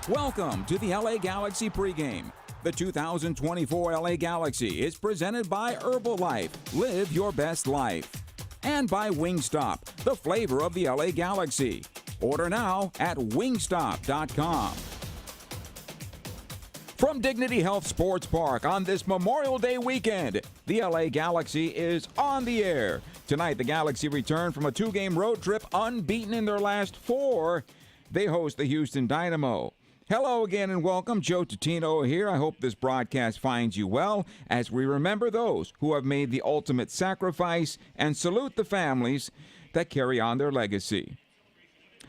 Welcome to the LA Galaxy pregame. The 2024 LA Galaxy is presented by Herbalife. Live your best life. And by Wingstop, the flavor of the LA Galaxy. Order now at wingstop.com. From Dignity Health Sports Park on this Memorial Day weekend, the LA Galaxy is on the air. Tonight, the Galaxy return from a two-game road trip unbeaten in their last four. They host the Houston Dynamo. Hello again and welcome. Joe Tutino here. I hope this broadcast finds you well as we remember those who have made the ultimate sacrifice and salute the families that carry on their legacy.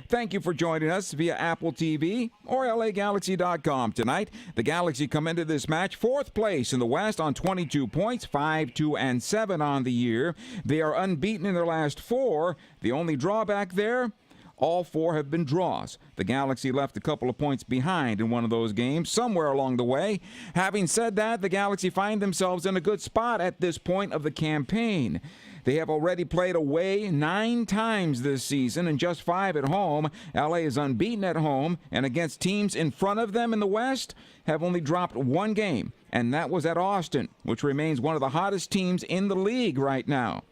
Thank you for joining us via Apple TV or LAGalaxy.com tonight. The Galaxy come into this match fourth place in the West on 22 points, 5-2-7 on the year. They are unbeaten in their last four. The only drawback there, all four have been draws. The Galaxy left a couple of points behind in one of those games somewhere along the way. Having said that, the Galaxy find themselves in a good spot at this point of the campaign. They have already played away 9 times this season and just 5 at home. LA is unbeaten at home, and against teams in front of them in the West have only dropped one game, and that was at Austin, which remains one of the hottest teams in the league right now.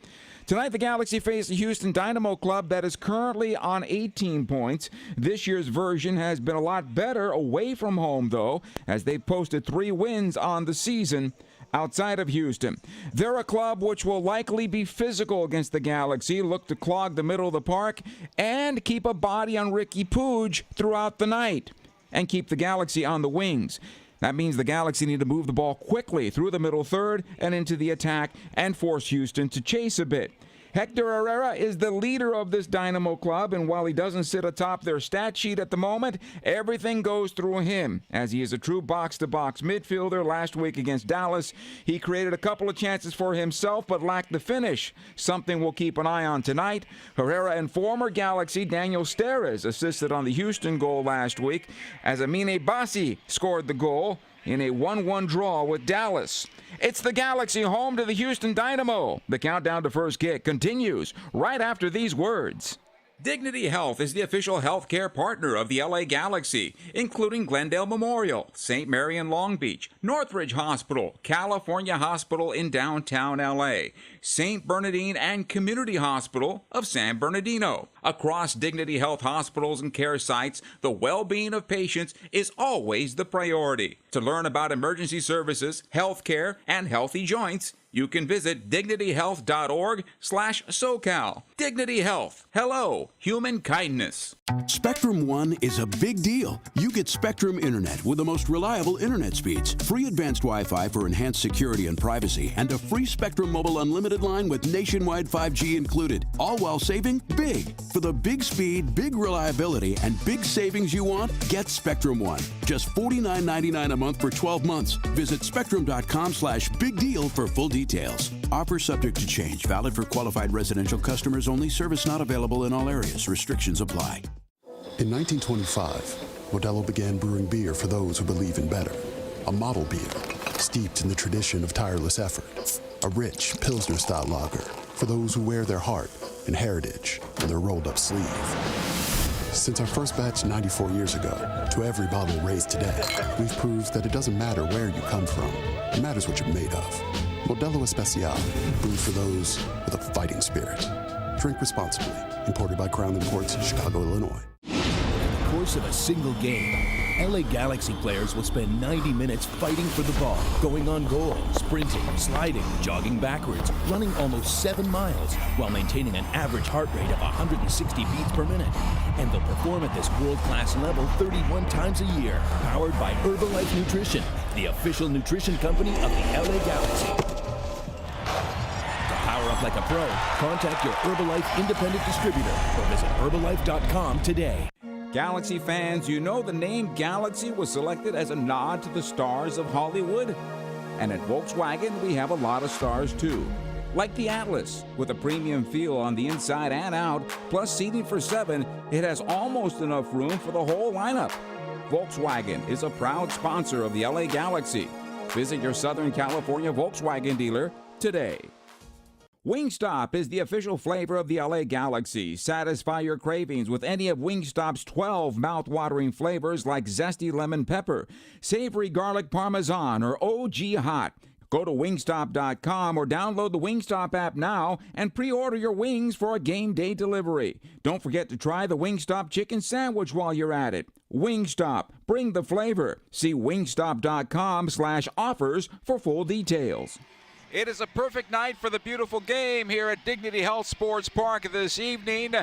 Tonight, the Galaxy face the Houston Dynamo club that is currently on 18 points. This year's version has been a lot better away from home, though, as they've posted 3 wins on the season outside of Houston. They're a club which will likely be physical against the Galaxy, look to clog the middle of the park, and keep a body on Ricky Puig throughout the night, and keep the Galaxy on the wings. That means the Galaxy need to move the ball quickly through the middle third and into the attack and force Houston to chase a bit. Hector Herrera is the leader of this Dynamo club, and while he doesn't sit atop their stat sheet at the moment, everything goes through him, as he is a true box-to-box midfielder. Last week against Dallas, he created a couple of chances for himself, but lacked the finish, something we'll keep an eye on tonight. Herrera and former Galaxy Daniel Steres assisted on the Houston goal last week, as Amine Bassi scored the goal in a 1-1 draw with Dallas. It's the Galaxy home to the Houston Dynamo. The countdown to first kick continues right after these words. Dignity Health is the official healthcare partner of the LA Galaxy, including Glendale Memorial, St. Mary in Long Beach, Northridge Hospital, California Hospital in downtown LA, St. Bernardine and Community Hospital of San Bernardino. Across Dignity Health hospitals and care sites, the well-being of patients is always the priority. To learn about emergency services, healthcare, and healthy joints, you can visit dignityhealth.org/SoCal. Dignity Health. Hello, human kindness. Spectrum One is a big deal. You get Spectrum Internet with the most reliable internet speeds, free advanced Wi-Fi for enhanced security and privacy, and a free Spectrum Mobile Unlimited line with nationwide 5G included, all while saving big. For the big speed, big reliability, and big savings you want, get Spectrum One. Just $49.99 a month for 12 months. Visit spectrum.com/big deal for full details. Offer subject to change. Valid for qualified residential customers only. Service not available in all areas. Restrictions apply. In 1925, Modelo began brewing beer for those who believe in better. A model beer, steeped in the tradition of tireless effort. A rich Pilsner-style lager for those who wear their heart and heritage on their rolled-up sleeve. Since our first batch 94 years ago, to every bottle raised today, we've proved that it doesn't matter where you come from. It matters what you're made of. Modelo Especial, brewed for those with a fighting spirit. Drink responsibly. Imported by Crown Imports, Chicago, Illinois. In the course of a single game, LA Galaxy players will spend 90 minutes fighting for the ball, going on goal, sprinting, sliding, jogging backwards, running almost 7 miles, while maintaining an average heart rate of 160 beats per minute. And they'll perform at this world-class level 31 times a year, powered by Herbalife Nutrition, the official nutrition company of the LA Galaxy. To power up like a pro, contact your Herbalife independent distributor or visit Herbalife.com today. Galaxy fans, you know the name Galaxy was selected as a nod to the stars of Hollywood? And at Volkswagen, we have a lot of stars too. Like the Atlas, with a premium feel on the inside and out, plus seating for 7, it has almost enough room for the whole lineup. Volkswagen is a proud sponsor of the LA Galaxy. Visit your Southern California Volkswagen dealer today. Wingstop is the official flavor of the LA Galaxy. Satisfy your cravings with any of Wingstop's 12 mouth-watering flavors like zesty lemon pepper, savory garlic parmesan, or OG hot. Go to wingstop.com or download the Wingstop app now and pre-order your wings for a game day delivery. Don't forget to try the Wingstop chicken sandwich while you're at it. Wingstop, bring the flavor. See wingstop.com/offers for full details. It is a perfect night for the beautiful game here at Dignity Health Sports Park this evening.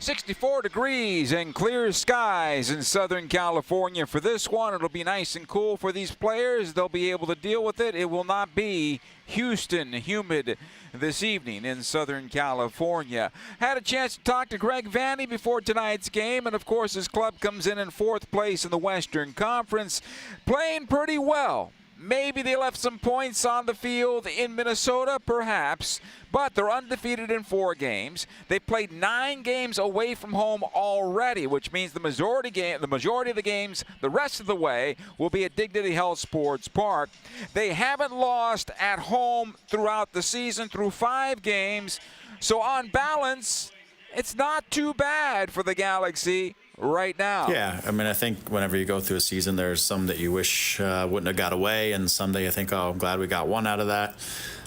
64 degrees and clear skies in Southern California for this one. It'll be nice and cool for these players. They'll be able to deal with it. It will not be Houston humid this evening in Southern California. Had a chance to talk to Greg Vanney before tonight's game, and of course his club comes in fourth place in the Western Conference, playing pretty well. Maybe they left some points on the field in Minnesota, perhaps, but they're undefeated in 4 games. They played 9 games away from home already, which means the majority of the games, the rest of the way, will be at Dignity Health Sports Park. They haven't lost at home throughout the season through 5 games, so on balance, it's not too bad for the Galaxy right now. Yeah, I mean, I think whenever you go through a season, there's some that you wish wouldn't have got away, and some that you think, oh, I'm glad we got one out of that.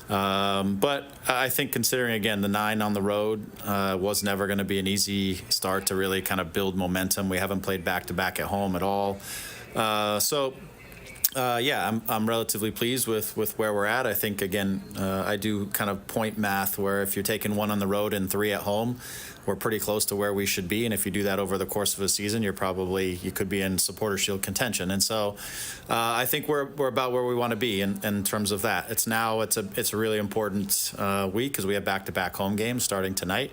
But I think considering, again, the 9 on the road was never going to be an easy start to really kind of build momentum. We haven't played back-to-back at home at all. Yeah, I'm relatively pleased with where we're at. I think, again, I do kind of point math where if you're taking 1 on the road and 3 at home, we're pretty close to where we should be. And if you do that over the course of a season, you could be in Supporter Shield contention. And so I think we're about where we want to be in terms of that. It's a really important week because we have back-to-back home games starting tonight.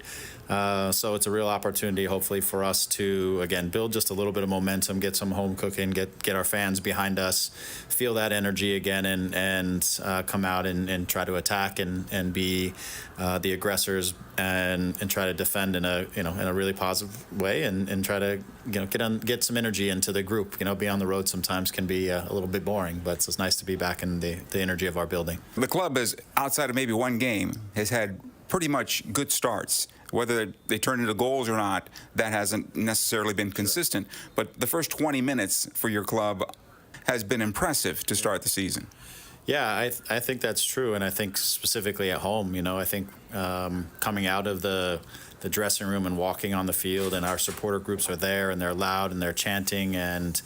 So it's a real opportunity, hopefully, for us to, again, build just a little bit of momentum, get some home cooking, get our fans behind us, feel that energy again, and come out and try to attack and be the aggressors and try to defend in a really positive way and try to get some energy into the group. Being on the road sometimes can be a little bit boring, but it's nice to be back in the energy of our building. The club is, outside of maybe one game, has had pretty much good starts. Whether they turn into goals or not, that hasn't necessarily been consistent. But the first 20 minutes for your club has been impressive to start the season. Yeah, I think that's true, and I think specifically at home, I think coming out of the dressing room and walking on the field, and our supporter groups are there, and they're loud, and they're chanting, and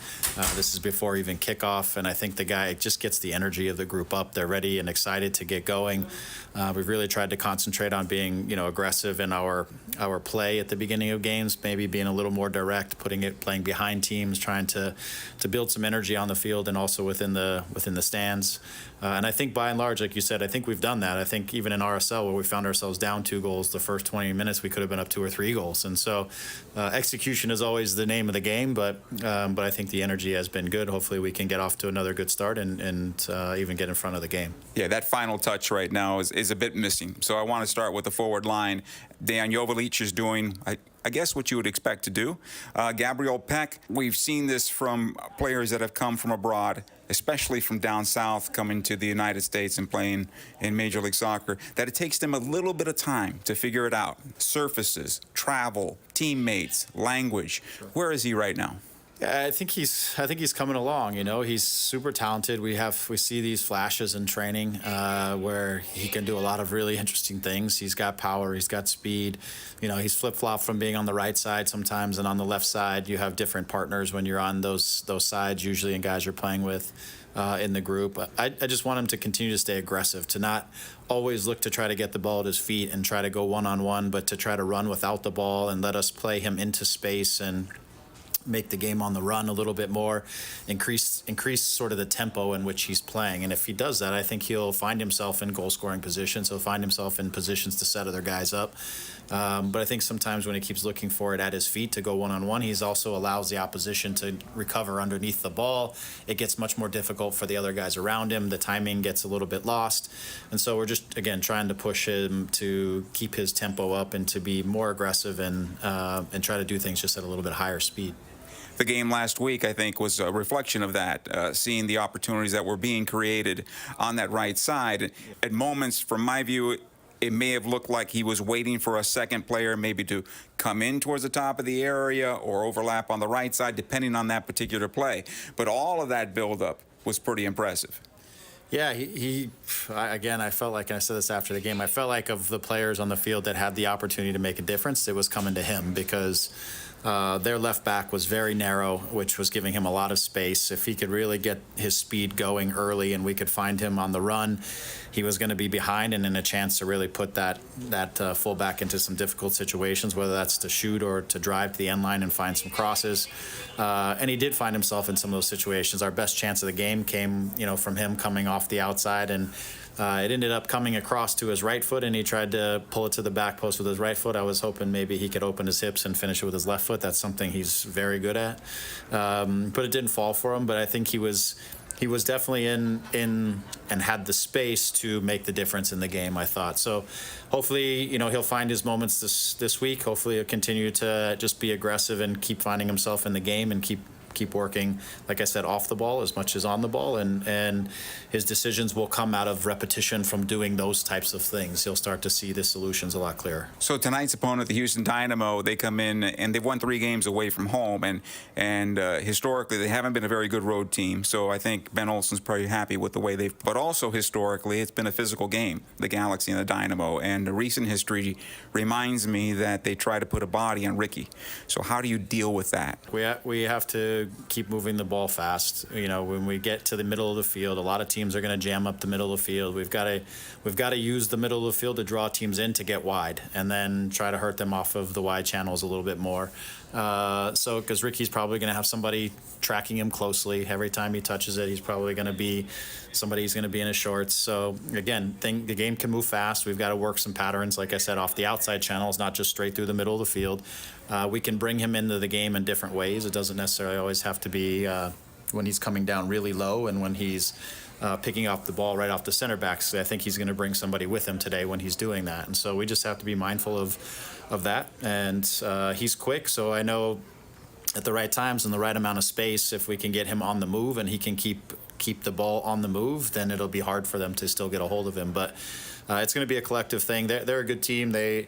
this is before even kickoff, and I think the guy just gets the energy of the group up. They're ready and excited to get going. We've really tried to concentrate on being, aggressive in our play at the beginning of games, maybe being a little more direct, playing behind teams, trying to build some energy on the field and also within the stands. And I think by and large, like you said, I think we've done that. I think even in RSL, where we found ourselves down 2 goals the first 20 minutes, we could have been up 2 or 3 goals. And so execution is always the name of the game, but I think the energy has been good. Hopefully we can get off to another good start and even get in front of the game. Yeah, that final touch right now is a bit missing. So I want to start with the forward line. Dejan Joveljic is doing, I guess, what you would expect to do. Gabriel Peck, we've seen this from players that have come from abroad, especially from down south, coming to the United States and playing in Major League Soccer, that it takes them a little bit of time to figure it out. Surfaces, travel, teammates, language. Sure. Where is he right now? Yeah, I think he's coming along. He's super talented. We see these flashes in training where he can do a lot of really interesting things. He's got power. He's got speed. He's flip-flopped from being on the right side sometimes, and on the left side you have different partners when you're on those sides usually, and guys you're playing with in the group. I just want him to continue to stay aggressive, to not always look to try to get the ball at his feet and try to go one-on-one, but to try to run without the ball and let us play him into space and make the game on the run a little bit more, increase sort of the tempo in which he's playing. And if he does that, I think he'll find himself in goal-scoring positions. He'll find himself in positions to set other guys up. But I think sometimes when he keeps looking for it at his feet to go one-on-one, he's also allows the opposition to recover underneath the ball. It gets much more difficult for the other guys around him. The timing gets a little bit lost. And so we're just, again, trying to push him to keep his tempo up and to be more aggressive and try to do things just at a little bit higher speed. The game last week, I think, was a reflection of that, seeing the opportunities that were being created on that right side. At moments, from my view, it may have looked like he was waiting for a second player maybe to come in towards the top of the area or overlap on the right side, depending on that particular play. But all of that buildup was pretty impressive. Yeah, again, I felt like, and I said this after the game, I felt like of the players on the field that had the opportunity to make a difference, it was coming to him because their left back was very narrow, which was giving him a lot of space. If he could really get his speed going early and we could find him on the run, he was going to be behind and in a chance to really put that fullback into some difficult situations, whether that's to shoot or to drive to the end line and find some crosses. And he did find himself in some of those situations. Our best chance of the game came, from him coming off the outside, and it ended up coming across to his right foot, and he tried to pull it to the back post with his right foot. I was hoping maybe he could open his hips and finish it with his left foot. That's something he's very good at. But it didn't fall for him. But I think he was definitely in and had the space to make the difference in the game, I thought. So hopefully, he'll find his moments this week. Hopefully he'll continue to just be aggressive and keep finding himself in the game and keep working, like I said, off the ball as much as on the ball, and his decisions will come out of repetition from doing those types of things. He'll start to see the solutions a lot clearer. So tonight's opponent, the Houston Dynamo, they come in and they've won 3 games away from home, and historically they haven't been a very good road team. So I think Ben Olsen's pretty happy with the way they've. But also historically, it's been a physical game, the Galaxy and the Dynamo, and the recent history reminds me that they try to put a body on Ricky. So how do you deal with that? We have to keep moving the ball fast. When we get to the middle of the field, a lot of teams are going to jam up the middle of the field. We've got to use the middle of the field to draw teams in to get wide, and then try to hurt them off of the wide channels a little bit more. Because Ricky's probably going to have somebody tracking him closely every time he touches it. He's probably going to be somebody's going to be in his shorts. So again, the game can move fast. We've got to work some patterns, like I said, off the outside channels, not just straight through the middle of the field. We can bring him into the game in different ways. It doesn't necessarily always have to be when he's coming down really low and when he's picking up the ball right off the center backs. I think he's going to bring somebody with him today when he's doing that. And so we just have to be mindful of that. And he's quick, so I know at the right times and the right amount of space, if we can get him on the move and he can keep the ball on the move, then it'll be hard for them to still get a hold of him. But it's going to be a collective thing. They're a good team. They're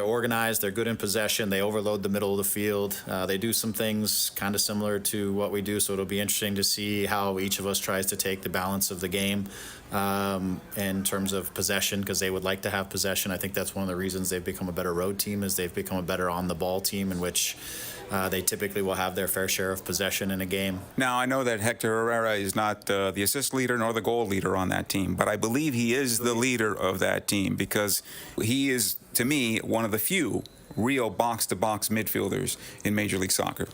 organized. They're good in possession. They overload the middle of the field. They do some things kind of similar to what we do, so it'll be interesting to see how each of us tries to take the balance of the game in terms of possession, because they would like to have possession. I think that's one of the reasons they've become a better road team, is they've become a better on-the-ball team in which they typically will have their fair share of possession in a game. Now, I know that Hector Herrera is not the assist leader nor the goal leader on that team, but I believe he is the leader of that team because he is, to me, one of the few real box-to-box midfielders in Major League Soccer.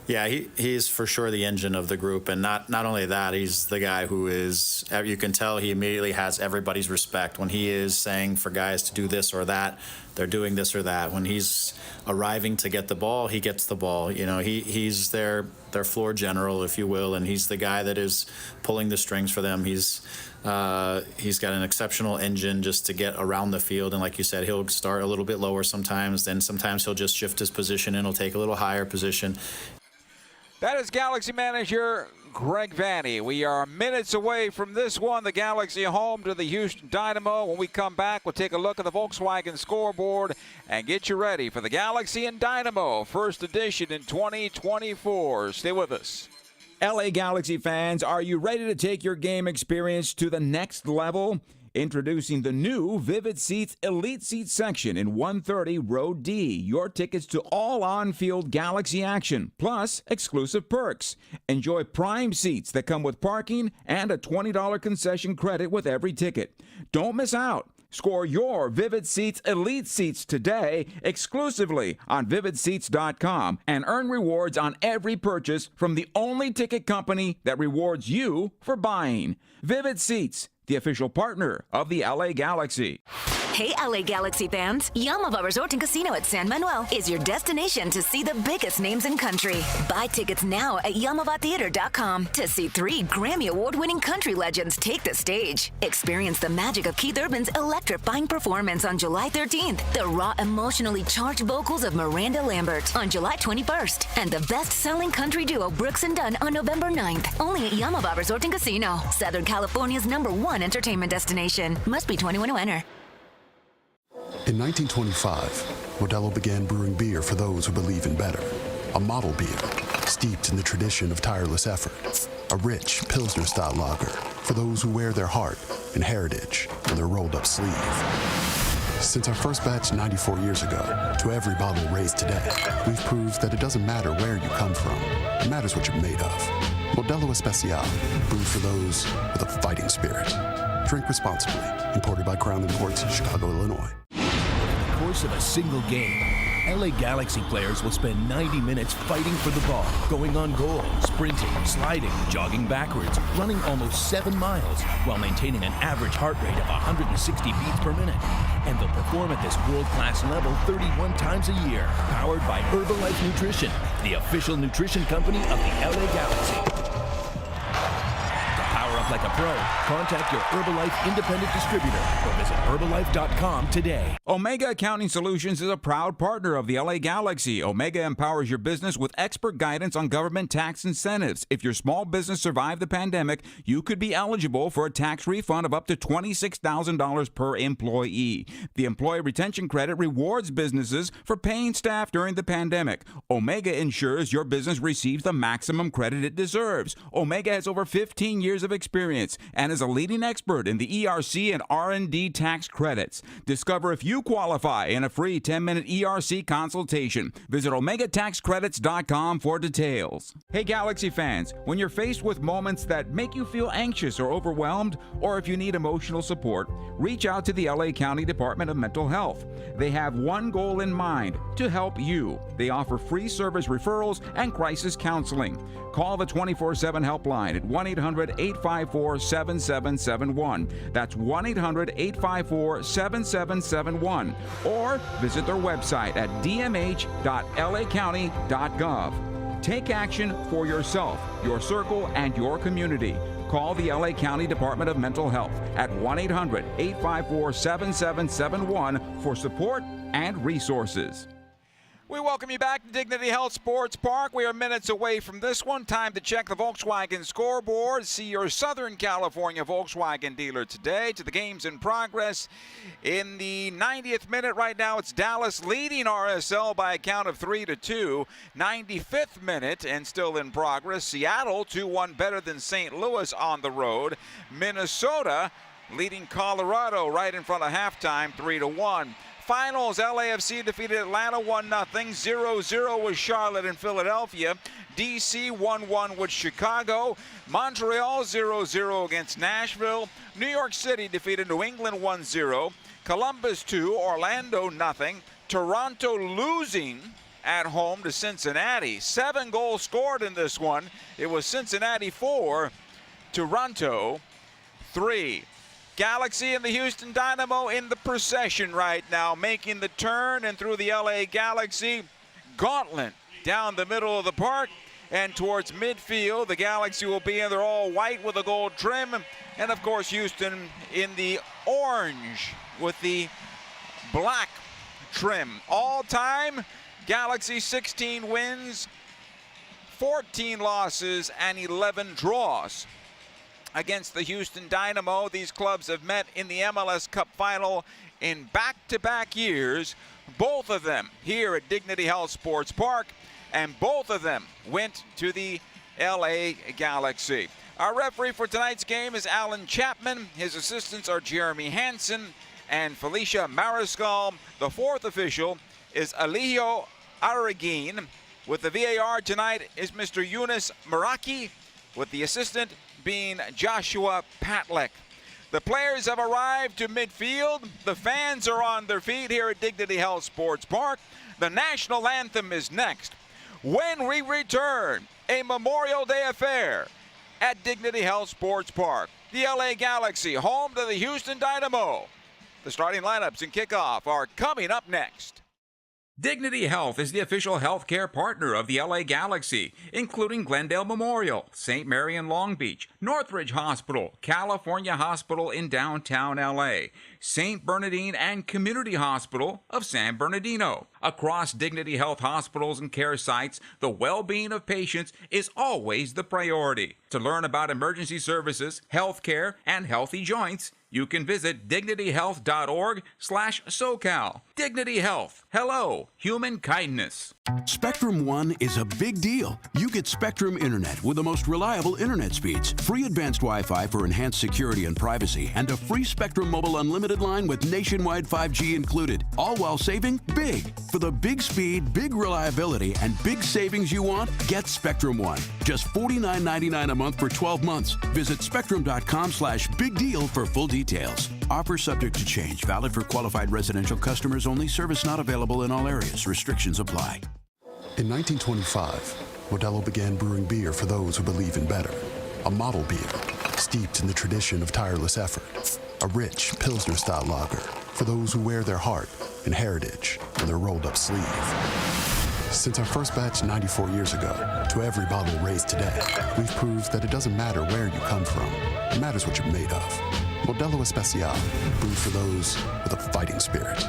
Yeah, he's for sure the engine of the group, and not only that, he's the guy who is, you can tell he immediately has everybody's respect. When he is saying for guys to do this or that, they're doing this or that. When he's arriving to get the ball, he gets the ball. He's their floor general, if you will, and he's the guy that is pulling the strings for them. He's got an exceptional engine just to get around the field, and like you said, he'll start a little bit lower sometimes, then sometimes he'll just shift his position and he'll take a little higher position. That is Galaxy manager Greg Vanney. We are minutes away from this one. The Galaxy home to the Houston Dynamo. When we come back, we'll take a look at the Volkswagen scoreboard and get you ready for the Galaxy and Dynamo first edition in 2024. Stay with us. LA Galaxy fans, are you ready to take your game experience to the next level? Introducing the new Vivid Seats Elite Seat section in 130 Row D. Your tickets to all on-field Galaxy action, plus exclusive perks. Enjoy prime seats that come with parking and a $20 concession credit with every ticket. Don't miss out. Score your Vivid Seats Elite Seats today exclusively on VividSeats.com and earn rewards on every purchase from the only ticket company that rewards you for buying. Vivid Seats, the official partner of the LA Galaxy. Hey, LA Galaxy fans. Yamava Resort and Casino at San Manuel is your destination to see the biggest names in country. Buy tickets now at YamavaTheater.com to see 3 Grammy Award-winning country legends take the stage. Experience the magic of Keith Urban's electrifying performance on July 13th, the raw, emotionally charged vocals of Miranda Lambert on July 21st, and the best-selling country duo Brooks and Dunn on November 9th. Only at Yamava Resort and Casino, Southern California's #1 entertainment destination. Must be 21 to enter. In 1925, Modelo began brewing beer for those who believe in better. A model beer, steeped in the tradition of tireless effort. A rich Pilsner-style lager for those who wear their heart and heritage on their rolled-up sleeve. Since our first batch 94 years ago, to every bottle raised today, we've proved that it doesn't matter where you come from. It matters what you're made of. Modelo Especial, brewed for those with a fighting spirit. Drink responsibly. Imported by Crown Imports, Chicago, Illinois. Over the course of a single game, LA Galaxy players will spend 90 minutes fighting for the ball, going on goal, sprinting, sliding, jogging backwards, running almost 7 miles, while maintaining an average heart rate of 160 beats per minute. And they'll perform at this world-class level 31 times a year, powered by Herbalife Nutrition, the official nutrition company of the LA Galaxy. Like a pro, contact your Herbalife independent distributor or visit Herbalife.com today. Omega Accounting Solutions is a proud partner of the LA Galaxy. Omega empowers your business with expert guidance on government tax incentives. If your small business survived the pandemic, you could be eligible for a tax refund of up to $26,000 per employee. The Employee Retention Credit rewards businesses for paying staff during the pandemic. Omega ensures your business receives the maximum credit it deserves. Omega has over 15 years of experience and is a leading expert in the ERC and R&D tax credits. Discover if you qualify in a free 10-minute ERC consultation. Visit OmegaTaxCredits.com for details. Hey Galaxy fans, when you're faced with moments that make you feel anxious or overwhelmed, or if you need emotional support, reach out to the LA County Department of Mental Health. They have one goal in mind: to help you. They offer free service referrals and crisis counseling. Call the 24/7 helpline at 1-800-854-7771. That's 1-800-854-7771. Or visit their website at dmh.lacounty.gov. Take action for yourself, your circle, and your community. Call the LA County Department of Mental Health at 1-800-854-7771 for support and resources. We welcome you back to Dignity Health Sports Park. We are minutes away from this one. Time to check the Volkswagen scoreboard. See your Southern California Volkswagen dealer today. To the games in progress. In the 90th minute right now, it's Dallas leading RSL by a count of 3-2. 95th minute and still in progress. Seattle 2-1 better than St. Louis on the road. Minnesota leading Colorado right in front of halftime 3-1. Finals, LAFC defeated Atlanta 1-0. 0-0 with Charlotte and Philadelphia. DC 1-1 with Chicago. Montreal 0-0 against Nashville. New York City defeated New England 1-0. Columbus 2, Orlando 0. Toronto losing at home to Cincinnati. 7 goals scored in this one. It was Cincinnati 4, Toronto 3. Galaxy and the Houston Dynamo in the procession right now, making the turn and through the LA Galaxy gauntlet down the middle of the park and towards midfield. The Galaxy will be in their all white with a gold trim, and of course Houston in the orange with the black trim. All time, Galaxy 16 wins, 14 losses, and 11 draws. Against the Houston Dynamo, these clubs have met in the MLS Cup final in back-to-back years, both of them here at Dignity Health Sports Park, and both of them went to the LA Galaxy. Our referee for tonight's game is Alan Chapman. His assistants are Jeremy Hansen and Felicia Mariscal. The fourth official is Elijio Araguin. With the VAR tonight is Mr. Yunus Maraki, with the assistant being Joshua Patlick. The players have arrived to midfield. The fans are on their feet here at Dignity Health Sports Park. The national anthem is next. When we return, a Memorial Day affair at Dignity Health Sports Park. The LA Galaxy, home to the Houston Dynamo. The starting lineups and kickoff are coming up next. Dignity Health is the official healthcare partner of the LA Galaxy, including Glendale Memorial, St. Mary in Long Beach, Northridge Hospital, California Hospital in downtown LA, St. Bernardine and Community Hospital of San Bernardino. Across Dignity Health hospitals and care sites, the well-being of patients is always the priority. To learn about emergency services, healthcare, and healthy joints, You can visit dignityhealth.org/SoCal. Dignity Health. Hello, human kindness. Spectrum One is a big deal. You get Spectrum Internet with the most reliable internet speeds, free advanced Wi-Fi for enhanced security and privacy, and a free Spectrum Mobile Unlimited line with nationwide 5G included, all while saving big. For the big speed, big reliability, and big savings you want, get Spectrum One. Just $49.99 a month for 12 months. Visit spectrum.com/big deal for full details. Offer subject to change. Valid for qualified residential customers only. Service not available in all areas. Restrictions apply. In 1925, Modelo began brewing beer for those who believe in better. A model beer, steeped in the tradition of tireless effort. A rich Pilsner-style lager for those who wear their heart and heritage in their rolled-up sleeve. Since our first batch 94 years ago, to every bottle raised today, we've proved that it doesn't matter where you come from. It matters what you're made of. Modelo Especial, brewed for those with a fighting spirit.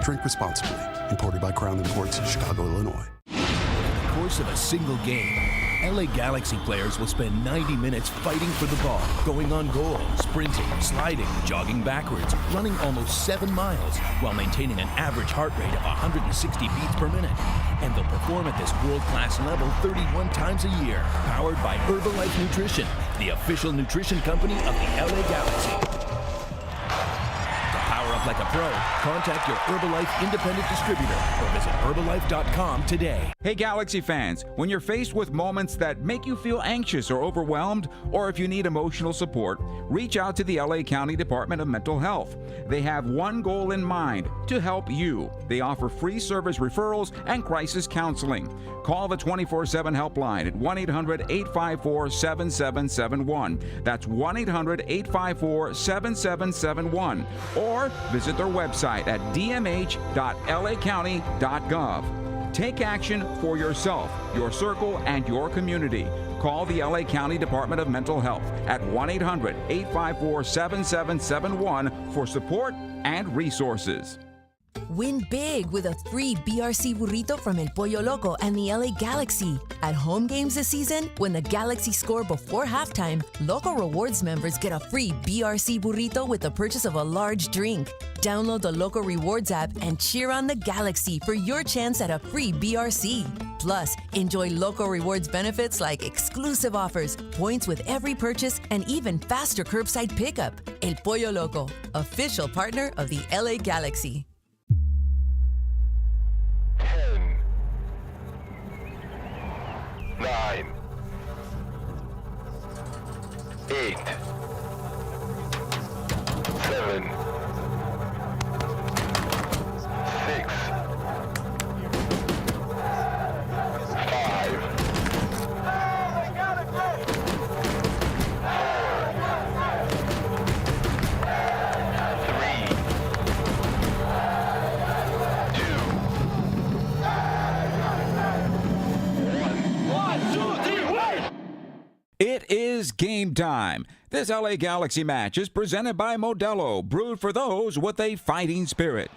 Drink responsibly. Imported by Crown Imports, Chicago, Illinois. Over the course of a single game, LA Galaxy players will spend 90 minutes fighting for the ball, going on goal, sprinting, sliding, jogging backwards, running almost 7 miles, while maintaining an average heart rate of 160 beats per minute. And they'll perform at this world-class level 31 times a year, powered by Herbalife Nutrition, the official nutrition company of the LA Galaxy. Like a pro, contact your Herbalife independent distributor or visit Herbalife.com today. Hey Galaxy fans, when you're faced with moments that make you feel anxious or overwhelmed, or if you need emotional support, reach out to the LA County Department of Mental Health. They have one goal in mind: to help you. They offer free service referrals and crisis counseling. Call the 24/7 helpline at 1-800-854-7771. That's 1-800-854-7771. Or visit their website at dmh.lacounty.gov. Take action for yourself, your circle, and your community. Call the LA County Department of Mental Health at 1-800-854-7771 for support and resources. Win big with a free BRC burrito from El Pollo Loco and the LA Galaxy. At home games this season, when the Galaxy score before halftime, Loco Rewards members get a free BRC burrito with the purchase of a large drink. Download the Loco Rewards app and cheer on the Galaxy for your chance at a free BRC. Plus, enjoy Loco Rewards benefits like exclusive offers, points with every purchase, and even faster curbside pickup. El Pollo Loco, official partner of the LA Galaxy. 10, 9, 8, 7, 6, 5, 3, It is game time. This LA Galaxy match is presented by Modelo, brewed for those with a fighting spirit.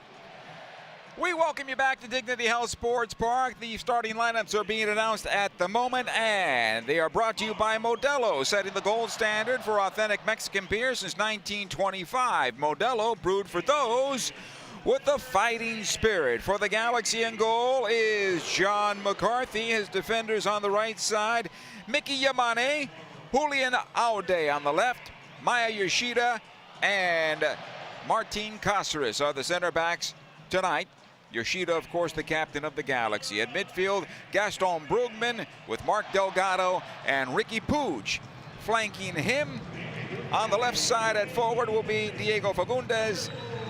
We welcome you back to Dignity Health Sports Park. The starting lineups are being announced at the moment, and they are brought to you by Modelo, setting the gold standard for authentic Mexican beer since 1925. Modelo, brewed for those with the fighting spirit. For the Galaxy in goal is John McCarthy. His defenders on the right side, Mickey Yamane, Julian Aude on the left, Maya Yoshida, and Martin Cáceres are the center backs tonight. Yoshida, of course, the captain of the Galaxy. At midfield, Gaston Brugman with Mark Delgado and Ricky Puig flanking him. On the left side at forward will be Diego Fagundes.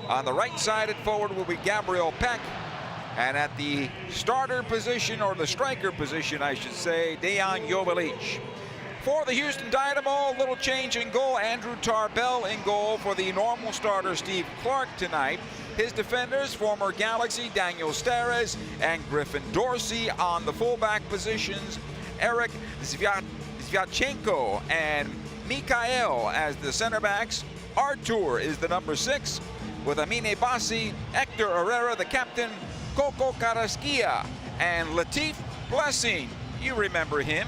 On the right side at forward will be Gabriel Peck. And at the starter position, or the striker position, I should say, Dejan Joveljic. For the Houston Dynamo, a little change in goal. Andrew Tarbell in goal for the normal starter, Steve Clark, tonight. His defenders, former Galaxy Daniel Steres and Griffin Dorsey. On the fullback positions, Eric Zvyachenko and Mikael as the center backs. Artur is the number 6, with Amine Bassi, Hector Herrera, the captain, Coco Carrasquilla, and Latif Blessing. You remember him.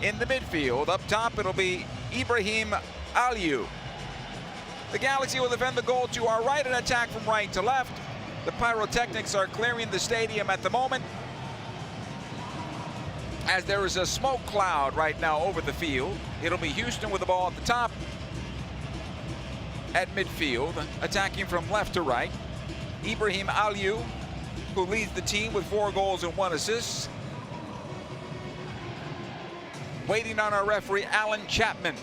In the midfield, up top, it'll be Ibrahim Aliou. The Galaxy will defend the goal to our right and attack from right to left. The pyrotechnics are clearing the stadium at the moment, as there is a smoke cloud right now over the field. It'll be Houston with the ball at the top. At midfield, attacking from left to right, Ibrahim Aliou, who leads the team with 4 goals and 1 assist. Waiting on our referee, Alan Chapman.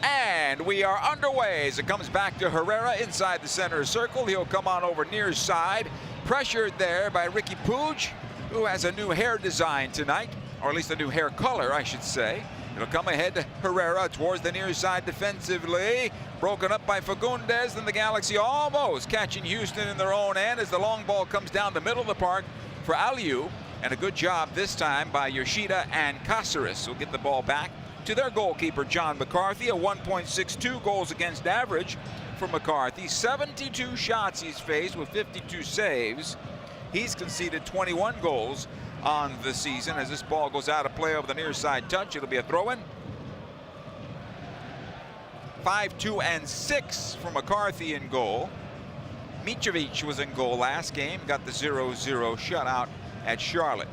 And we are underway as it comes back to Herrera inside the center circle. He'll come on over near side. Pressured there by Ricky Puig, who has a new hair design tonight, or at least a new hair color, I should say. It'll come ahead to Herrera towards the near side defensively. Broken up by Fagundes, and the Galaxy almost catching Houston in their own end as the long ball comes down the middle of the park for Aliou. And a good job this time by Yoshida and Cáceres, who'll get the ball back to their goalkeeper, John McCarthy. A 1.62 goals against average for McCarthy. 72 shots he's faced with 52 saves. He's conceded 21 goals on the season. As this ball goes out of play over the near side touch, it'll be a throw-in. 5-2 and 6 for McCarthy in goal. Mitrovic was in goal last game, got the 0-0 shutout at Charlotte.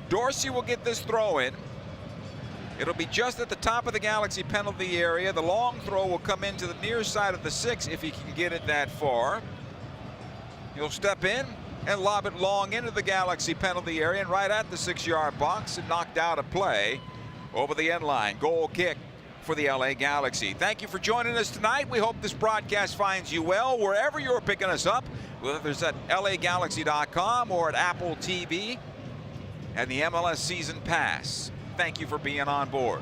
Dorsey will get this throw-in. It'll be just at the top of the Galaxy penalty area. The long throw will come into the near side of the 6 if he can get it that far. He'll step in and lob it long into the Galaxy penalty area and right at the 6-yard box and knocked out of play over the end line. Goal kick for the LA Galaxy. Thank you for joining us tonight. We hope this broadcast finds you well wherever you're picking us up, whether it's at lagalaxy.com or at Apple TV and the MLS Season Pass. Thank you for being on board.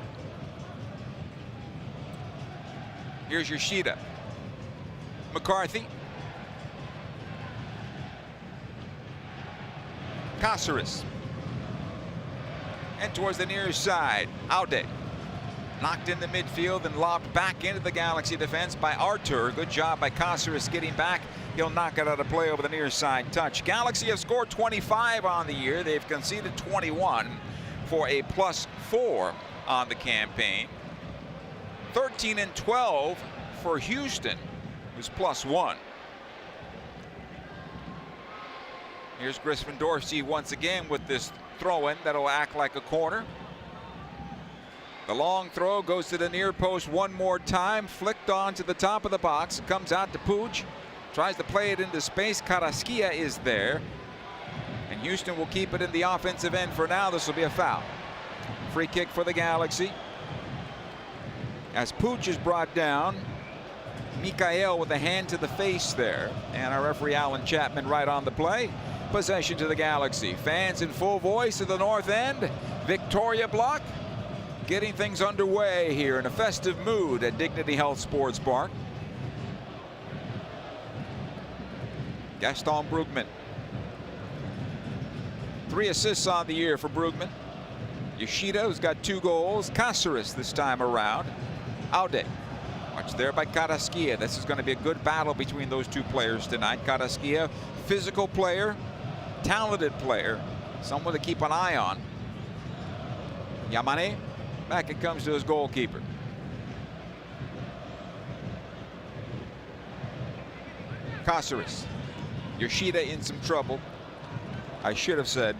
Here's Yoshida. McCarthy. Cáceres. And towards the near side, Aude. Knocked into midfield and lobbed back into the Galaxy defense by Artur. Good job by Cáceres getting back. He'll knock it out of play over the near side touch. Galaxy have scored 25 on the year. They've conceded 21 for a +4 on the campaign. 13 and 12 for Houston, who's +1. Here's Griffin Dorsey once again with this throw-in that'll act like a corner. The long throw goes to the near post one more time, flicked on to the top of the box. It comes out to Puig, tries to play it into space. Carrasquilla is there, and Houston will keep it in the offensive end for now. This will be a foul. Free kick for the Galaxy. As Puig is brought down, Mikael with a hand to the face there, and our referee Alan Chapman right on the play. Possession to the Galaxy. Fans in full voice at the north end. Victoria Block getting things underway here in a festive mood at Dignity Health Sports Park. Gaston Brugman. 3 assists on the year for Brugman. Yoshida, who's got 2 goals. Cáceres this time around. Aude. Watch there by Carrasquilla. This is going to be a good battle between those 2 players tonight. Carrasquilla, physical player, talented player, someone to keep an eye on. Yamane, back it comes to his goalkeeper. Cáceres. Yoshida in some trouble. I should have said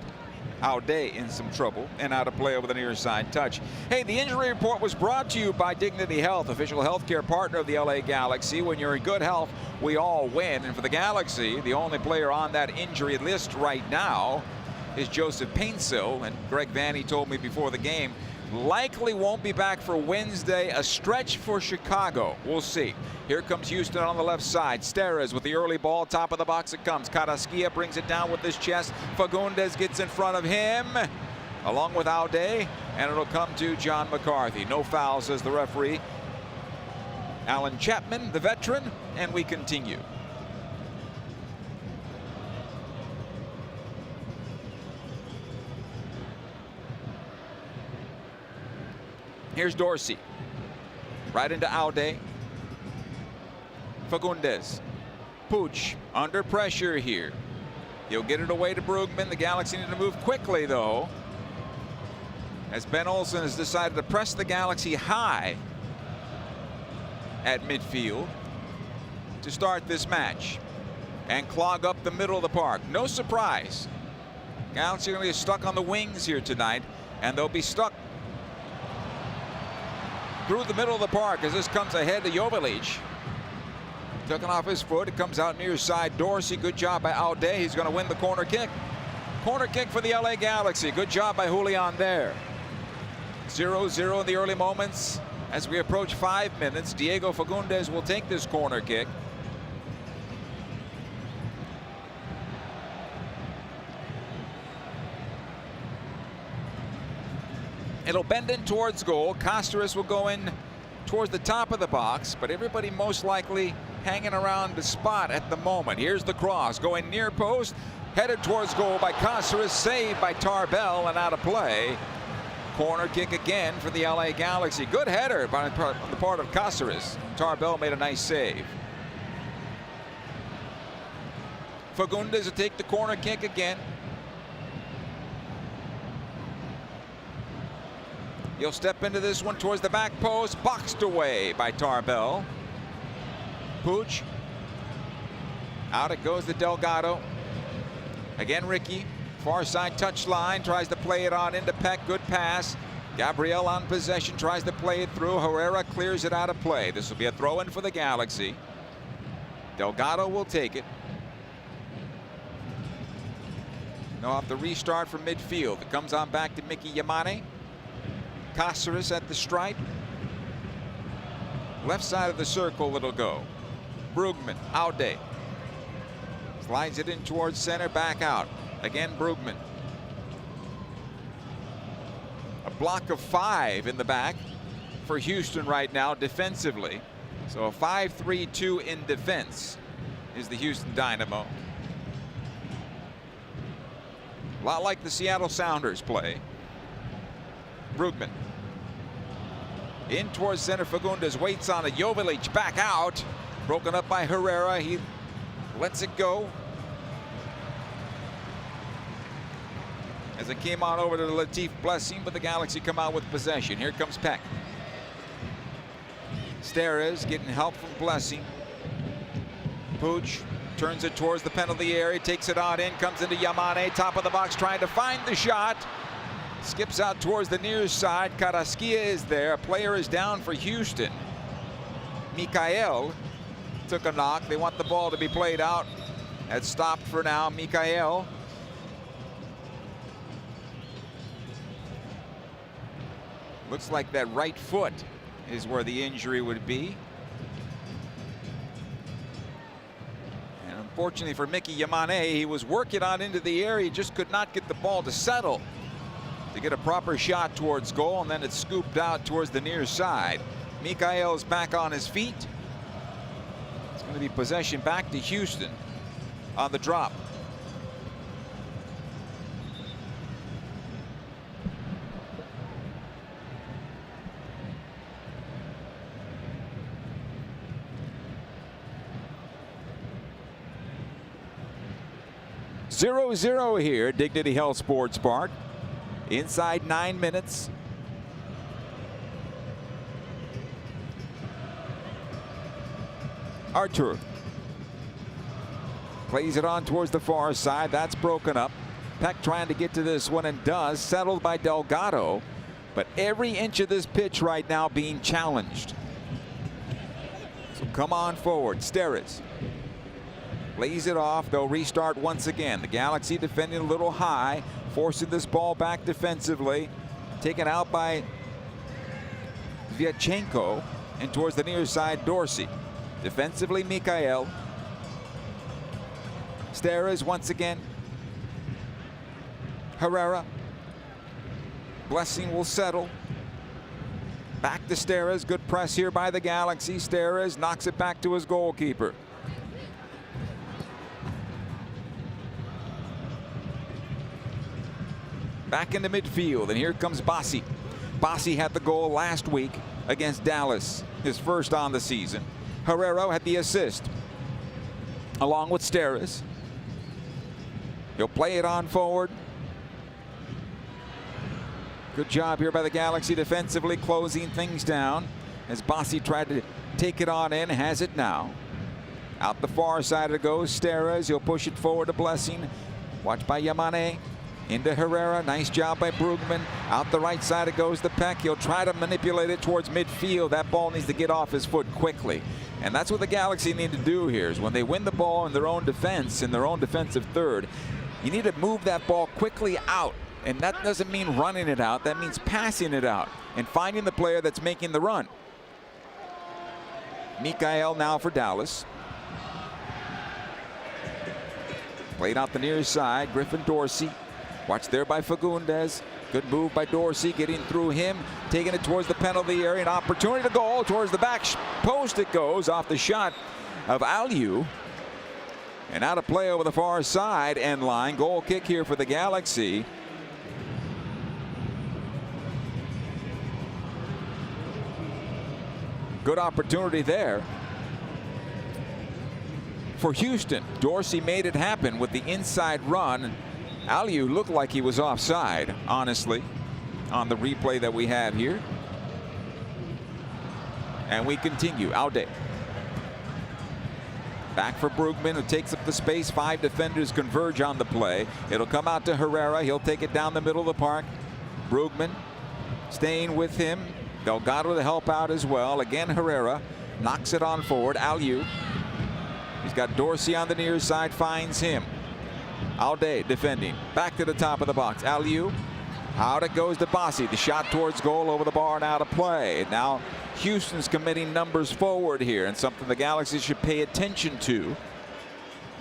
Aude in some trouble and out of play over the near side touch. Hey, the injury report was brought to you by Dignity Health, official healthcare partner of the LA Galaxy. When you're in good health, we all win. And for the Galaxy, the only player on that injury list right now is Joseph Painsil. And Greg Vanny told me before the game, likely won't be back for Wednesday. A stretch for Chicago. We'll see. Here comes Houston on the left side. Steres with the early ball. Top of the box it comes. Carrasquilla brings it down with his chest. Fagundes gets in front of him along with Aude, and it'll come to John McCarthy. No foul, says the referee. Alan Chapman, the veteran, and we continue. Here's Dorsey. Right into Aude. Fagundes. Puig under pressure here. He'll get it away to Brugman. The Galaxy need to move quickly, though, as Ben Olsen has decided to press the Galaxy high at midfield to start this match and clog up the middle of the park. No surprise. Galaxy are going to get stuck on the wings here tonight, and they'll be stuck through the middle of the park as this comes ahead to Jovalic. Taken off his foot. It comes out near side. Dorsey, good job by Aude. He's going to win the corner kick. Corner kick for the LA Galaxy. Good job by Julian there. 0-0 in the early moments. As we approach 5 minutes, Diego Fagundes will take this corner kick. It'll bend in towards goal. Cáceres will go in towards the top of the box, but everybody most likely hanging around the spot at the moment. Here's the cross going near post, headed towards goal by Cáceres, saved by Tarbell and out of play. Corner kick again for the LA Galaxy. Good header on the part of Cáceres. Tarbell made a nice save. Fagundes will take the corner kick again. He'll step into this one towards the back post, boxed away by Tarbell. Puig. Out it goes to Delgado. Again, Ricky. Far side touch line, tries to play it on into Peck. Good pass. Gabriel on possession, tries to play it through. Herrera clears it out of play. This will be a throw in for the Galaxy. Delgado will take it. Now off the restart from midfield. It comes on back to Mickey Yamane. Cáceres at the stripe. Left side of the circle it'll go. Brugman, Aude. Slides it in towards center, back out. Again, Brugman. A block of 5 in the back for Houston right now defensively. So a 5-3-2 in defense is the Houston Dynamo. A lot like the Seattle Sounders play. Brugman. In towards center, Fagundes waits on it. Jovalic back out. Broken up by Herrera. He lets it go. As it came on over to Latif Blessing, but the Galaxy come out with possession. Here comes Peck. Steres getting help from Blessing. Puig turns it towards the penalty area, takes it out in, comes into Yamane, top of the box, trying to find the shot. Skips out towards the near side. Carrasquilla is there. A player is down for Houston. Mikael took a knock. They want the ball to be played out. That's stopped for now. Mikael. Looks like that right foot is where the injury would be. And unfortunately for Mickey Yamane, he was working on into the area. He just could not get the ball to settle to get a proper shot towards goal, and then it's scooped out towards the near side. Mikael's back on his feet. It's going to be possession back to Houston on the drop. Zero here at Dignity Health Sports Park. Inside 9 minutes. Artur plays it on towards the far side. That's broken up. Peck trying to get to this one and does. Settled by Delgado. But every inch of this pitch right now being challenged. So come on forward. Steres lays it off. They'll restart once again. The Galaxy defending a little high, forcing this ball back defensively. Taken out by Vyachenko and towards the near side, Dorsey. Defensively, Mikael. Steres once again. Herrera. Blessing will settle. Back to Steres. Good press here by the Galaxy. Steres knocks it back to his goalkeeper. Back into midfield, and here comes Bassi. Bassi had the goal last week against Dallas, his first on the season. Herrera had the assist, along with Steres. He'll play it on forward. Good job here by the Galaxy defensively, closing things down. as Bassi tried to take it on in. Has it now. Out the far side it goes. Steres. He'll push it forward to Blessing. Watched by Yamane. Into Herrera. Nice job by Brugman. Out the right side it goes to Peck. He'll try to manipulate it towards midfield. That ball needs to get off his foot quickly. And that's what the Galaxy need to do here, is when they win the ball in their own defense, in their own defensive third, you need to move that ball quickly out. And that doesn't mean running it out. That means passing it out and finding the player that's making the run. Mikael now for Dallas. Played out the near side. Griffin Dorsey. Watched there by Fagundes. Good move by Dorsey, getting through him, taking it towards the penalty area. An opportunity to goal towards the back post. It goes off the shot of Aliu. And out of play over the far side end line. Goal kick here for the Galaxy. Good opportunity there for Houston. Dorsey made it happen with the inside run. Aliu looked like he was offside, honestly, on the replay that we have here. And we continue. Aude. Back for Brugman, who takes up the space. 5 defenders converge on the play. It'll come out to Herrera. He'll take it down the middle of the park. Brugman staying with him. Delgado to help out as well. Again, Herrera knocks it on forward. Aliu. He's got Dorsey on the near side, finds him. Aude defending. Back to the top of the box. Aliu. Out it goes to Bassi. The shot towards goal over the bar and out of play. Now Houston's committing numbers forward here, and something the Galaxy should pay attention to.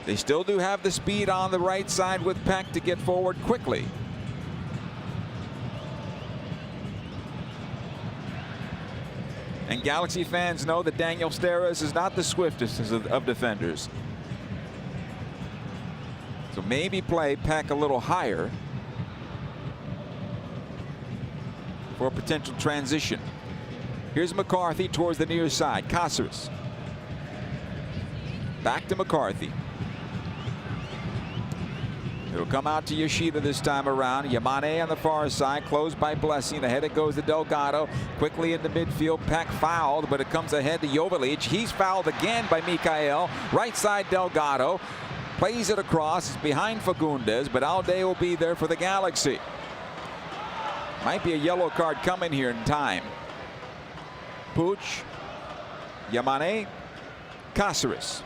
They still do have the speed on the right side with Peck to get forward quickly. And Galaxy fans know that Daniel Steres is not the swiftest of defenders. So maybe play Peck a little higher for a potential transition. Here's McCarthy towards the near side. Cáceres. Back to McCarthy. It'll come out to Yoshida this time around. Yamane on the far side, closed by Blessing. Ahead it goes to Delgado. Quickly into midfield. Peck fouled, but it comes ahead to Joveljic. He's fouled again by Mikael. Right side Delgado. Plays it across. It's behind Fagundes, but Aude will be there for the Galaxy. Might be a yellow card coming here in time. Puig, Yamane, Cáceres.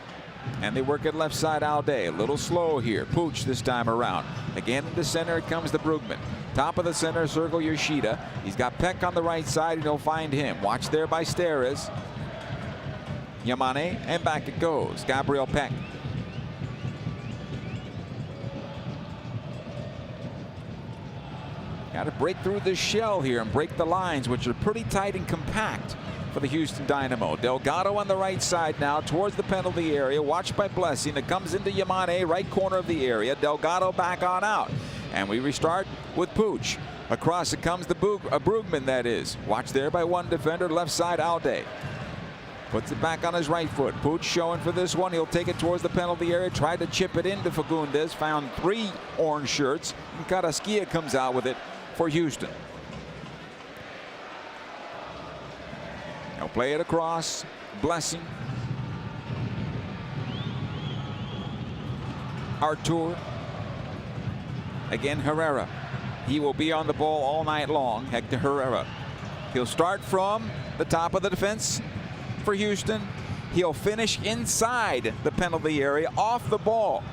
And they work it left side Aude. A little slow here. Puig this time around. Again in the center it comes to Brugman. Top of the center circle Yoshida. He's got Peck on the right side and he'll find him. Watch there by Steres. Yamane, and back it goes. Gabriel Peck. Got to break through the shell here and break the lines, which are pretty tight and compact for the Houston Dynamo. Delgado on the right side now towards the penalty area. Watched by Blessing. It comes into Yamane, right corner of the area. Delgado back on out. And we restart with Puig. Across it comes to Brugman, that is. Watch there by one defender, left side Aude. Puts it back on his right foot. Puig showing for this one. He'll take it towards the penalty area. Tried to chip it into Fagundes. Found 3 orange shirts. And Carrasquilla comes out with it for Houston. He'll play it across. Blessing. Artur. Again Herrera. He will be on the ball all night long. Hector Herrera. He'll start from the top of the defense for Houston. He'll finish inside the penalty area off the ball.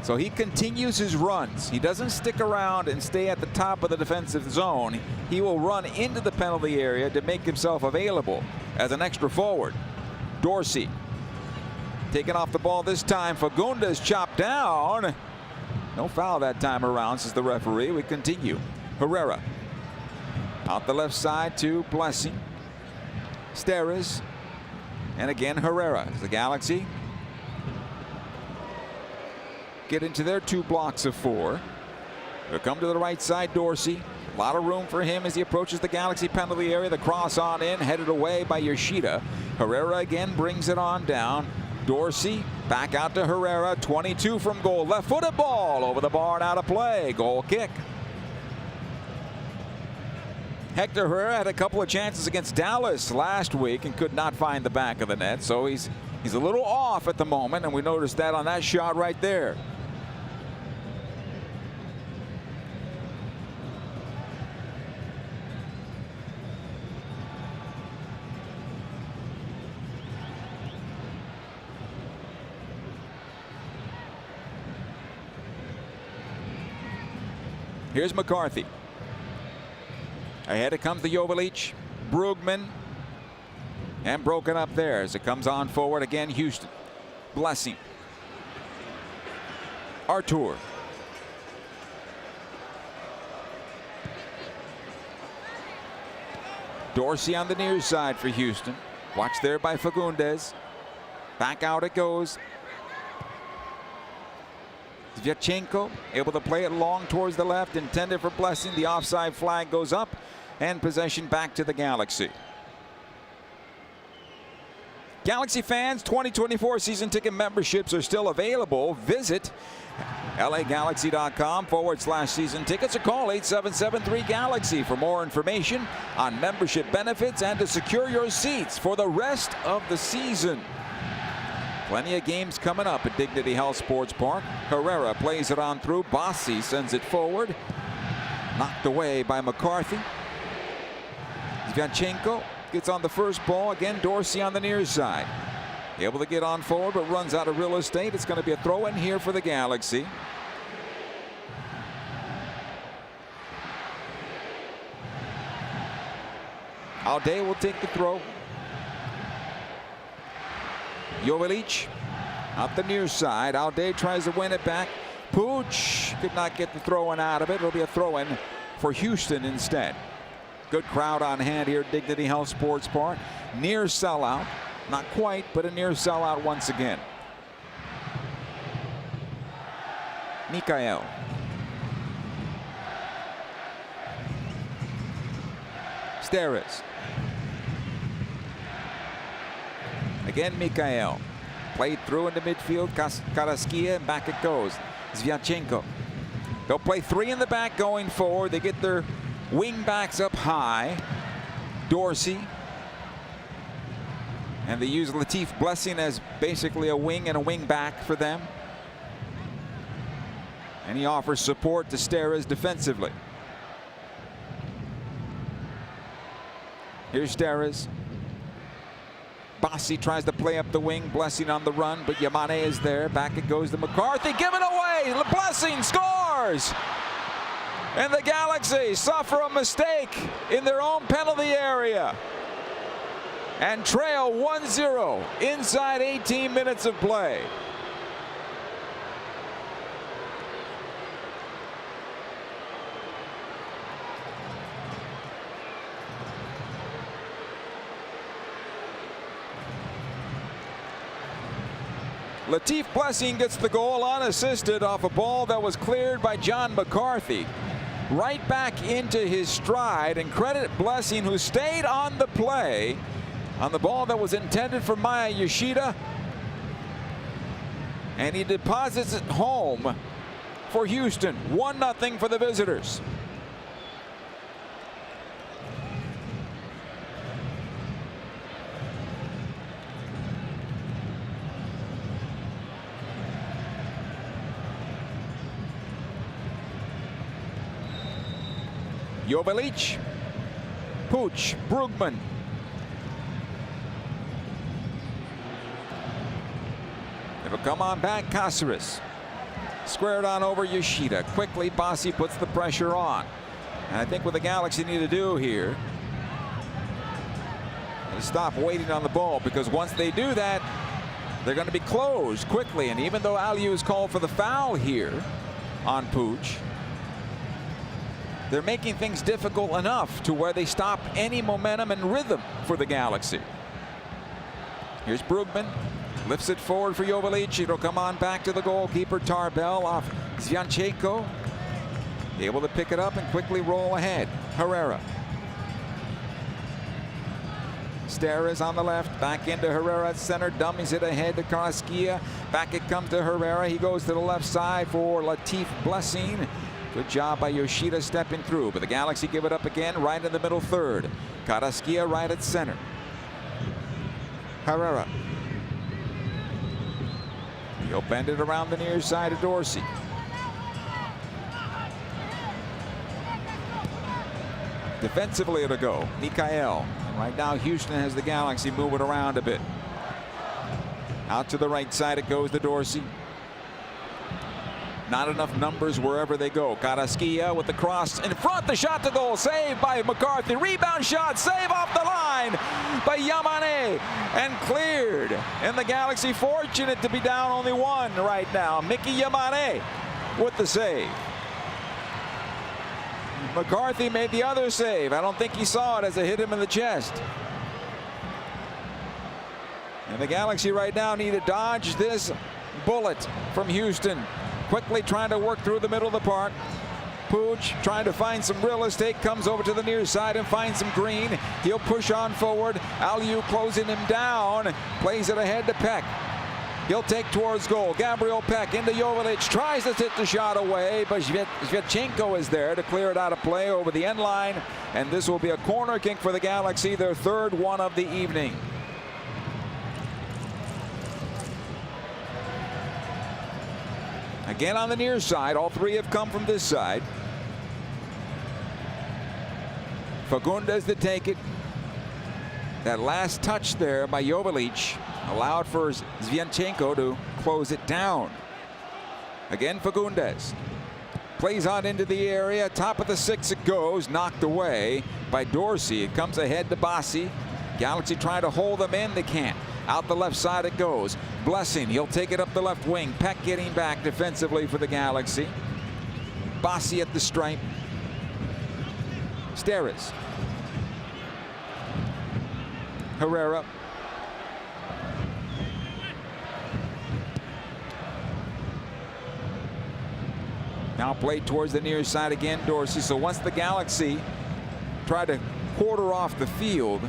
So he continues his runs. He doesn't stick around and stay at the top of the defensive zone. He will run into the penalty area to make himself available as an extra forward. Dorsey taking off the ball this time. Fagundes chopped down. No foul that time around, says the referee. We continue. Herrera out the left side to Blessing. Steres. And again Herrera. The Galaxy get into their 2 blocks of 4. They'll come to the right side, Dorsey. A lot of room for him as he approaches the Galaxy penalty area. The cross on in, headed away by Yoshida. Herrera again brings it on down. Dorsey back out to Herrera. 22 from goal. Left-footed ball over the bar and out of play. Goal kick. Hector Herrera had a couple of chances against Dallas last week and could not find the back of the net, so he's a little off at the moment, and we noticed that on that shot right there. Here's McCarthy. Ahead it comes to Jovalic, Brugman, and broken up there as it comes on forward again. Houston. Blessing. Artur. Dorsey on the near side for Houston. Watched there by Fagundes. Back out it goes. Zvyachenko able to play it long towards the left, intended for Blessing. The offside flag goes up, and possession back to the Galaxy. Galaxy fans, 2024 season ticket memberships are still available. Visit LAGalaxy.com/season tickets or call 877-3-GALAXY for more information on membership benefits and to secure your seats for the rest of the season. Plenty of games coming up at Dignity Health Sports Park. Herrera plays it on through. Bossi sends it forward. Knocked away by McCarthy. Zvyachenko gets on the first ball. Again, Dorsey on the near side. Able to get on forward, but runs out of real estate. It's going to be a throw in here for the Galaxy. Alday will take the throw. Jovalic out the near side. Alday tries to win it back. Pooch could not get the throw in out of it. It'll be a throw in for Houston instead. Good crowd on hand here at Dignity Health Sports Park. Near sellout. Not quite, but a near sellout once again. Mikael. Steres. Again, Mikael. Played through into midfield. Karaskia, and back it goes. Zvyachenko. They'll play three in the back going forward. They get their wing backs up high. Dorsey. And they use Latif Blessing as basically a wing and a wing back for them. And he offers support to Steres defensively. Here's Steres. Bossi tries to play up the wing. Blessing on the run, but Yamane is there. Back it goes to McCarthy. Given away. Blessing scores. And the Galaxy suffer a mistake in their own penalty area and trail 1-0 inside 18 minutes of play. Latif Blessing gets the goal unassisted off a ball that was cleared by John McCarthy. Right back into his stride, and credit Blessing, who stayed on the play on the ball that was intended for Maya Yoshida. And he deposits it home for Houston. 1-0 for the visitors. Jovalic, Pooch, Brugman. It'll come on back, Cáceres. Squared on over Yoshida. Quickly, Bossi puts the pressure on. And I think what the Galaxy need to do here is stop waiting on the ball, because once they do that, they're going to be closed quickly. And even though Aliu is called for the foul here on Pooch, they're making things difficult enough to where they stop any momentum and rhythm for the Galaxy. Here's Brugman. Lifts it forward for Jovalic. It'll come on back to the goalkeeper, Tarbell, off Zvyachenko. Able to pick it up and quickly roll ahead. Herrera. Steres on the left. Back into Herrera at center. Dummies it ahead to Karaskia. Back it comes to Herrera. He goes to the left side for Latif Blessing. Good job by Yoshida stepping through, but the Galaxy give it up again right in the middle third. Carrasquilla right at center. Herrera. He'll bend it around the near side of Dorsey. Defensively it'll go. Mikael. And right now Houston has the Galaxy moving around a bit. Out to the right side it goes to Dorsey. Not enough numbers wherever they go. Carrasquilla with the cross in front. The shot to goal. Saved by McCarthy. Rebound shot. Save off the line by Yamane. And cleared. And the Galaxy fortunate to be down only one right now. Mickey Yamane with the save. McCarthy made the other save. I don't think he saw it as it hit him in the chest. And the Galaxy right now need to dodge this bullet from Houston. Quickly trying to work through the middle of the park. Pooch trying to find some real estate, comes over to the near side and finds some green. He'll push on forward. Aliu closing him down. Plays it ahead to Peck. He'll take towards goal. Gabriel Peck into Jovalic. Tries to hit the shot away, but Shevchenko is there to clear it out of play over the end line. And this will be a corner kick for the Galaxy, their third one of the evening. Again on the near side. All three have come from this side. Fagundes to take it. That last touch there by Jovalic allowed for Shevchenko to close it down. Again Fagundes. Plays on into the area. Top of the six it goes. Knocked away by Dorsey. It comes ahead to Bassi. Galaxy trying to hold them in. They can't. Out the left side it goes. Blessing. He'll take it up the left wing. Peck getting back defensively for the Galaxy. Bassi at the stripe. Steres. Herrera. Now played towards the near side again, Dorsey. So once the Galaxy try to quarter off the field,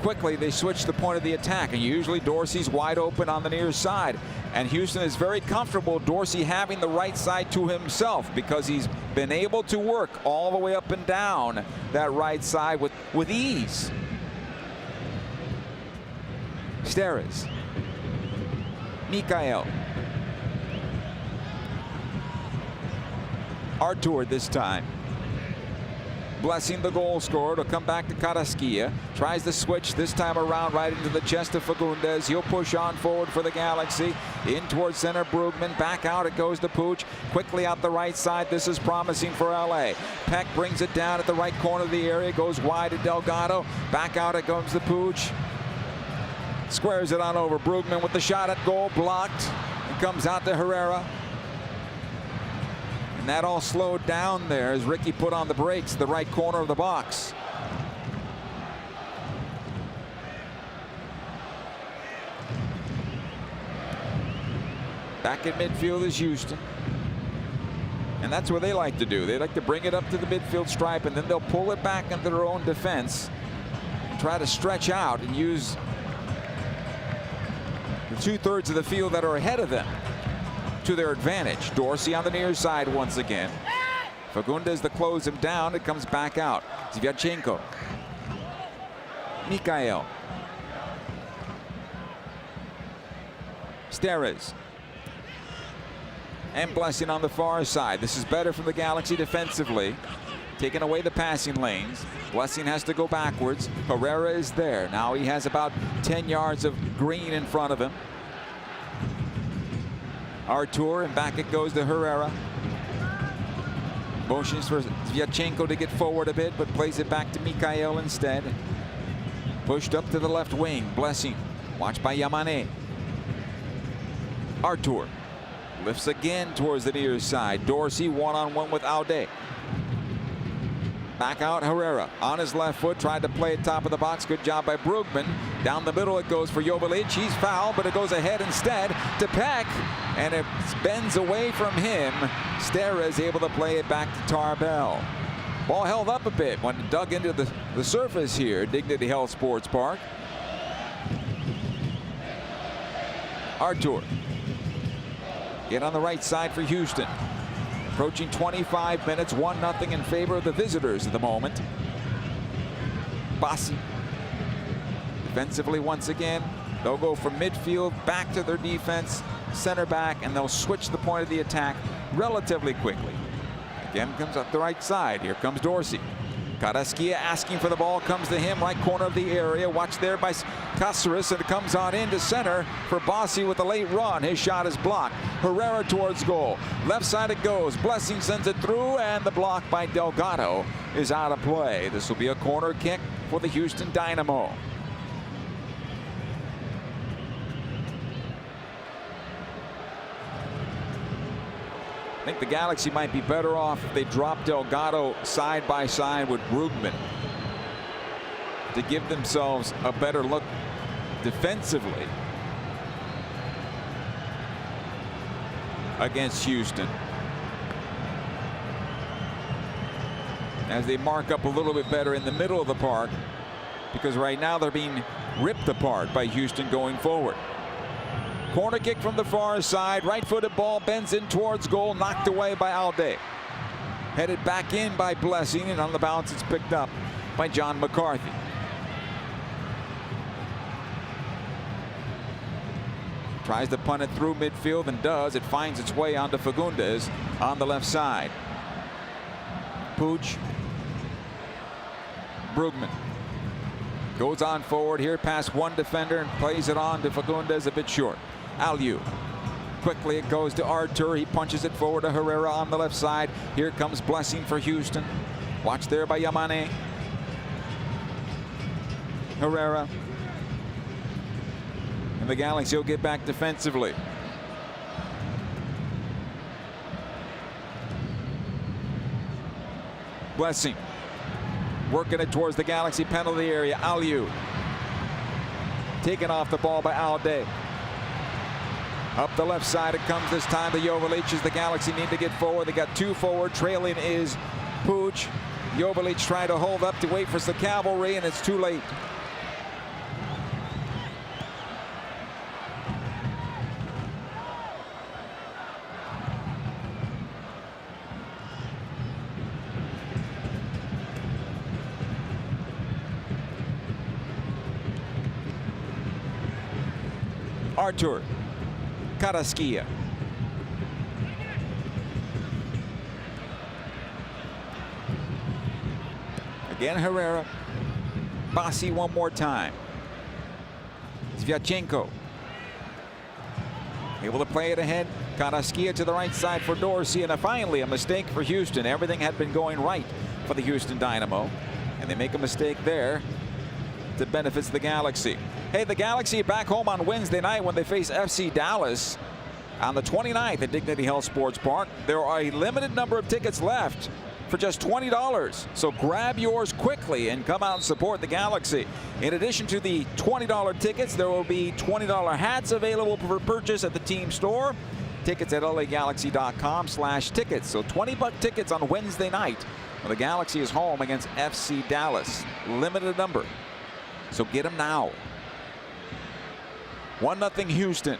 quickly they switch the point of the attack, and usually Dorsey's wide open on the near side, and Houston is very comfortable Dorsey having the right side to himself because he's been able to work all the way up and down that right side with ease. Steres. Mikael. Artur this time. Blessing the goal scorer to come back to Carrasquilla. Tries to switch this time around right into the chest of Fagundes. He'll push on forward for the Galaxy. In towards center, Brugman. Back out it goes to Pooch. Quickly out the right side. This is promising for LA. Peck brings it down at the right corner of the area. Goes wide to Delgado. Back out it goes to Pooch. Squares it on over. Brugman with the shot at goal. Blocked. It comes out to Herrera. And that all slowed down there as Ricky put on the brakes, the right corner of the box. Back at midfield is Houston. And that's what they like to do. They like to bring it up to the midfield stripe, and then they'll pull it back into their own defense and try to stretch out and use the 2/3 of the field that are ahead of them to their advantage. Dorsey on the near side once again. Fagundes to close him down. It comes back out. Shevchenko. Mikael. Steres. And Blessing on the far side. This is better from the Galaxy defensively. Taking away the passing lanes. Blessing has to go backwards. Herrera is there. Now he has about 10 yards of green in front of him. Artur, and back it goes to Herrera. Motions for Shevchenko to get forward a bit, but plays it back to Mikael instead. Pushed up to the left wing. Blessing. Watched by Yamane. Artur. Lifts again towards the near side. Dorsey one-on-one with Aude. Back out Herrera. On his left foot. Tried to play it top of the box. Good job by Brugman. Down the middle it goes for Jovalic. He's fouled, but it goes ahead instead to Peck. And it bends away from him. Steres able to play it back to Tarbell. Ball held up a bit when it dug into the surface here. Dignity Health Sports Park. Artur. Get on the right side for Houston. Approaching 25 minutes, 1-0 in favor of the visitors at the moment. Bassi. Defensively once again, they'll go from midfield back to their defense, center back, and they'll switch the point of the attack relatively quickly. Again comes up the right side. Here comes Dorsey. Carrasquilla asking for the ball, comes to him, right corner of the area. Watched there by Cáceres, and it comes on into center for Bassi with a late run. His shot is blocked. Herrera towards goal. Left side it goes. Blessing sends it through, and the block by Delgado is out of play. This will be a corner kick for the Houston Dynamo. I think the Galaxy might be better off if they drop Delgado side by side with Brugman to give themselves a better look defensively against Houston, as they mark up a little bit better in the middle of the park, because right now they're being ripped apart by Houston going forward. Corner kick from the far side. Right-footed ball bends in towards goal. Knocked away by Alde. Headed back in by Blessing, and on the bounce it's picked up by John McCarthy. Tries to punt it through midfield and does. It finds its way onto Fagundes on the left side. Pooch. Brugman. Goes on forward here past one defender and plays it on to Fagundes a bit short. Aliu. Quickly it goes to Artur. He punches it forward to Herrera on the left side. Here comes Blessing for Houston. Watched there by Yamane. Herrera. And the Galaxy will get back defensively. Blessing. Working it towards the Galaxy penalty area. Aliu. Taken off the ball by Alde. Up the left side it comes this time to Joveljic as the Galaxy need to get forward. They got two forward. Trailing is Pooch. Joveljic trying to hold up to wait for the cavalry, and it's too late. Artur. Carrasquilla. Again Herrera. Bassi one more time. Sviatchenko. Able to play it ahead. Carrasquilla to the right side for Dorsey, and finally a mistake for Houston. Everything had been going right for the Houston Dynamo, and they make a mistake there that benefits the Galaxy. Hey, the Galaxy back home on Wednesday night when they face FC Dallas on the 29th at Dignity Health Sports Park. There are a limited number of tickets left for just $20. So grab yours quickly and come out and support the Galaxy. In addition to the $20 tickets, there will be $20 hats available for purchase at the team store. Tickets at lagalaxy.com/tickets. So $20 tickets on Wednesday night when the Galaxy is home against FC Dallas. Limited number. So get them now. 1-0 Houston.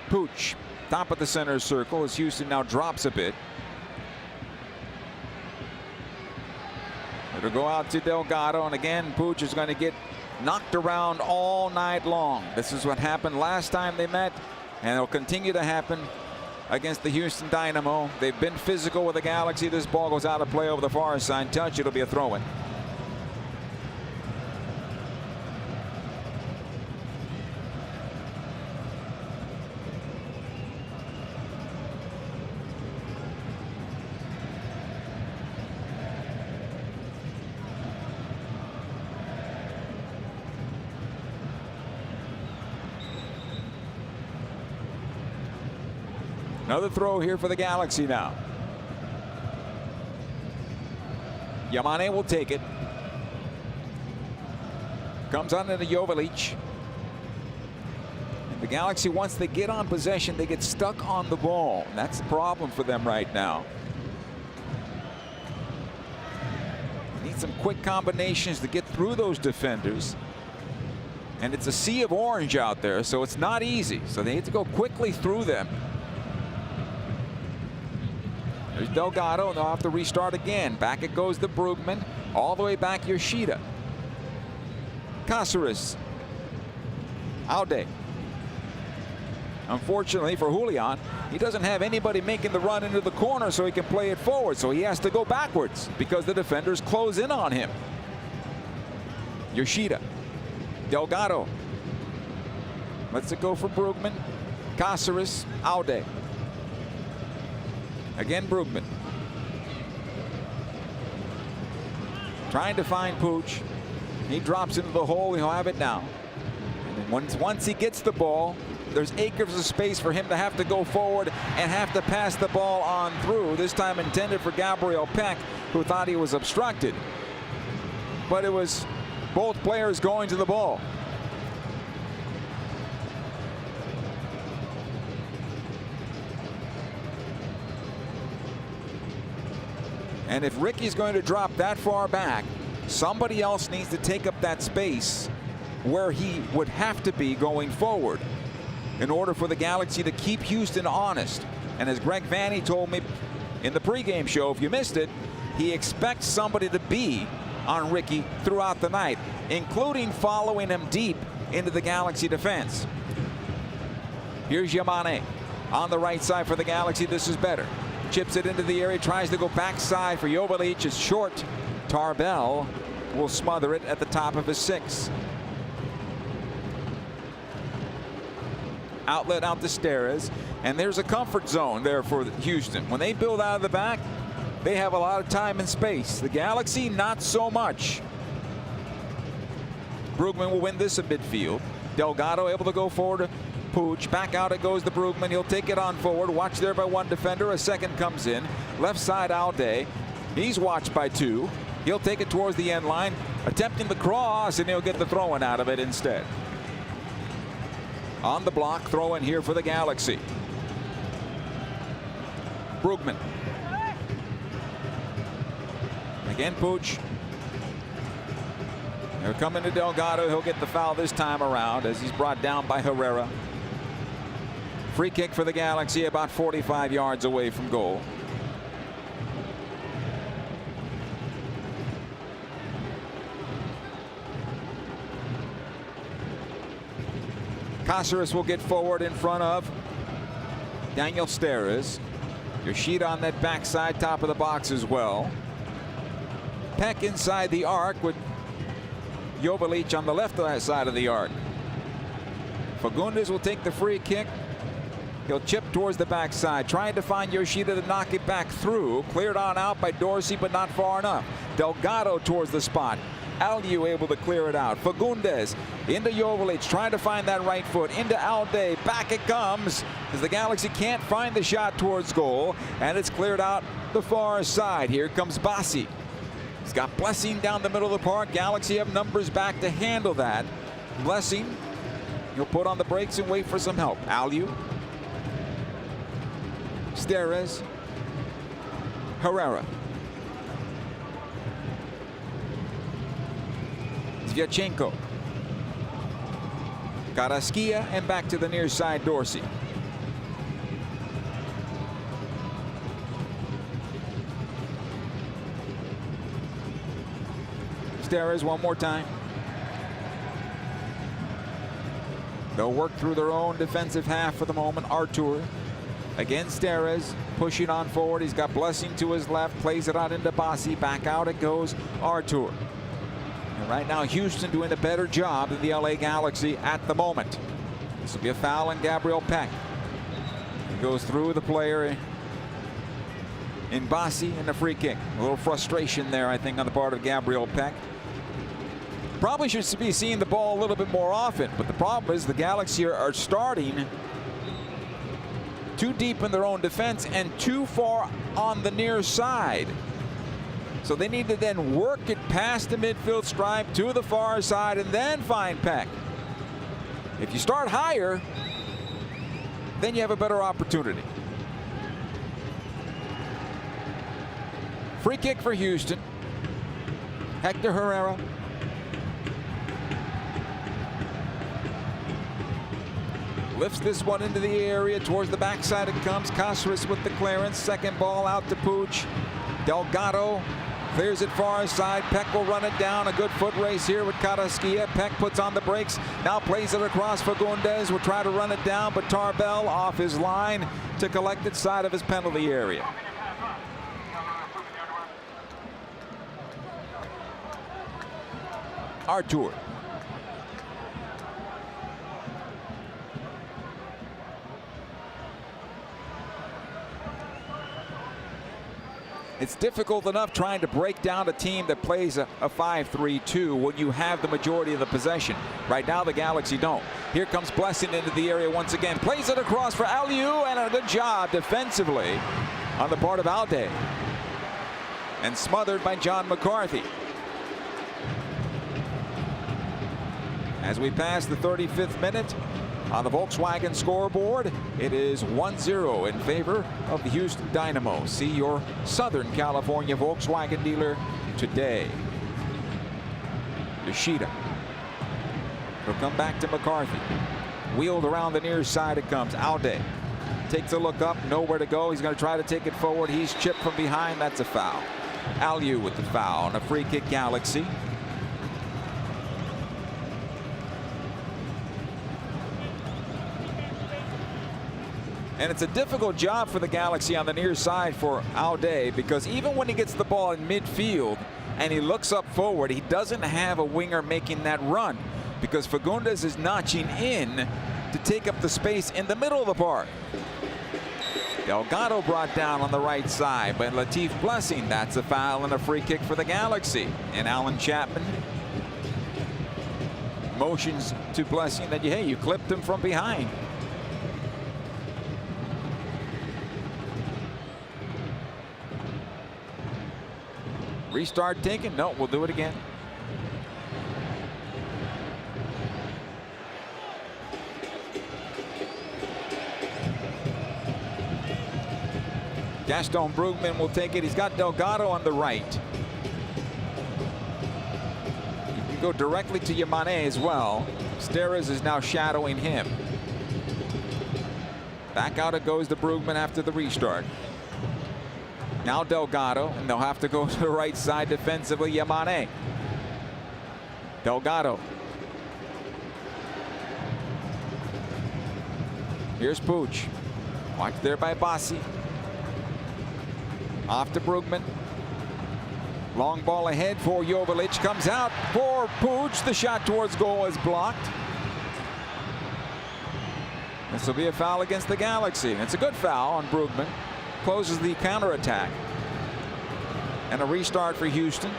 Pooch, top of the center circle as Houston now drops a bit. It'll go out to Delgado, and again Pooch is going to get knocked around all night long. This is what happened last time they met, and it'll continue to happen against the Houston Dynamo. They've been physical with the Galaxy. This ball goes out of play over the far side. Touch, it'll be a throw-in. Another throw here for the Galaxy now. Yamane will take it. Comes on into Joveljic. The Galaxy, once they get on possession, they get stuck on the ball. And that's the problem for them right now. Need some quick combinations to get through those defenders. And it's a sea of orange out there, so it's not easy. So they need to go quickly through them. There's Delgado, and they'll have to restart again. Back it goes to Brugman. All the way back, Yoshida. Cáceres. Aude. Unfortunately for Julian, he doesn't have anybody making the run into the corner so he can play it forward. So he has to go backwards because the defenders close in on him. Yoshida. Delgado. Lets it go for Brugman. Cáceres. Aude. Again, Brugman. Trying to find Pooch. He drops into the hole. He'll have it now. And then once he gets the ball, there's acres of space for him to have to go forward and have to pass the ball on through. This time intended for Gabriel Peck, who thought he was obstructed. But it was both players going to the ball. And if Ricky's going to drop that far back, somebody else needs to take up that space where he would have to be going forward in order for the Galaxy to keep Houston honest. And as Greg Vanney told me in the pregame show, if you missed it, he expects somebody to be on Ricky throughout the night, including following him deep into the Galaxy defense. Here's Yamane on the right side for the Galaxy. This is better. Chips it into the area, tries to go backside for Joveljic. It's short. Tarbell will smother it at the top of his 6. Outlet out to Steres, and there's a comfort zone there for Houston. When they build out of the back, they have a lot of time and space. The Galaxy, not so much. Brugman will win this in midfield. Delgado able to go forward. Pooch. Back out it goes to Brugman. He'll take it on forward. Watched there by one defender. A second comes in. Left side Aude. He's watched by 2. He'll take it towards the end line. Attempting the cross, and he'll get the throw-in out of it instead. On the block, throw-in here for the Galaxy. Brugman. Again, Pooch. They're coming to Delgado. He'll get the foul this time around as he's brought down by Herrera. Free kick for the Galaxy about 45 yards away from goal. Cáceres will get forward in front of Daniel Steres. Yoshida on that backside, top of the box as well. Peck inside the arc with Joveljic on the left side of the arc. Fagundes will take the free kick. He'll chip towards the backside, trying to find Yoshida to knock it back through. Cleared on out by Dorsey, but not far enough. Delgado towards the spot. Aliu able to clear it out. Fagundes into Joveljic, trying to find that right foot. Into Aude. Back it comes as the Galaxy can't find the shot towards goal, and it's cleared out the far side. Here comes Bassi. He's got Blessing down the middle of the park. Galaxy have numbers back to handle that. Blessing, he'll put on the brakes and wait for some help. Aliu. Steres. Herrera. Zvyachenko. Carrasquilla, and back to the near side, Dorsey. Steres one more time. They'll work through their own defensive half for the moment. Artur. Again, Steres pushing on forward. He's got Blessing to his left. Plays it out into Bassi. Back out it goes Artur. And right now, Houston doing a better job than the LA Galaxy at the moment. This will be a foul on Gabriel Peck. He goes through the player in Bassi and a free kick. A little frustration there, I think, on the part of Gabriel Peck. Probably should be seeing the ball a little bit more often, but the problem is the Galaxy are starting too deep in their own defense and too far on the near side. So they need to then work it past the midfield stripe to the far side and then find Peck. If you start higher, then you have a better opportunity. Free kick for Houston. Hector Herrera. Lifts this one into the area. Towards the backside it comes. Caceres with the clearance. Second ball out to Pooch. Delgado clears it far side. Peck will run it down. A good foot race here with Carrasquilla. Peck puts on the brakes. Now plays it across. Fagundes will try to run it down, but Tarbell off his line to collect it side of his penalty area. Artur. It's difficult enough trying to break down a team that plays a 5-3-2 when you have the majority of the possession. Right now the Galaxy don't. Here comes Blessing into the area once again. Plays it across for Aliu, and a good job defensively on the part of Alde. And smothered by John McCarthy. As we pass the 35th minute on the Volkswagen scoreboard, it is 1-0 in favor of the Houston Dynamo. See your Southern California Volkswagen dealer today. Yoshida. He'll come back to McCarthy. Wheeled around the near side it comes. Alde takes a look up, nowhere to go. He's going to try to take it forward. He's chipped from behind. That's a foul. Aliu with the foul, and a free kick Galaxy. And it's a difficult job for the Galaxy on the near side for Alde, because even when he gets the ball in midfield and he looks up forward, he doesn't have a winger making that run, because Fagundes is notching in to take up the space in the middle of the park. Delgado brought down on the right side, but Latif Blessing, that's a foul and a free kick for the Galaxy. And Alan Chapman motions to Blessing that, hey, you clipped him from behind. Restart taken? No, we'll do it again. Gaston Brugman will take it. He's got Delgado on the right. He can go directly to Yamane as well. Steres is now shadowing him. Back out it goes to Brugman after the restart. Now Delgado, and they'll have to go to the right side defensively. Yamane. Delgado. Here's Pooch. Watched there by Bassi. Off to Brugman. Long ball ahead for Jovalic. Comes out for Pooch. The shot towards goal is blocked. This will be a foul against the Galaxy. It's a good foul on Brugman. Closes the counterattack. And a restart for Houston.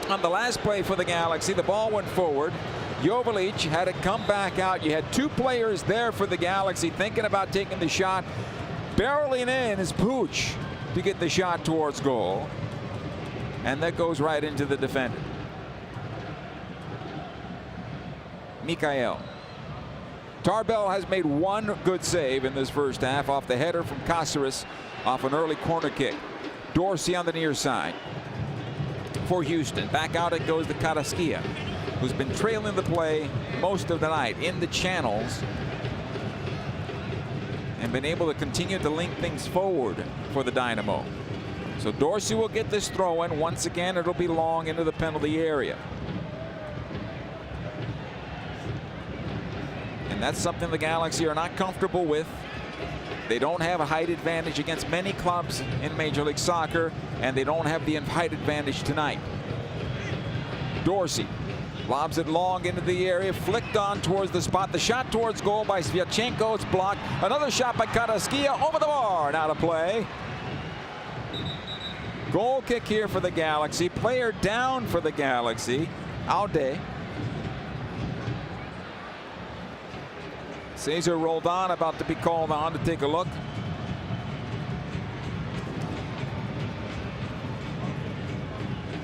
On the last play for the Galaxy, the ball went forward. Jovalic had it come back out. You had two players there for the Galaxy thinking about taking the shot. Barreling in is Pooch to get the shot towards goal. And that goes right into the defender. Mikael. Tarbell has made one good save in this first half off the header from Caceres off an early corner kick. Dorsey on the near side for Houston. Back out it goes to Carrasquilla, who's been trailing the play most of the night in the channels and been able to continue to link things forward for the Dynamo. So Dorsey will get this throw in. Once again, it'll be long into the penalty area. And that's something the Galaxy are not comfortable with. They don't have a height advantage against many clubs in Major League Soccer, and they don't have the height advantage tonight. Dorsey lobs it long into the area, flicked on towards the spot. The shot towards goal by Sviatchenko. It's blocked. Another shot by Carrasquilla over the bar. Now to play. Goal kick here for the Galaxy. Player down for the Galaxy. Alde. Cesar Roldan about to be called on to take a look.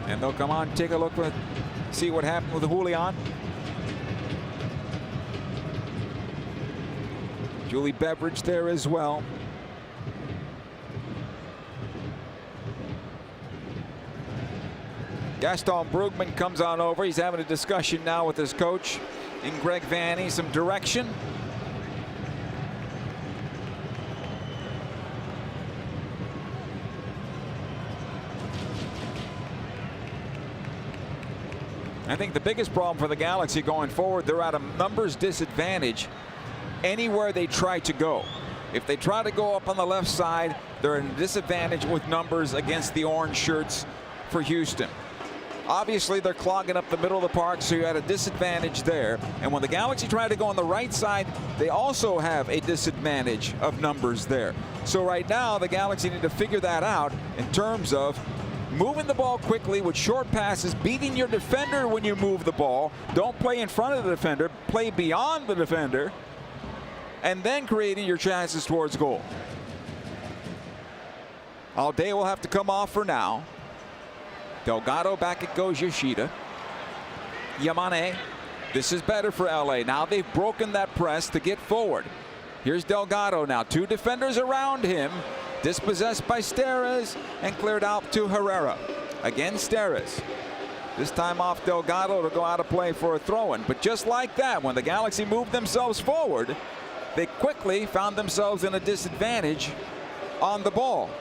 And they'll come on, take a look, see what happened with Julian. Julie Beveridge there as well. Gaston Brugman comes on over. He's having a discussion now with his coach. in Greg Vanney some direction. I think the biggest problem for the Galaxy going forward, they're at a numbers disadvantage anywhere they try to go. If they try to go up on the left side, they're at a disadvantage with numbers against the orange shirts for Houston. Obviously, they're clogging up the middle of the park, so you're at a disadvantage there. And when the Galaxy try to go on the right side, they also have a disadvantage of numbers there. So right now, the Galaxy need to figure that out in terms of moving the ball quickly with short passes, beating your defender when you move the ball. Don't play in front of the defender, play beyond the defender, and then creating your chances towards goal. Alday will have to come off for now. Delgado, back it goes Yoshida. Yamane. This is better for LA. Now they've broken that press to get forward. Here's Delgado now. Two defenders around him. Dispossessed by Steres and cleared out to Herrera. Again, Steres. This time off Delgado to go out of play for a throw-in. But just like that, when the Galaxy moved themselves forward, they quickly found themselves in a disadvantage on the ball.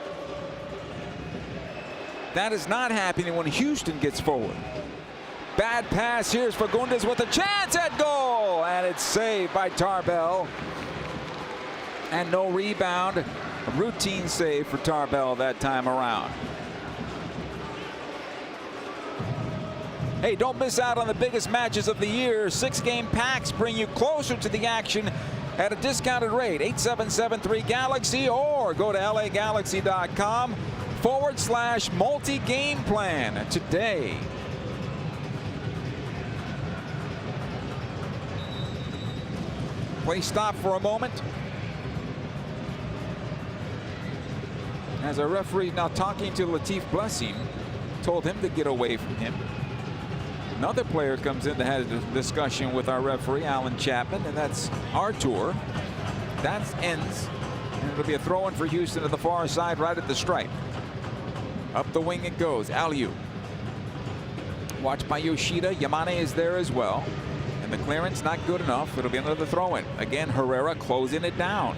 That is not happening when Houston gets forward. Bad pass. Here's Fagundes with a chance at goal. And it's saved by Tarbell. And no rebound. A routine save for Tarbell that time around. Hey, don't miss out on the biggest matches of the year. 6-game packs bring you closer to the action at a discounted rate. 8773-GALAXY or go to lagalaxy.com/multi-game plan today. Play stop for a moment. As our referee now talking to Latif Blessing, told him to get away from him. Another player comes in to have a discussion with our referee, Alan Chapman, and that's Artur. That ends, and it'll be a throw-in for Houston to the far side, right at the stripe. Up the wing it goes. Aliu. Watched by Yoshida. Yamane is there as well. And the clearance not good enough. It'll be another throw-in. Again, Herrera closing it down.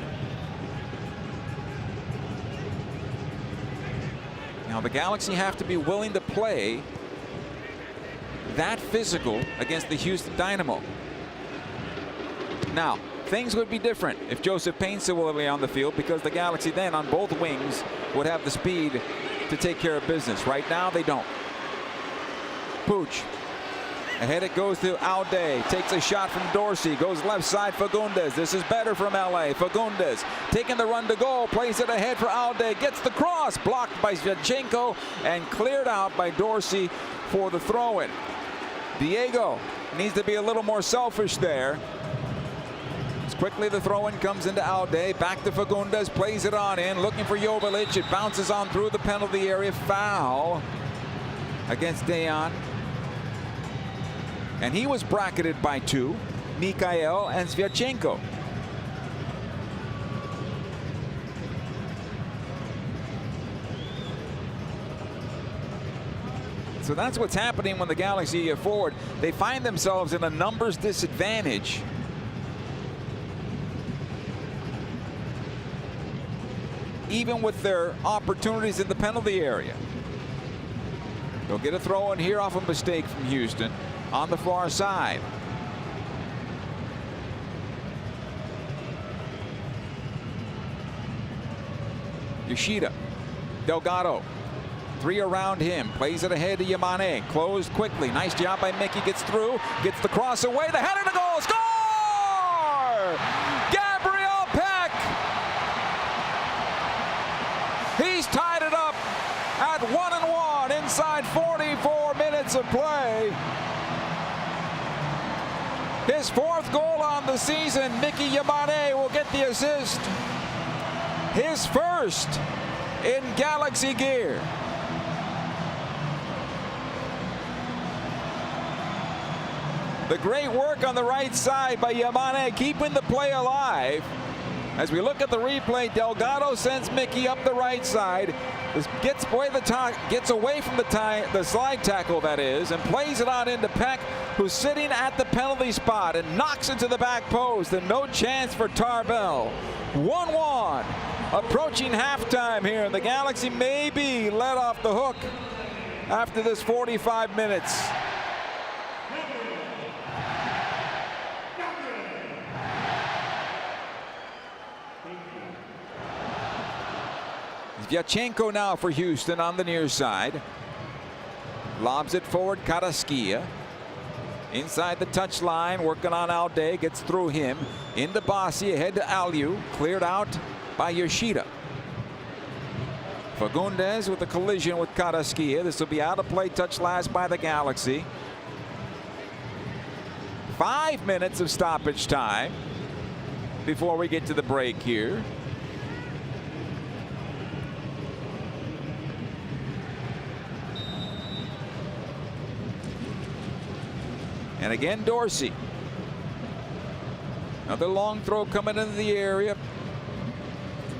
Now the Galaxy have to be willing to play that physical against the Houston Dynamo. Now, things would be different if Joseph Painsa will be on the field, because the Galaxy then on both wings would have the speed to take care of business. Right now they don't. Pooch. Ahead it goes to Alday. Takes a shot from Dorsey. Goes left side Fagundes. This is better from LA. Fagundes taking the run to goal. Plays it ahead for Alday. Gets the cross. Blocked by Sviatchenko and cleared out by Dorsey for the throw-in. Diego needs to be a little more selfish there. As quickly the throw-in comes into Alday. Back to Fagundes. Plays it on in. Looking for Joveljic. It bounces on through the penalty area. Foul against Dejan. And he was bracketed by two, Mikhail and Sviatchenko. So that's what's happening when the Galaxy get forward. They find themselves in a numbers disadvantage. Even with their opportunities in the penalty area. They'll get a throw in here off a mistake from Houston on the far side. Yoshida. Delgado. Three around him. Plays it ahead to Yamane. Closed quickly. Nice job by Mickey. Gets through. Gets the cross away. The header to goal. Score! Gabriel Peck. He's tied it up at 1-1 inside 44 minutes of play. His fourth goal on the season. Mickey Yamane will get the assist. His first in Galaxy gear. The great work on the right side by Yamane, keeping the play alive. As we look at the replay, Delgado sends Mickey up the right side. This gets away from the slide tackle, that is, and plays it on into Peck, who's sitting at the penalty spot and knocks into the back post, and no chance for Tarbell. 1-1. Approaching halftime here, and the Galaxy may be let off the hook after this 45 minutes. Yachenko now for Houston on the near side. Lobs it forward, Karaskia. Inside the touchline, working on Alday, gets through him. Into Bassi, ahead to Aliu. Cleared out by Yoshida. Fagundes with a collision with Karaskia. This will be out of play, touch last by the Galaxy. 5 minutes of stoppage time before we get to the break here. And again, Dorsey. Another long throw coming into the area.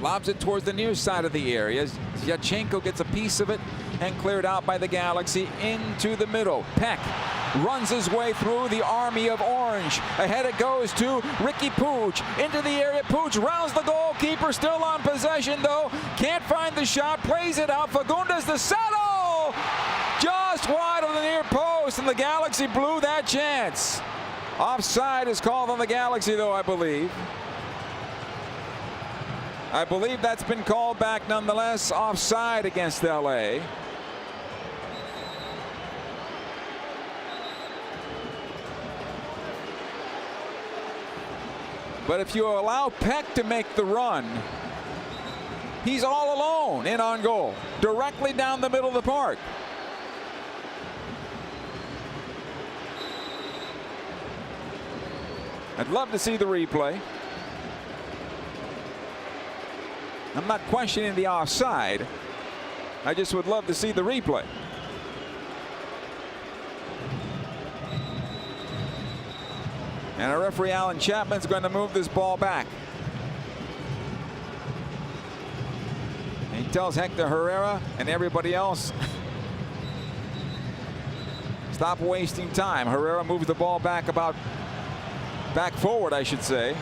Lobs it towards the near side of the area. Yachenko gets a piece of it and cleared out by the Galaxy into the middle. Peck runs his way through the army of orange. Ahead it goes to Ricky Pooch. Into the area. Pooch rounds the goalkeeper. Still on possession, though. Can't find the shot. Plays it out. Fagundes the settle. Just wide of the near post, and the Galaxy blew that chance. Offside is called on the Galaxy, though, I believe. I believe that's been called back nonetheless. Offside against LA. But if you allow Peck to make the run, he's all alone in on goal, directly down the middle of the park. I'd love to see the replay. I'm not questioning the offside. I just would love to see the replay. And our referee Alan Chapman's going to move this ball back. And he tells Hector Herrera and everybody else, stop wasting time. Herrera moves the ball back forward, I should say.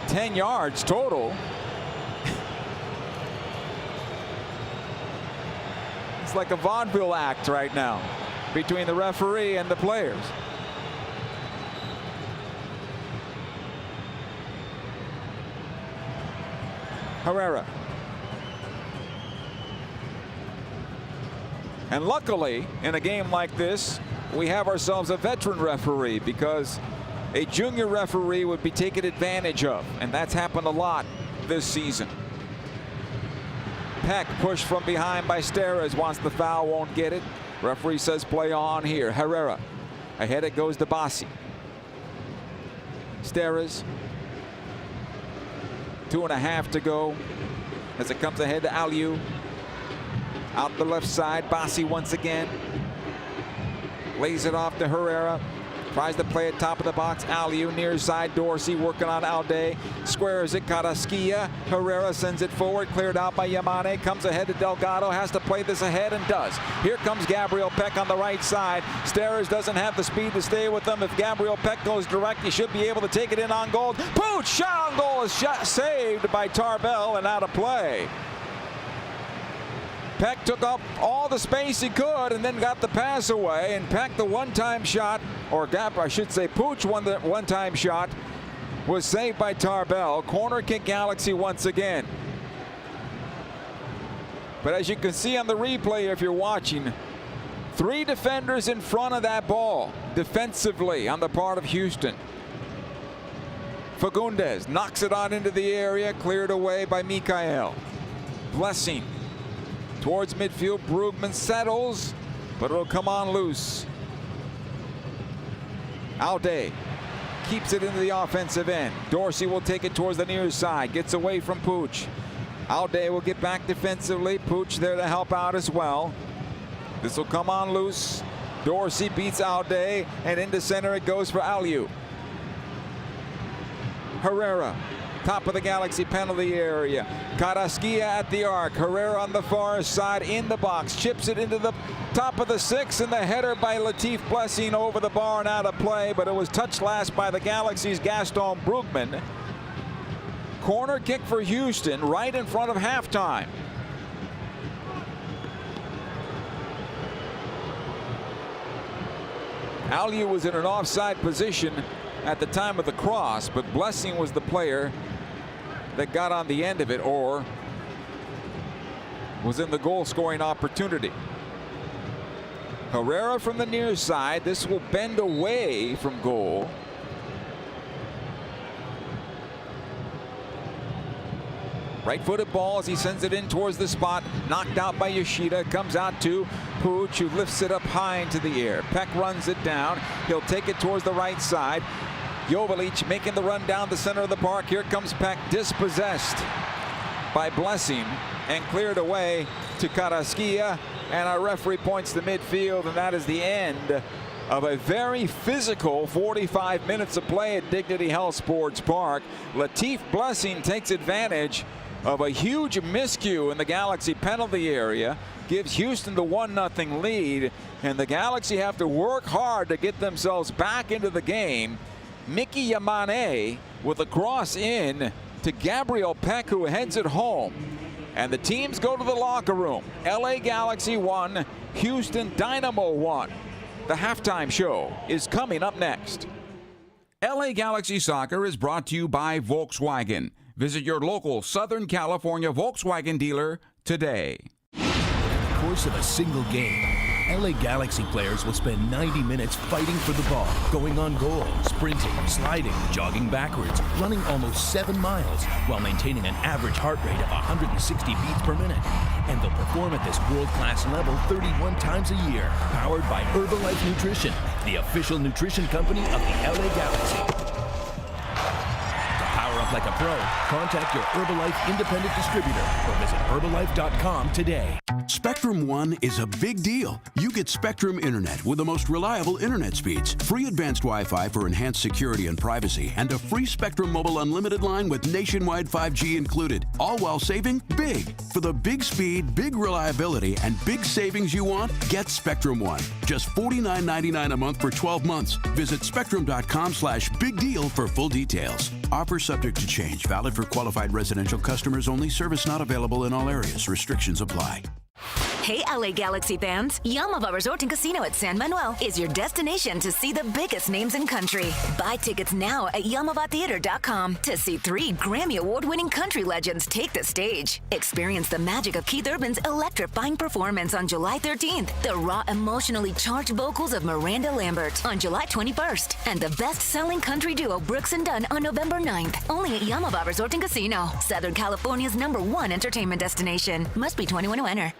10 yards total. It's like a vaudeville act right now between the referee and the players. Herrera. And luckily, in a game like this, we have ourselves a veteran referee, because a junior referee would be taken advantage of, and that's happened a lot this season. Peck pushed from behind by Steres, wants the foul, won't get it. Referee says play on here. Herrera. Ahead it goes to Bassi. Steres. 2.5 to go as it comes ahead to Aliu. Out the left side, Bassi once again. Lays it off to Herrera. Tries to play at top of the box. Aliu near side. Dorsey working on Alday. Squares it. Karaskia. Herrera sends it forward. Cleared out by Yamane. Comes ahead to Delgado. Has to play this ahead and does. Here comes Gabriel Peck on the right side. Steres doesn't have the speed to stay with them. If Gabriel Peck goes direct, he should be able to take it in on goal. Pooch shot on goal is saved by Tarbell and out of play. Peck took up all the space he could and then got the pass away, and Peck, the one-time shot, or I should say Pooch won the one-time shot, was saved by Tarbell. Corner kick Galaxy once again. But as you can see on the replay, if you're watching, 3 defenders in front of that ball defensively on the part of Houston. Fagundes knocks it on into the area, cleared away by Mikael. Blessing towards midfield. Brugman settles, but it'll come on loose. Alday keeps it into the offensive end. Dorsey will take it towards the near side. Gets away from Pooch. Alday will get back defensively. Pooch there to help out as well. This will come on loose. Dorsey beats Alday, and into center it goes for Aliu. Herrera top of the Galaxy penalty area. Carrasquilla at the arc. Herrera on the far side in the box. Chips it into the top of the 6, and the header by Latif Blessing over the bar and out of play, but it was touched last by the Galaxy's Gaston Brugman. Corner kick for Houston right in front of halftime. Aliu was in an offside position at the time of the cross, but Blessing was the player that got on the end of it or was in the goal scoring opportunity. Herrera from the near side. This will bend away from goal. Right-footed ball as he sends it in towards the spot. Knocked out by Yoshida. Comes out to Puig, who lifts it up high into the air. Peck runs it down. He'll take it towards the right side. Jovalic making the run down the center of the park. Here comes Peck, dispossessed by Blessing and cleared away to Carrasquilla. And our referee points to midfield, and that is the end of a very physical 45 minutes of play at Dignity Health Sports Park. Latif Blessing takes advantage of a huge miscue in the Galaxy penalty area, gives Houston the 1-0 lead, and the Galaxy have to work hard to get themselves back into the game. Mickey Yamane with a cross in to Gabriel Peck, who heads it home. And the teams go to the locker room. LA Galaxy 1, Houston Dynamo 1. The halftime show is coming up next. LA Galaxy Soccer is brought to you by Volkswagen. Visit your local Southern California Volkswagen dealer today. Over the course of a single game, LA Galaxy players will spend 90 minutes fighting for the ball, going on goal, sprinting, sliding, jogging backwards, running almost 7 miles, while maintaining an average heart rate of 160 beats per minute. And they'll perform at this world-class level 31 times a year, powered by Herbalife Nutrition, the official nutrition company of the LA Galaxy. Like a pro, contact your Herbalife independent distributor or visit Herbalife.com today. Spectrum One is a big deal. You get Spectrum Internet with the most reliable internet speeds, free advanced Wi-Fi for enhanced security and privacy, and a free Spectrum Mobile Unlimited line with nationwide 5G included, all while saving big. For the big speed, big reliability, and big savings you want, get Spectrum One. Just $49.99 a month for 12 months. Visit spectrum.com/big deal for full details. Offer subject to change. Valid for qualified residential customers only. Service not available in all areas. Restrictions apply. Hey, LA Galaxy fans! Yamava Resort and Casino at San Manuel is your destination to see the biggest names in country. Buy tickets now at YamavaTheater.com to see 3 Grammy Award-winning country legends take the stage. Experience the magic of Keith Urban's electrifying performance on July 13th, the raw, emotionally charged vocals of Miranda Lambert on July 21st, and the best-selling country duo Brooks and Dunn on November 9th. Only at Yamava Resort and Casino, Southern California's #1 entertainment destination. Must be 21 to enter.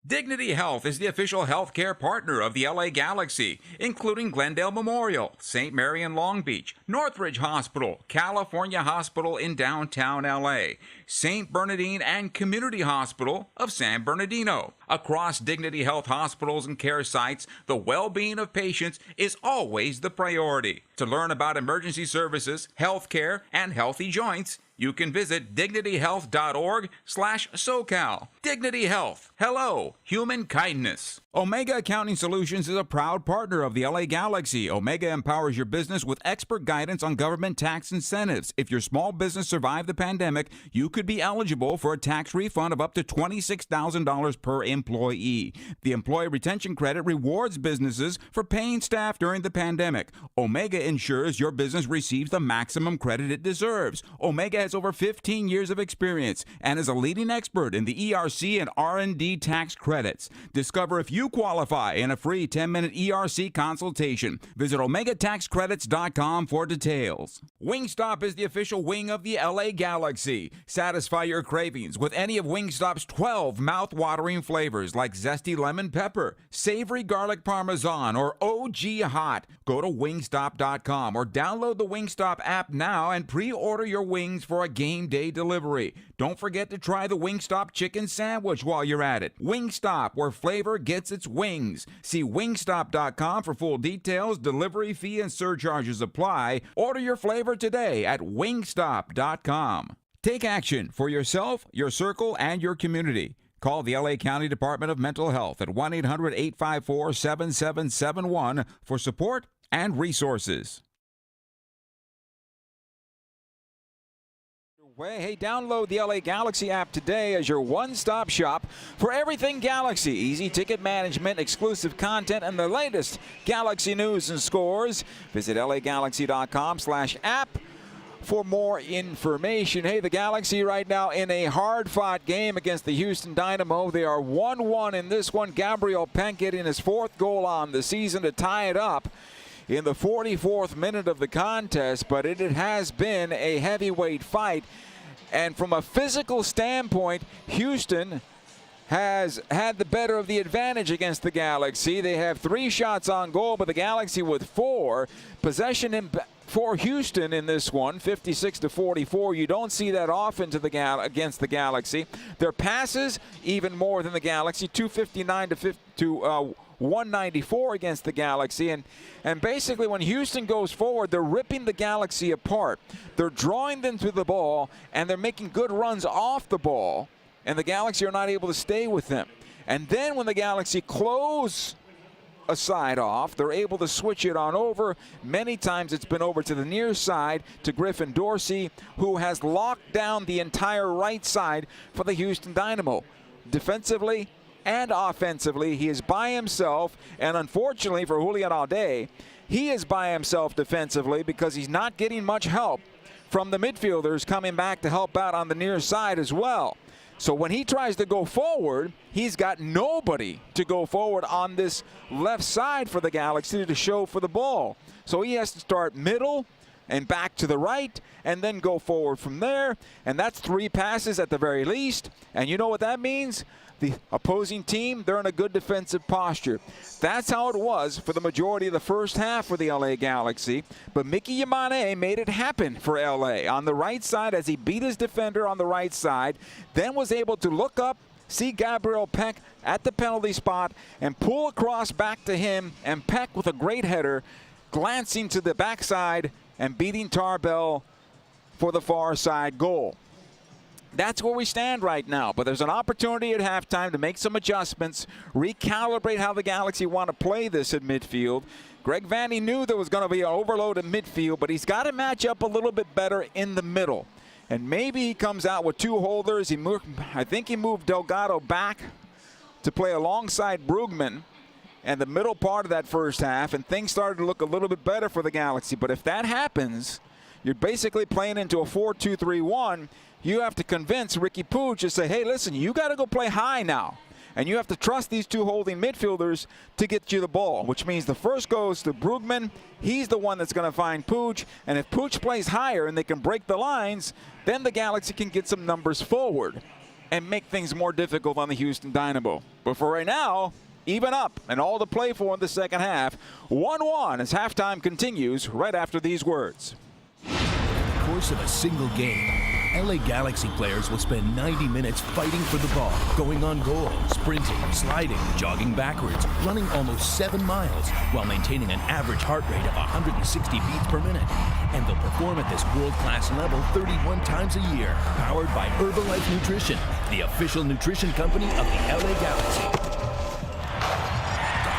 Dignity Health is the official healthcare partner of the LA Galaxy, including Glendale Memorial, St. Mary in Long Beach, Northridge Hospital, California Hospital in downtown LA, St. Bernardine and Community Hospital of San Bernardino. Across Dignity Health hospitals and care sites, the well-being of patients is always the priority. To learn about emergency services, healthcare, and healthy joints, you can visit dignityhealth.org/SoCal. Dignity Health. Hello, human kindness. Omega Accounting Solutions is a proud partner of the LA Galaxy. Omega empowers your business with expert guidance on government tax incentives. If your small business survived the pandemic, you could be eligible for a tax refund of up to $26,000 per employee. The Employee Retention Credit rewards businesses for paying staff during the pandemic. Omega ensures your business receives the maximum credit it deserves. Omega has over 15 years of experience and is a leading expert in the ERC and R&D tax credits. Discover if you qualify in a free 10-minute ERC consultation. Visit OmegaTaxCredits.com for details. Wingstop is the official wing of the LA Galaxy. Satisfy your cravings with any of Wingstop's 12 mouth-watering flavors like zesty lemon pepper, savory garlic parmesan, or OG hot. Go to Wingstop.com or download the Wingstop app now and pre-order your wings for for a game day delivery. Don't forget to try the Wingstop chicken sandwich while you're at it. Wingstop, where flavor gets its wings. See wingstop.com for full details. Delivery fee and surcharges apply. Order your flavor today at wingstop.com. Take action for yourself, your circle, and your community. Call the LA County Department of Mental Health at 1-800-854-7771 for support and resources. Hey, download the LA Galaxy app today as your one-stop shop for everything Galaxy. Easy ticket management, exclusive content, and the latest Galaxy news and scores. Visit lagalaxy.com/app for more information. Hey, the Galaxy right now in a hard-fought game against the Houston Dynamo. They are 1-1 in this one. Gabriel Penck getting his 4th goal on the season to tie it up in the 44th minute of the contest, but it has been a heavyweight fight. And from a physical standpoint, Houston has had the better of the advantage against the Galaxy. They have 3 shots on goal, but the Galaxy with 4. Possession for Houston in this one, 56-44. You don't see that often against the Galaxy. Their passes, even more than the Galaxy, 259 to 194 against the Galaxy. And basically when Houston goes forward, they're ripping the Galaxy apart. They're drawing them to the ball, and they're making good runs off the ball, and the Galaxy are not able to stay with them. And then when the Galaxy close a side off, they're able to switch it on over. Many times it's been over to the near side to Griffin Dorsey, who has locked down the entire right side for the Houston Dynamo. Defensively and offensively, he is by himself, and unfortunately for Julian Alday, he is by himself defensively because he's not getting much help from the midfielders coming back to help out on the near side as well. So when he tries to go forward, he's got nobody to go forward on this left side for the Galaxy to show for the ball. So he has to start middle and back to the right and then go forward from there. And that's 3 passes at the very least. And you know what that means? The opposing team, they're in a good defensive posture. That's how it was for the majority of the first half for the LA Galaxy. But Mickey Yamane made it happen for LA on the right side as he beat his defender on the right side, then was able to look up, see Gabriel Penck at the penalty spot, and pull across back to him, and Penck with a great header, glancing to the backside and beating Tarbell for the far side goal. That's where we stand right now, but there's an opportunity at halftime to make some adjustments, recalibrate how the Galaxy want to play this at midfield. Greg Vanney knew there was going to be an overload at midfield, but he's got to match up a little bit better in the middle. And maybe he comes out with 2 holders. I think he moved Delgado back to play alongside Brugman and the middle part of that first half, and things started to look a little bit better for the Galaxy. But if that happens, you're basically playing into a 4-2-3-1. You have to convince Ricky Puig to say, hey, listen, you got to go play high now. And you have to trust these 2 holding midfielders to get you the ball, which means the first goes to Brugman. He's the one that's going to find Puig. And if Puig plays higher and they can break the lines, then the Galaxy can get some numbers forward and make things more difficult on the Houston Dynamo. But for right now, even up and all to play for in the second half. 1-1 as halftime continues right after these words. Over the course of a single game, LA Galaxy players will spend 90 minutes fighting for the ball, going on goal, sprinting, sliding, jogging backwards, running almost 7 miles, while maintaining an average heart rate of 160 beats per minute. And they'll perform at this world-class level 31 times a year, powered by Herbalife Nutrition, the official nutrition company of the LA Galaxy.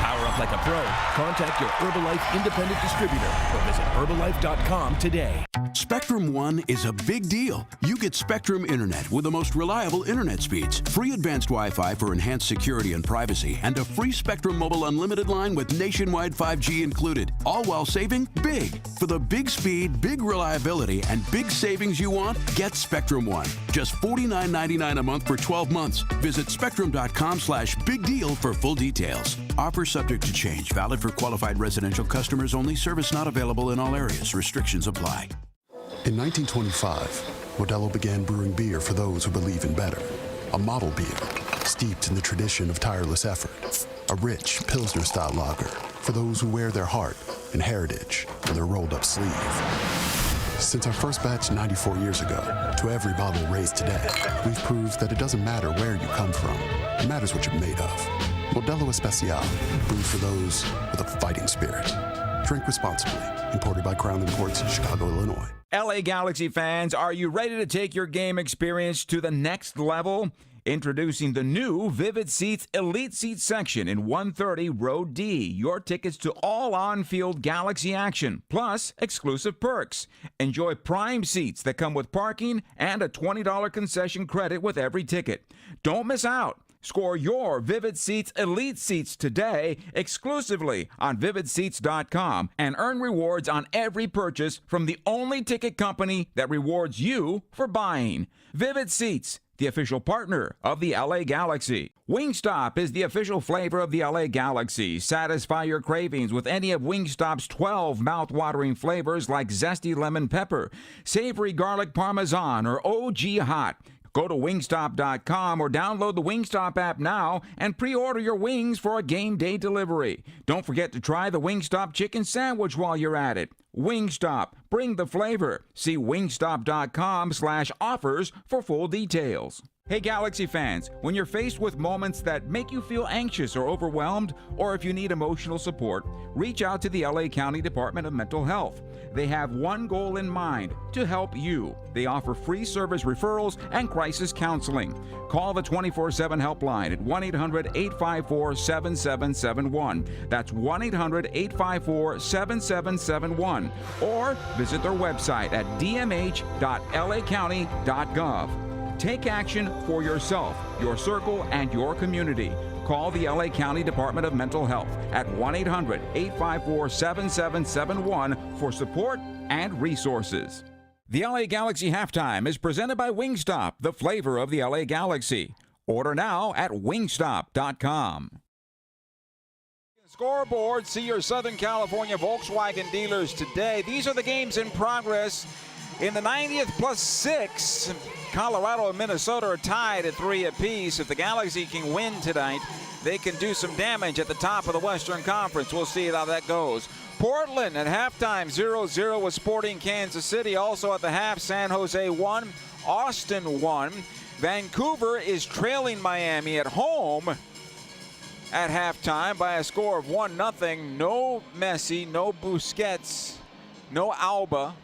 Power up like a pro. Contact your Herbalife independent distributor or visit Herbalife.com today. Spectrum One is a big deal. You get Spectrum Internet with the most reliable internet speeds, free advanced Wi-Fi for enhanced security and privacy, and a free Spectrum Mobile unlimited line with nationwide 5G included, all while saving big. For the big speed, big reliability, and big savings you want, get Spectrum One. Just $49.99 a month for 12 months. Visit spectrum.com/big deal for full details. Offer subject to change. Valid for qualified residential customers only. Service not available in all areas. Restrictions apply. In 1925, Modelo began brewing beer for those who believe in better. A model beer, steeped in the tradition of tireless effort. A rich Pilsner-style lager for those who wear their heart and heritage on their rolled-up sleeve. Since our first batch 94 years ago to every bottle raised today, we've proved that it doesn't matter where you come from. It matters what you're made of. Modelo Especial, brewed for those with a fighting spirit. Drink responsibly. Imported by Crown Imports, Chicago, Illinois. LA Galaxy fans, are you ready to take your game experience to the next level? Introducing the new Vivid Seats Elite Seat section in 130 Row D. Your tickets to all on-field Galaxy action, plus exclusive perks. Enjoy prime seats that come with parking and a $20 concession credit with every ticket. Don't miss out. Score your Vivid Seats Elite Seats today exclusively on VividSeats.com and earn rewards on every purchase from the only ticket company that rewards you for buying. Vivid Seats, the official partner of the LA Galaxy. Wingstop is the official flavor of the LA Galaxy. Satisfy your cravings with any of Wingstop's 12 mouth-watering flavors like zesty lemon pepper, savory garlic parmesan, or OG hot. Go to wingstop.com or download the Wingstop app now and pre-order your wings for a game day delivery. Don't forget to try the Wingstop chicken sandwich while you're at it. Wingstop, bring the flavor. See wingstop.com/offers for full details. Hey Galaxy fans, when you're faced with moments that make you feel anxious or overwhelmed, or if you need emotional support, reach out to the LA County Department of Mental Health. They have one goal in mind, to help you. They offer free service referrals and crisis counseling. Call the 24/7 helpline at 1-800-854-7771. That's 1-800-854-7771. Or visit their website at dmh.lacounty.gov. Take action for yourself, your circle, and your community. Call the LA County Department of Mental Health at 1-800-854-7771 for support and resources. The LA Galaxy Halftime is presented by Wingstop, the flavor of the LA Galaxy. Order now at wingstop.com. Scoreboard, see your Southern California Volkswagen dealers today. These are the games in progress. In the 90th +6, Colorado and Minnesota are tied at 3 apiece. If the Galaxy can win tonight, they can do some damage at the top of the Western Conference. We'll see how that goes. Portland at halftime 0-0 with Sporting Kansas City. Also at the half, San Jose won, Austin won. Vancouver is trailing Miami at home at halftime by a score of 1-0. No Messi, no Busquets, no Alba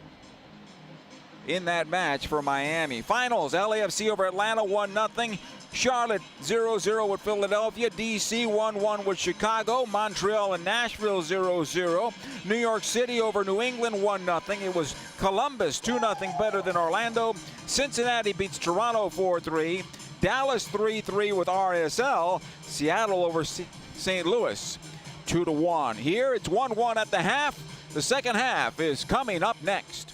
in that match for Miami. Finals, LAFC over Atlanta 1-0. Charlotte 0-0 with Philadelphia. DC 1-1 with Chicago. Montreal and Nashville 0-0. New York City over New England 1-0. It was Columbus 2-0 better than Orlando. Cincinnati beats Toronto 4-3. Dallas 3-3 with RSL. Seattle over St. Louis 2-1. Here it's 1-1 at the half. The second half is coming up next.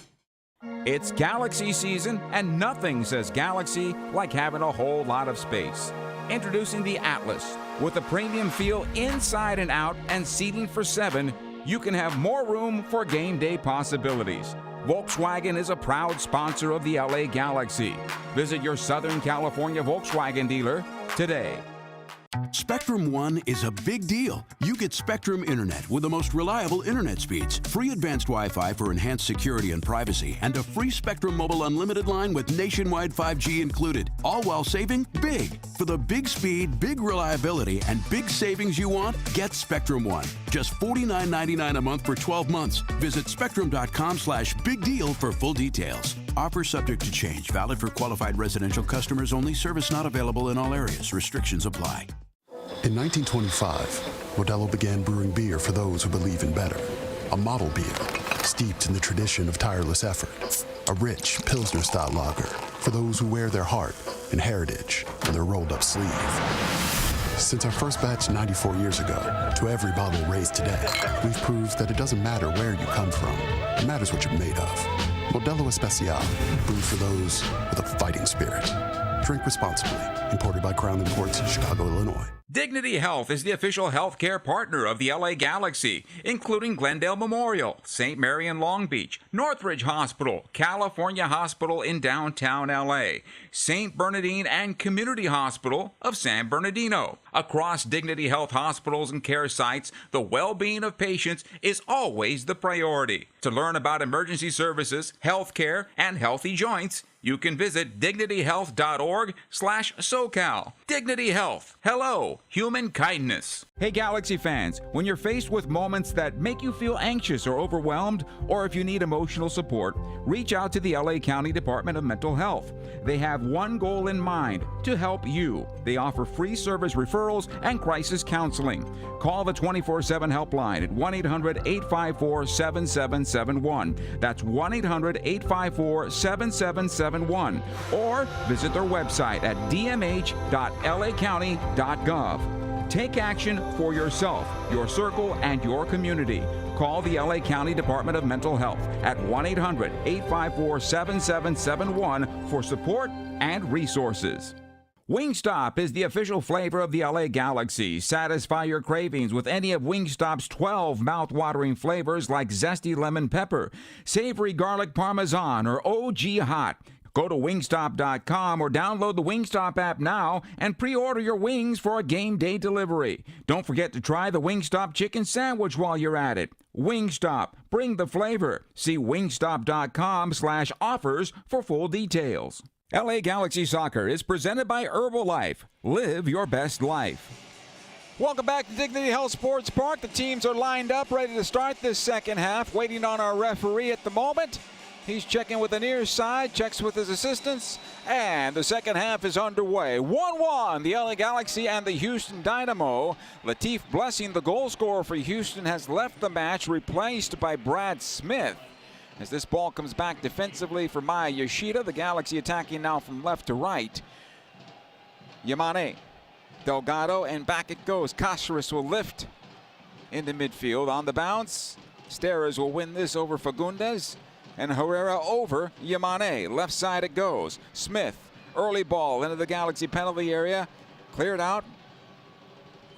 It's Galaxy season, and nothing says Galaxy like having a whole lot of space. Introducing the Atlas. With a premium feel inside and out and seating for 7, you can have more room for game day possibilities. Volkswagen is a proud sponsor of the LA Galaxy. Visit your Southern California Volkswagen dealer today. Spectrum One is a big deal. You get Spectrum Internet with the most reliable internet speeds, free advanced Wi-Fi for enhanced security and privacy, and a free Spectrum Mobile Unlimited line with nationwide 5G included, all while saving big. For the big speed, big reliability, and big savings you want, get Spectrum One. Just $49.99 a month for 12 months. Visit spectrum.com/big deal for full details. Offer subject to change. Valid for qualified residential customers only. Service not available in all areas. Restrictions apply. In 1925, Modelo began brewing beer for those who believe in better. A model beer, steeped in the tradition of tireless effort. A rich Pilsner-style lager for those who wear their heart and heritage on their rolled-up sleeve. Since our first batch 94 years ago to every bottle raised today, we've proved that it doesn't matter where you come from. It matters what you're made of. Modelo Especial, brewed for those with a fighting spirit. Drink responsibly. Imported by Crown Imports, Chicago, Illinois. Dignity Health is the official healthcare partner of the LA Galaxy, including Glendale Memorial, St. Mary in Long Beach, Northridge Hospital, California Hospital in downtown LA, St. Bernardine and Community Hospital of San Bernardino. Across Dignity Health hospitals and care sites, the well-being of patients is always the priority. To learn about emergency services, healthcare, and healthy joints, you can visit dignityhealth.org/SoCal. Dignity Health. Hello, human kindness. Hey, Galaxy fans, when you're faced with moments that make you feel anxious or overwhelmed, or if you need emotional support, reach out to the LA County Department of Mental Health. They have one goal in mind: to help you. They offer free service referrals and crisis counseling. Call the 24/7 helpline at 1-800-854-7771. That's 1-800-854-7771. Or visit their website at dmh.lacounty.gov. Take action for yourself, your circle, and your community. Call the LA County Department of Mental Health at 1-800-854-7771 for support and resources. Wingstop is the official flavor of the LA Galaxy. Satisfy your cravings with any of Wingstop's 12 mouth-watering flavors like zesty lemon pepper, savory garlic parmesan, or OG hot. Go to wingstop.com or download the Wingstop app now and pre-order your wings for a game day delivery. Don't forget to try the Wingstop chicken sandwich while you're at it. Wingstop, bring the flavor. See wingstop.com/offers for full details. LA Galaxy Soccer is presented by Herbalife. Live your best life. Welcome back to Dignity Health Sports Park. The teams are lined up, ready to start this second half. Waiting on our referee at the moment. He's checking with the near side, checks with his assistants, and the second half is underway. 1-1, the LA Galaxy and the Houston Dynamo. Latif Blessing, the goal scorer for Houston, has left the match, replaced by Brad Smith. As this ball comes back defensively for Maya Yoshida, the Galaxy attacking now from left to right. Yamane, Delgado, and back it goes. Cáceres will lift into midfield. On the bounce, Steres will win this over Fagundes, and Herrera over Yamane. Left side it goes. Smith, early ball into the Galaxy penalty area. Cleared out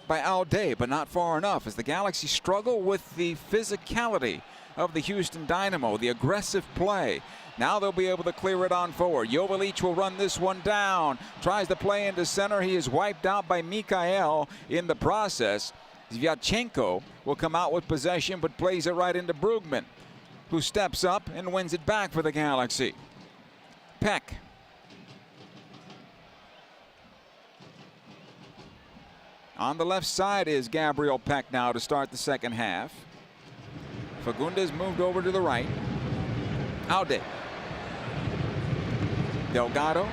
by Alday, but not far enough as the Galaxy struggle with the physicality of the Houston Dynamo, the aggressive play. Now they'll be able to clear it on forward. Jovalic will run this one down. Tries to play into center. He is wiped out by Mikael in the process. Zvyachenko will come out with possession, but plays it right into Brugman, who steps up and wins it back for the Galaxy. Peck. On the left side is Gabriel Peck now to start the second half. Fagundes moved over to the right. Alday. Delgado.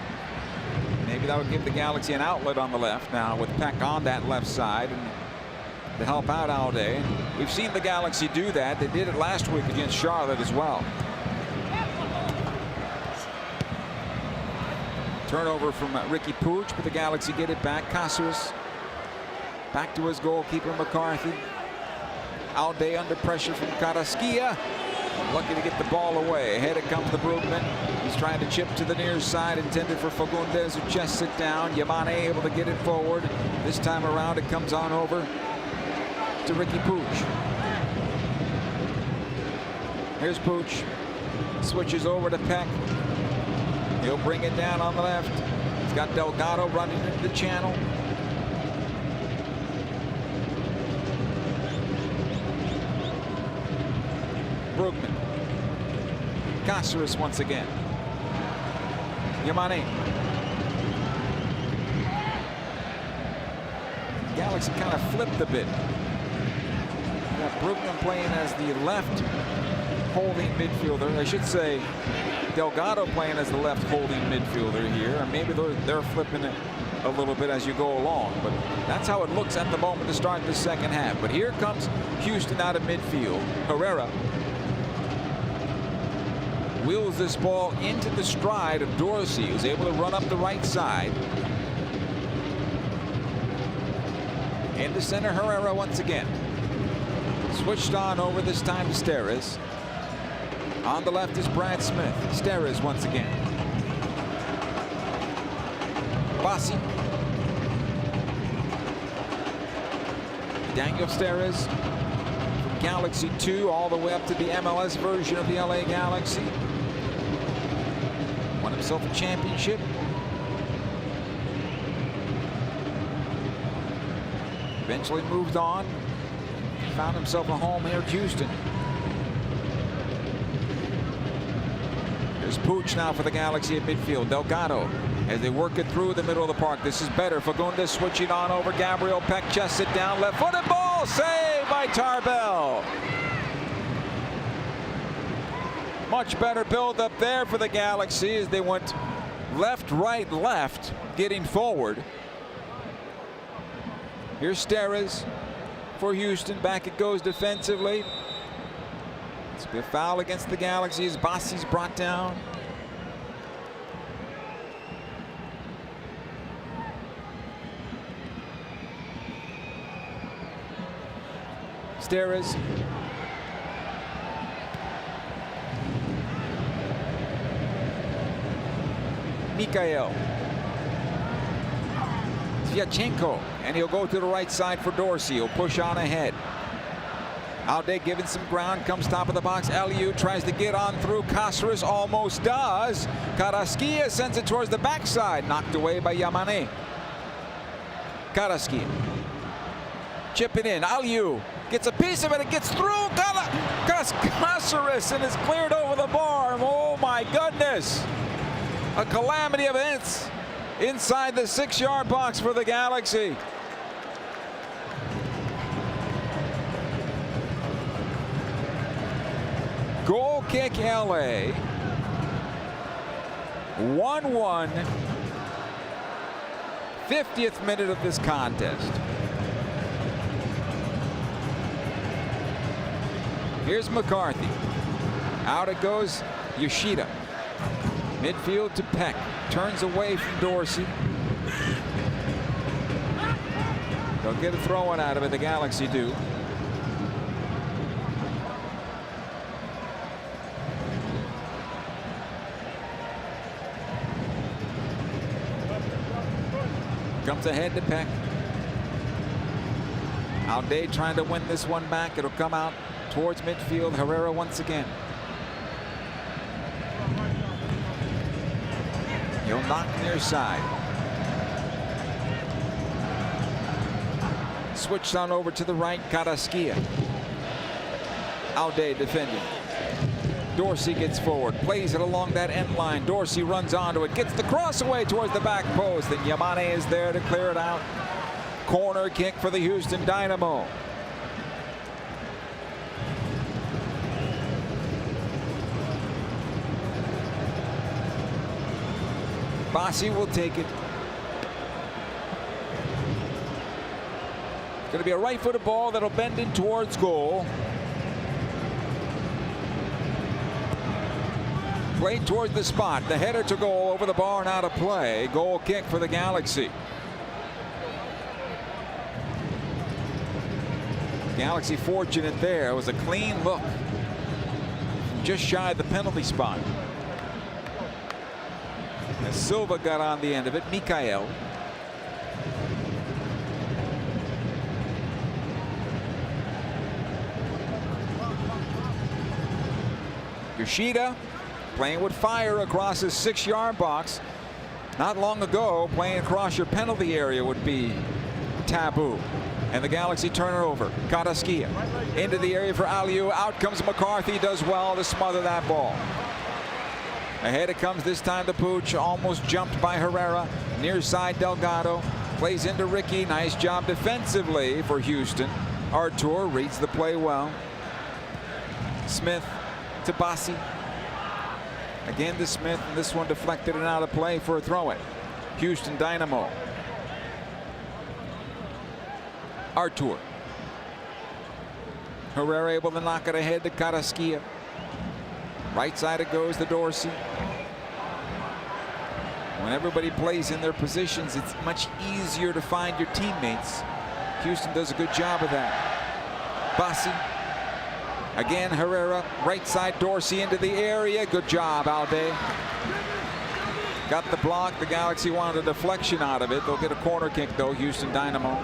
Maybe that would give the Galaxy an outlet on the left now with Peck on that left side and to help out Alday. We've seen the Galaxy do that. They did it last week against Charlotte as well. Turnover from Ricky Puig, but the Galaxy get it back. Cáceres back to his goalkeeper McCarthy. Alday under pressure from Carrasquilla. Lucky to get the ball away. Ahead it comes to Brugman. He's trying to chip to the near side, intended for Fagundes, who chests it down. Yamane able to get it forward. This time around it comes on over to Ricky Puig. Here's Puig. Switches over to Peck. He'll bring it down on the left. He's got Delgado running into the channel. Brugman. Cáceres once again. Yamane. Galaxy kind of flipped a bit. Got Brugman playing as the left holding midfielder. I should say Delgado playing as the left holding midfielder here. And maybe they're flipping it a little bit as you go along. But that's how it looks at the moment to start the second half. But here comes Houston out of midfield. Herrera wheels this ball into the stride of Dorsey, who's able to run up the right side. Into center, Herrera once again. Switched on over this time to Steres. On the left is Brad Smith. Steres once again. Bassi. Daniel Steres from Galaxy 2 all the way up to the MLS version of the LA Galaxy. Won himself a championship. Eventually moved on. Found himself a home here at Houston. There's Pooch now for the Galaxy at midfield. Delgado as they work it through the middle of the park. This is better. Fagundes switching on over. Gabriel Peck chests it down. Left-footed ball. Saved by Tarbell. Much better build up there for the Galaxy as they went left, right, left, getting forward. Here's Steres for Houston. Back it goes defensively. It's a foul against the Galaxy as Bassi's brought down. Steres. Mikhail. Vyachenko, and he'll go to the right side for Dorsey. He'll push on ahead. Aude giving some ground, comes top of the box. Aliou tries to get on through. Cáceres almost does. Carrasquilla sends it towards the backside. Knocked away by Yamane. Carrasquilla. Chip it in. Aliou gets a piece of it. It gets through. Cáceres and is cleared over the bar. Oh my goodness. A calamity of events inside the 6-yard box for the Galaxy. Goal kick LA. 1-1. 50th minute of this contest. Here's McCarthy. Out it goes Yoshida. Midfield to Peck. Turns away from Dorsey. They'll get a throw-in out of it. The Galaxy do. Comes ahead to Peck. Aude trying to win this one back. It'll come out towards midfield. Herrera once again. He'll knock near side. Switched on over to the right. Carrasquilla. Aude defending. Dorsey gets forward, plays it along that end line. Dorsey runs onto it, gets the cross away towards the back post, and Yamane is there to clear it out. Corner kick for the Houston Dynamo. Bassi will take it. It's going to be a right-footed ball that'll bend in towards goal. Played towards the spot. The header to goal over the bar and out of play. Goal kick for the Galaxy. Galaxy fortunate there. It was a clean look. Just shy of the penalty spot. As Silva got on the end of it. Mikhail. Yoshida playing with fire across his 6-yard box. Not long ago, playing across your penalty area would be taboo. And the Galaxy turn it over. Carrasquilla into the area for Aliou. Out comes McCarthy. Does well to smother that ball. Ahead it comes this time to Pooch. Almost jumped by Herrera. Near side Delgado. Plays into Ricky. Nice job defensively for Houston. Artur reads the play well. Smith to Bassi. Again to Smith, and this one deflected and out of play for a throw-in. Houston Dynamo. Artur. Herrera able to knock it ahead to Carrasquilla. Right side it goes to Dorsey. When everybody plays in their positions, it's much easier to find your teammates. Houston does a good job of that. Bassi. Again, Herrera, right side, Dorsey into the area. Good job, Aude. Got the block. The Galaxy wanted a deflection out of it. They'll get a corner kick, though, Houston Dynamo.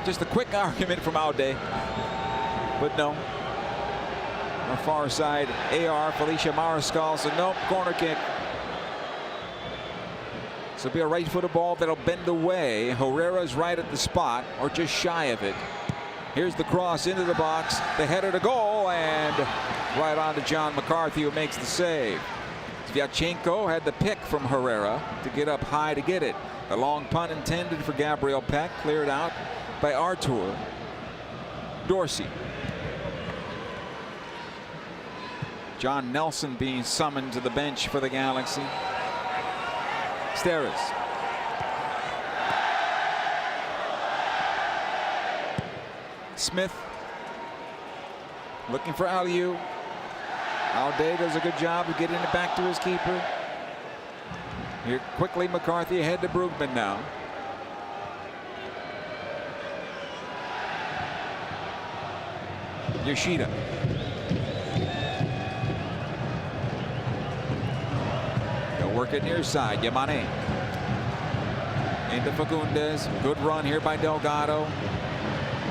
Just a quick argument from Aude. But no. On the far side, AR, Felicia Mariscal said, nope, corner kick. So it'll be a right-footed ball that'll bend away. Herrera's right at the spot, or just shy of it. Here's the cross into the box. The header to goal, and right on to John McCarthy, who makes the save. Sviatchenko had the pick from Herrera to get up high to get it. The long punt intended for Gabriel Peck, cleared out by Artur. Dorsey. John Nelson being summoned to the bench for the Galaxy. Steres. Smith looking for Aliu. Aude does a good job of getting it back to his keeper. Here quickly, McCarthy ahead to Brugman now. Yoshida. They'll work it near side. Yamane. Into Fagundes. Good run here by Delgado.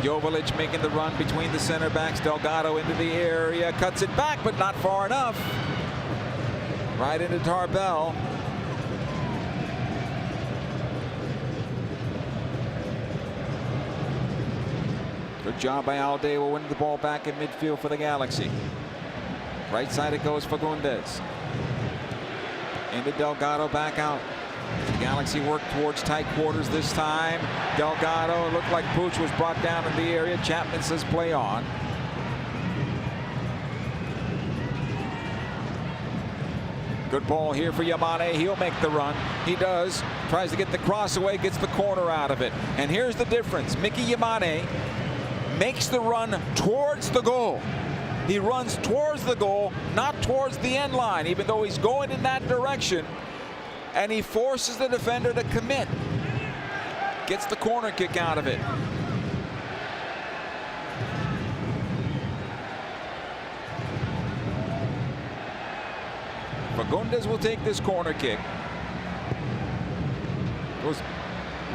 Joveljic making the run between the center backs. Delgado into the area. Cuts it back, but not far enough. Right into Tarbell. Good job by Aude. Will win the ball back in midfield for the Galaxy. Right side it goes, Fagundes. Into Delgado, back out. The Galaxy work towards tight quarters this time. Delgado, it looked like Pooch was brought down in the area. Chapman says play on. Good ball here for Yamane. He'll make the run. He does. Tries to get the cross away, gets the corner out of it. And here's the difference. Mickey Yamane makes the run towards the goal. He runs towards the goal, not towards the end line, even though he's going in that direction. And he forces the defender to commit. Gets the corner kick out of it. Fagundes will take this corner kick. Goes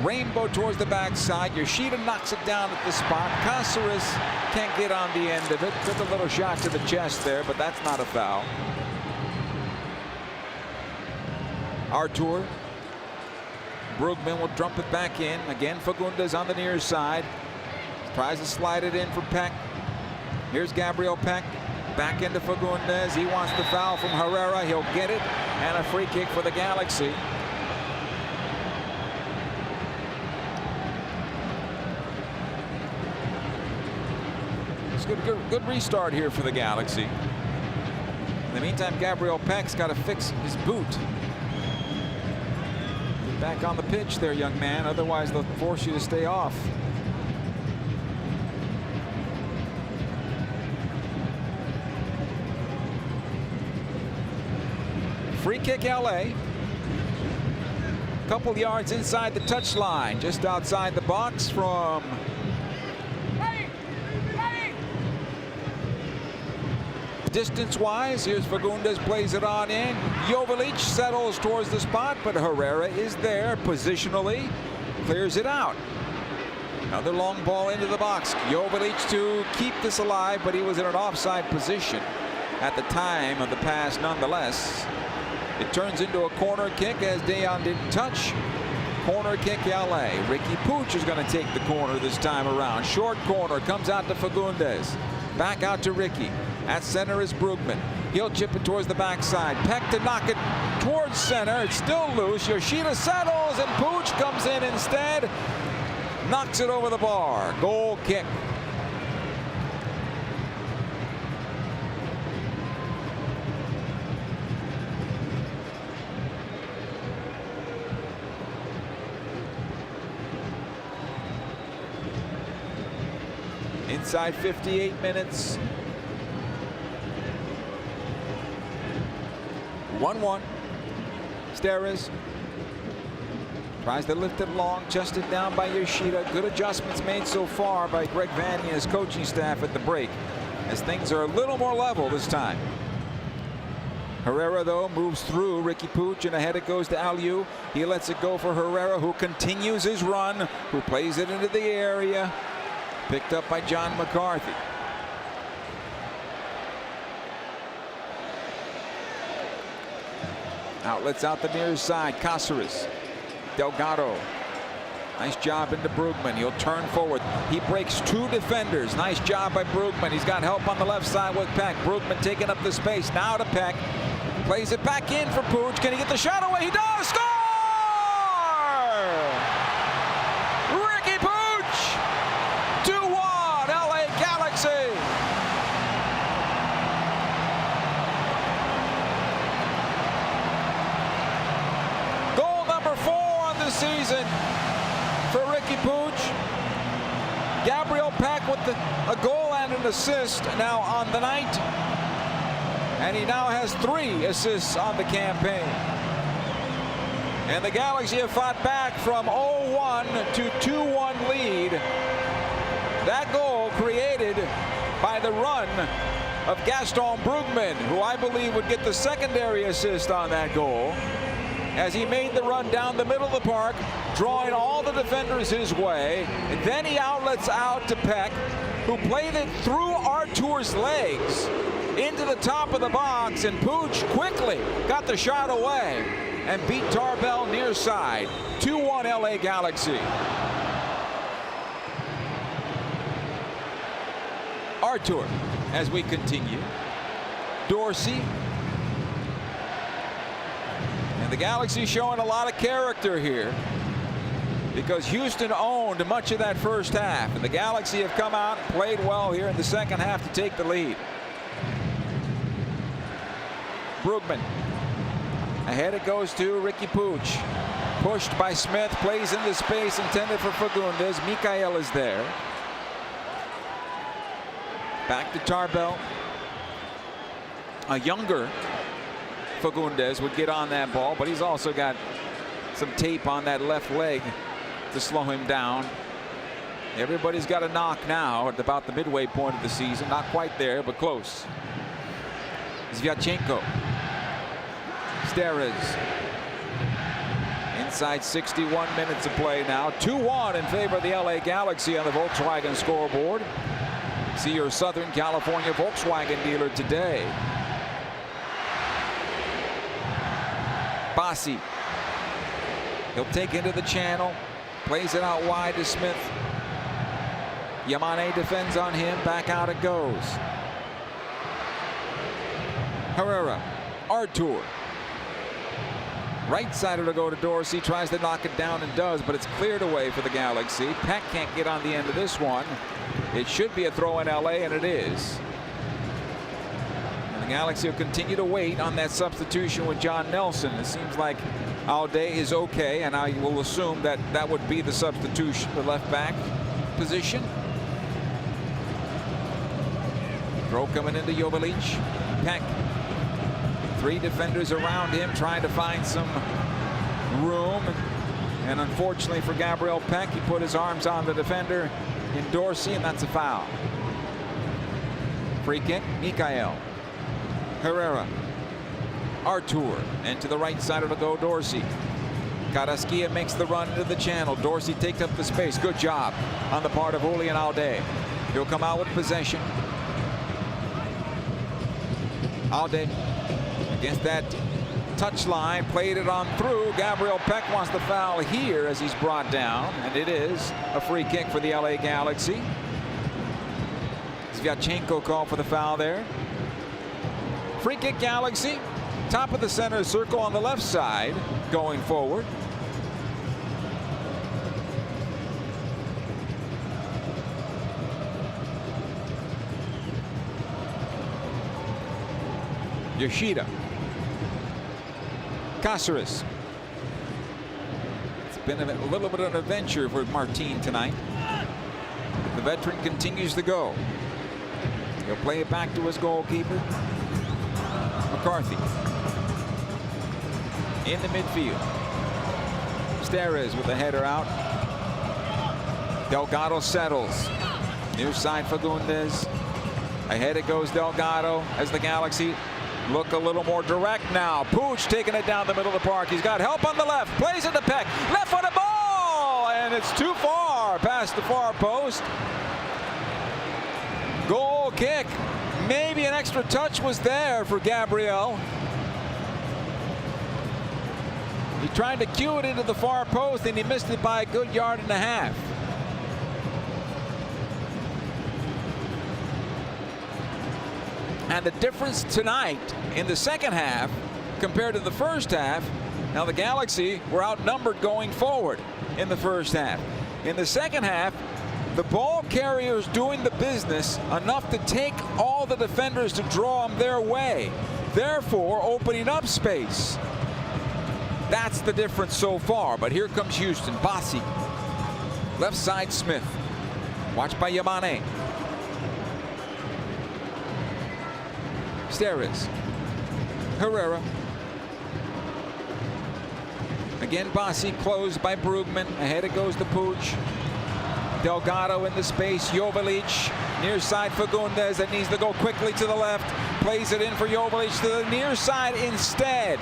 rainbow towards the backside. Yoshida knocks it down at the spot. Cáceres can't get on the end of it. Took a little shot to the chest there, but that's not a foul. Artur. Brugman will dump it back in. Again, Fagundes on the near side. Tries to slide it in for Peck. Here's Gabriel Peck. Back into Fagundes. He wants the foul from Herrera. He'll get it. And a free kick for the Galaxy. It's good restart here for the Galaxy. In the meantime, Gabriel Peck's got to fix his boot. Back on the pitch there, young man. Otherwise, they'll force you to stay off. Free kick, LA. Couple yards inside the touchline, just outside the box from distance-wise. Here's Fagundes, plays it on in. Joveljic settles towards the spot, but Herrera is there positionally, clears it out. Another long ball into the box. Joveljic to keep this alive, but he was in an offside position at the time of the pass nonetheless. It turns into a corner kick as Dejan didn't touch. Corner kick, LA. Ricky Pooch is going to take the corner this time around. Short corner, comes out to Fagundes. Back out to Ricky. At center is Brugman. He'll chip it towards the backside. Peck to knock it towards center. It's still loose. Yoshida settles, and Pooch comes in instead. Knocks it over the bar. Goal kick. Inside 58 minutes. 1-1. Steres tries to lift it long, chested down by Yoshida. Good adjustments made so far by Greg Vanny and his coaching staff at the break, as things are a little more level this time. Herrera, though, moves through Ricky Pooch, and ahead it goes to Aliu. He lets it go for Herrera, who continues his run, who plays it into the area. Picked up by John McCarthy. Outlets out the near side. Cáceres. Delgado. Nice job into Brugman. He'll turn forward. He breaks 2 defenders. Nice job by Brugman. He's got help on the left side with Peck. Brugman taking up the space. Now to Peck. Plays it back in for Pooch. Can he get the shot away? He does! Score! Ricky Pooch! 2-1 LA Galaxy. Goal number 4 on the season for Ricky Pooch. Gabriel Peck with a goal and an assist now on the night. And he now has 3 assists on the campaign. And the Galaxy have fought back from 0-1 to 2-1 lead. That goal created by the run of Gaston Brugman, who I believe would get the secondary assist on that goal, as he made the run down the middle of the park, drawing all the defenders his way. And then he outlets out to Peck, who played it through Artur's legs into the top of the box, and Pooch quickly got the shot away and beat Tarbell near side. 2-1 LA Galaxy. Artur as we continue. Dorsey. And the Galaxy showing a lot of character here, because Houston owned much of that first half, and the Galaxy have come out and played well here in the second half to take the lead. Brugman. Ahead it goes to Ricky Pooch. Pushed by Smith, plays into space intended for Fagundes. Mikael is there. Back to Tarbell. A younger Fagundes would get on that ball, but he's also got some tape on that left leg to slow him down. Everybody's got a knock now at about the midway point of the season. Not quite there, but close. Zvyachenko. Steres. Inside 61 minutes of play now. 2-1 in favor of the LA Galaxy on the Volkswagen scoreboard. See your Southern California Volkswagen dealer today. Bassi. He'll take into the channel. Plays it out wide to Smith. Yamane defends on him. Back out it goes. Herrera. Artur. Right side to go to Dorsey. Tries to knock it down and does, but it's cleared away for the Galaxy. Peck can't get on the end of this one. It should be a throw in LA, and it is. And the Galaxy will continue to wait on that substitution with John Nelson. It seems like Alday is okay, and I will assume that that would be the substitution, the left back position. Throw coming into Jovalic. Peck. 3 defenders around him trying to find some room. And unfortunately for Gabriel Peck, he put his arms on the defender in Dorsey, and that's a foul. Free kick, Mikael. Herrera. Artur. And to the right side of the go, Dorsey. Carrasquilla makes the run into the channel. Dorsey takes up the space. Good job on the part of Julian Alday. He'll come out with possession. Alday against that touch line, played it on through. Gabriel Peck wants the foul here as he's brought down, and it is a free kick for the LA Galaxy. Zvyachenko called for the foul there. Free kick Galaxy. Top of the center circle on the left side going forward. Yoshida. Cáceres. It's been a little bit of an adventure for Martin tonight. The veteran continues to go. He'll play it back to his goalkeeper, McCarthy. In the midfield. Steres with the header out. Delgado settles. Near side Fagundes. Ahead it goes Delgado as the Galaxy look a little more direct now. Pooch taking it down the middle of the park. He's got help on the left. Plays it to Peck. Left footed ball, and it's too far past the far post. Goal kick. Maybe an extra touch was there for Gabriel. He tried to cue it into the far post, and he missed it by a good yard and a half. And the difference tonight in the second half compared to the first half, now the Galaxy were outnumbered going forward in the first half. In the second half, the ball carriers doing the business enough to take all the defenders to draw them their way, therefore opening up space. That's the difference so far. But here comes Houston. Bassi. Left side Smith. Watched by Yamane. Steres. Herrera. Again Bassi closed by Brugman. Ahead it goes to Pooch. Delgado in the space. Jovalic. Near side Fagundes that needs to go quickly to the left. Plays it in for Jovalic to the near side instead.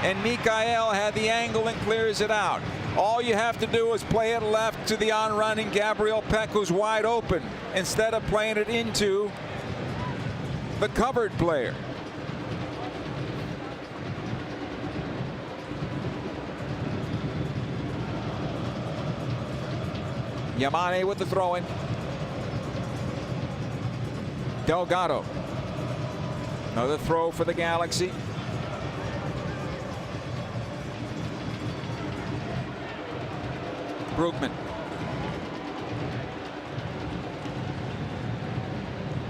And Mikael had the angle and clears it out. All you have to do is play it left to the on-running Gabriel Peck, who's wide open, instead of playing it into the covered player. Yamane with the throw-in. Delgado. Another throw for the Galaxy. Brugman.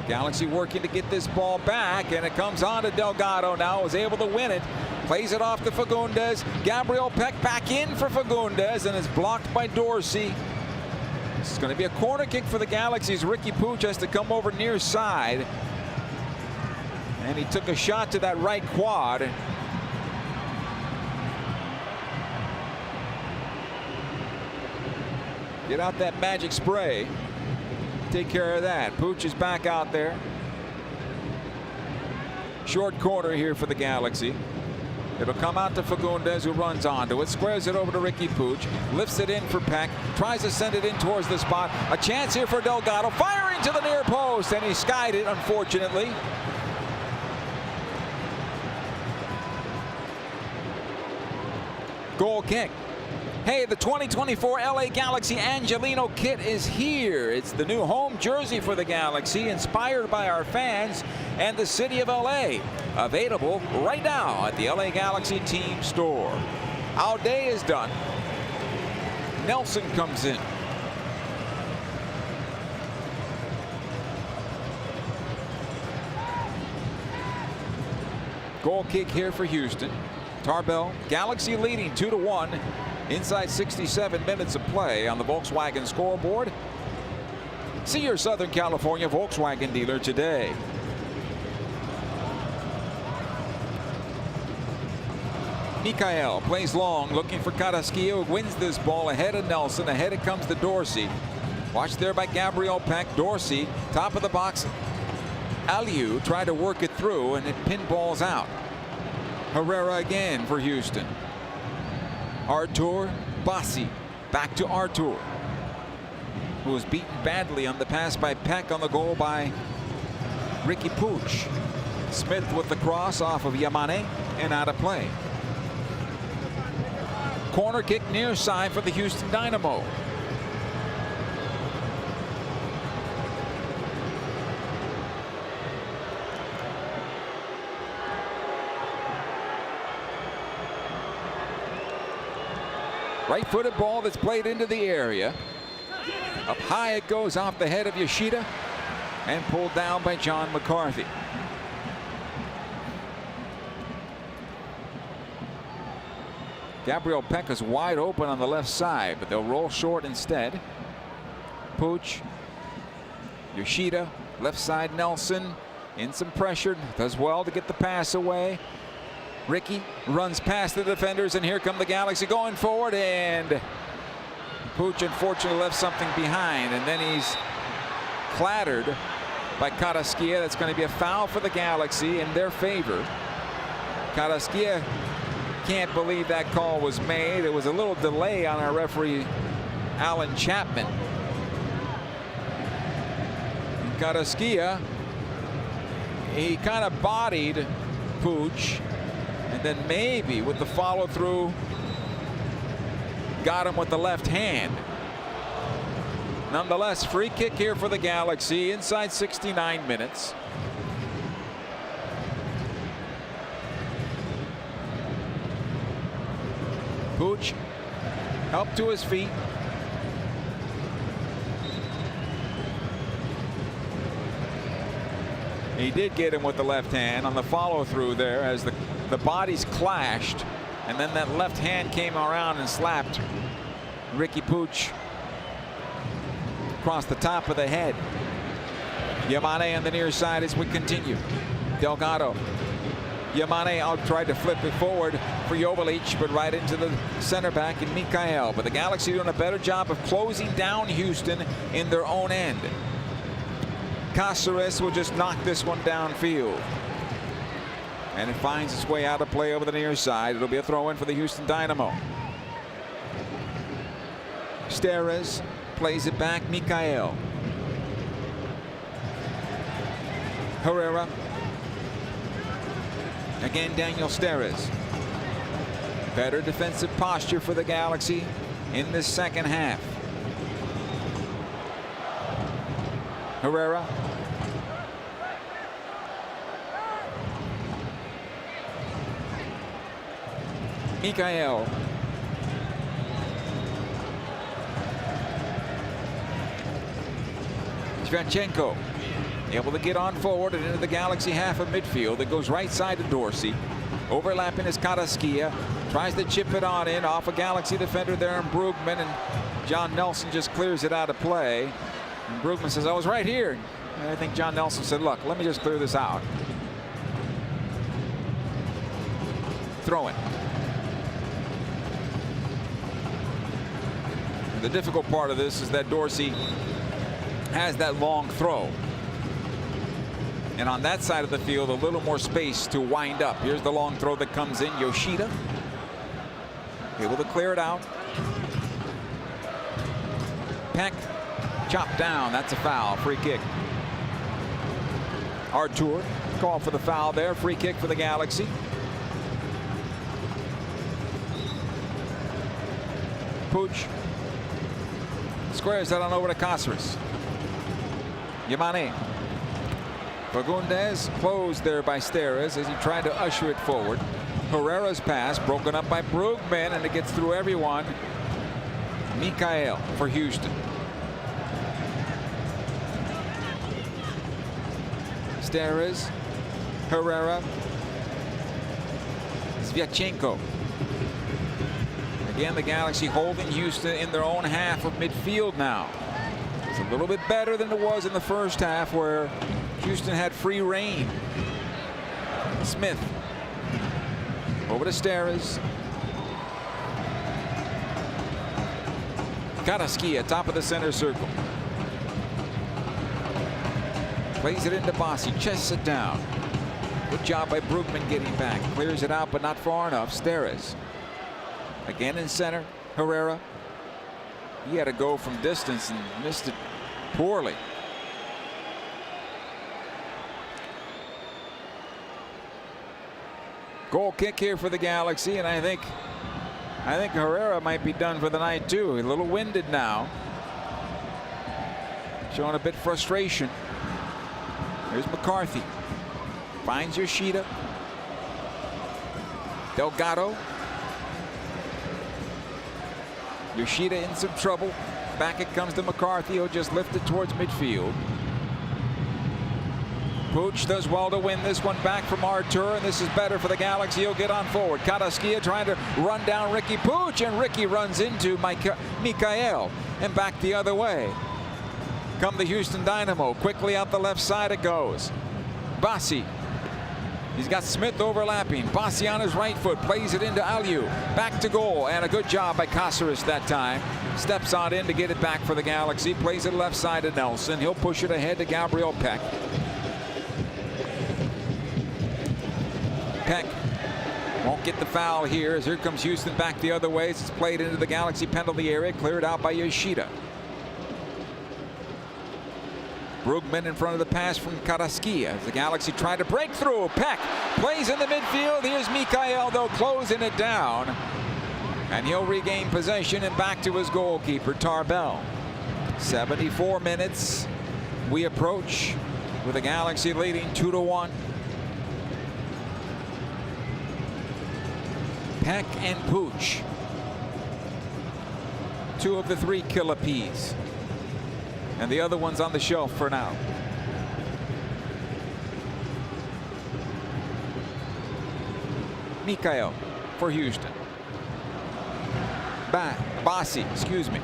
Galaxy working to get this ball back, and it comes on to Delgado now, is able to win it. Plays it off to Fagundes. Gabriel Peck back in for Fagundes, and is blocked by Dorsey. This is going to be a corner kick for the Galaxy's. Ricky Pooch has to come over near side. And he took a shot to that right quad. Get out that magic spray. Take care of that. Pooch is back out there. Short corner here for the Galaxy. It'll come out to Fagundes, who runs onto it, squares it over to Ricky Pooch, lifts it in for Peck, tries to send it in towards the spot. A chance here for Delgado, firing to the near post, and he skied it, unfortunately. Goal kick. Hey, the 2024 LA Galaxy Angelino kit is here. It's the new home jersey for the Galaxy, inspired by our fans and the city of LA. Available right now at the LA Galaxy team store. Our day is done. Nelson comes in. Goal kick here for Houston. Tarbell, Galaxy leading 2-1. Inside 67 minutes of play on the Volkswagen scoreboard. See your Southern California Volkswagen dealer today. Mikael plays long, looking for Carrasquillo, wins this ball ahead of Nelson. Ahead it comes to Dorsey. Watched there by Gabriel Peck. Dorsey, top of the box. Aliu tried to work it through, and it pinballs out. Herrera again for Houston. Artur Bassi, back to Artur, who was beaten badly on the pass by Peck on the goal by Ricky Pooch. Smith with the cross off of Yamane and out of play. Corner kick near side for the Houston Dynamo. Right-footed ball that's played into the area. Up high it goes off the head of Yoshida and pulled down by John McCarthy. Gabriel Peck is wide open on the left side, but they'll roll short instead. Pooch, Yoshida, left side Nelson, in some pressure, does well to get the pass away. Ricky runs past the defenders, and here come the Galaxy going forward, and Pooch unfortunately left something behind, and then he's clattered by Karaskia. That's going to be a foul for the Galaxy in their favor. Karaskia can't believe that call was made. There was a little delay on our referee, Alan Chapman. Karaskia, he kind of bodied Pooch, and then maybe with the follow through got him with the left hand. Nonetheless, free kick here for the Galaxy inside 69 minutes. Pooch helped to his feet. He did get him with the left hand on the follow through there as the bodies clashed, and then that left hand came around and slapped Ricky Pooch across the top of the head. Yamane on the near side as we continue. Delgado. Yamane out, tried to flip it forward for Jovalic, but right into the center back in Mikael. But the Galaxy doing a better job of closing down Houston in their own end. Cáceres will just knock this one downfield. And it finds its way out of play over the near side. It'll be a throw in for the Houston Dynamo. Steres plays it back. Mikael. Herrera. Again, Daniel Steres. Better defensive posture for the Galaxy in this second half. Herrera. Mikael. Shevchenko able to get on forward and into the Galaxy half of midfield. It goes right side to Dorsey. Overlapping is Karaskia. Tries to chip it on in off a Galaxy defender there in Brugman, and John Nelson just clears it out of play. And Brugman says, I was right here. And I think John Nelson said, look, let me just clear this out. Throw it. The difficult part of this is that Dorsey has that long throw. And on that side of the field, a little more space to wind up. Here's the long throw that comes in. Yoshida able to clear it out. Peck chopped down. That's a foul. Free kick. Artur call for the foul there. Free kick for the Galaxy. Pooch squares that on over to Cáceres. Yamane. Fagundes closed there by Steres as he tried to usher it forward. Herrera's pass broken up by Brugman, and it gets through everyone. Mikael for Houston. Steres. Herrera. Shevchenko. Again, the Galaxy holding Houston in their own half of midfield now. It's a little bit better than it was in the first half, where Houston had free reign. Smith over to Steres. Karaskia top of the center circle. Plays it into Bossi. Chests it down. Good job by Brugman getting back. Clears it out, but not far enough. Steres. Again in center. Herrera. He had to go from distance and missed it poorly. Goal kick here for the Galaxy, and I think Herrera might be done for the night too. A little winded now. Showing a bit frustration. Here's McCarthy. Finds Yoshida. Delgado. Yoshida in some trouble. Back it comes to McCarthy. He'll just lift it towards midfield. Pooch does well to win this one back from Artur, and this is better for the Galaxy. He'll get on forward. Karaskia trying to run down Ricky Pooch, and Ricky runs into Mikael and back the other way. Come the Houston Dynamo. Quickly out the left side it goes. Bossi. He's got Smith overlapping. Bassi on his right foot, plays it into Aliu. Back to goal, and a good job by Caceres that time. Steps on in to get it back for the Galaxy. Plays it left side to Nelson. He'll push it ahead to Gabriel Peck. Peck won't get the foul here, as here comes Houston back the other way. It's played into the Galaxy penalty area, cleared out by Yoshida. Brugman in front of the pass from Karaskia as the Galaxy try to break through. Peck plays in the midfield. Here's Mikael, though, closing it down. And he'll regain possession and back to his goalkeeper, Tarbell. 74 minutes. We approach with the Galaxy leading 2-1. Peck and Pooch, 2 of the 3 killer peas. And the other one's on the shelf for now. Mikael for Houston. Bassi, excuse me.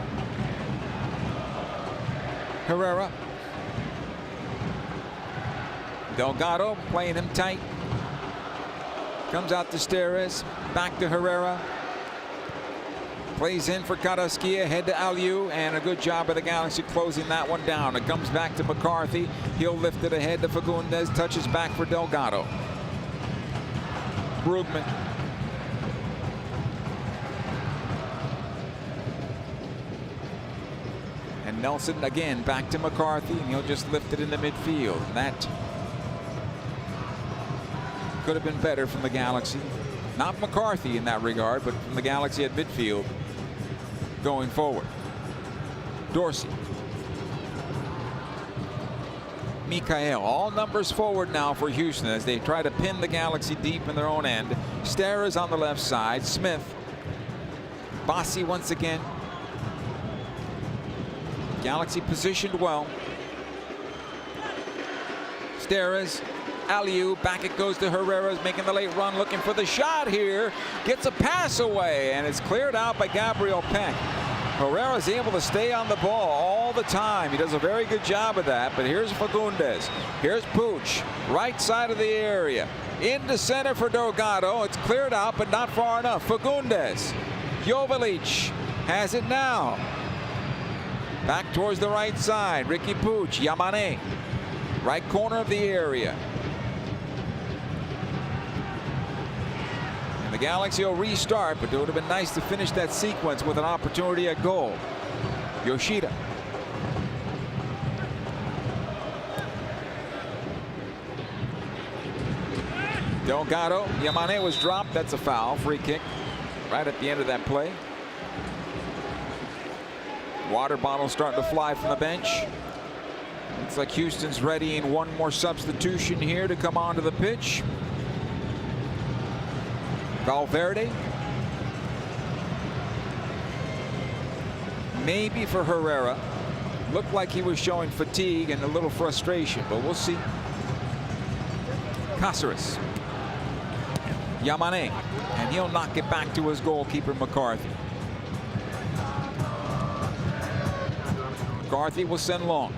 Herrera. Delgado playing him tight. Comes out to Steres. Back to Herrera. Plays in for Karaskia, head to Aliu, and a good job of the Galaxy closing that one down. It comes back to McCarthy. He'll lift it ahead to Fagundes, touches back for Delgado. Brugman. And Nelson again back to McCarthy, and he'll just lift it in the midfield. And that could have been better from the Galaxy. Not McCarthy in that regard, but from the Galaxy at midfield going forward. Dorsey. Mikael, all numbers forward now for Houston as they try to pin the Galaxy deep in their own end. Steres on the left side. Smith. Bassi once again. Galaxy positioned well. Steres. Aliu, back it goes to Herrera, making the late run, looking for the shot here. Gets a pass away, and it's cleared out by Gabriel Peck. Herrera's able to stay on the ball all the time. He does a very good job of that, but here's Fagundes. Here's Pooch, right side of the area. Into center for Delgado. It's cleared out, but not far enough. Fagundes. Jovalic has it now. Back towards the right side. Ricky Pooch, Yamane. Right corner of the area. The Galaxy will restart, but it would have been nice to finish that sequence with an opportunity at goal. Yoshida. Delgado. Yamane was dropped. That's a foul. Free kick right at the end of that play. Water bottle starting to fly from the bench. Looks like Houston's readying one more substitution here to come onto the pitch. Valverde. Maybe for Herrera. Looked like he was showing fatigue and a little frustration, but we'll see. Caceres. Yamane. And he'll knock it back to his goalkeeper, McCarthy. McCarthy will send long.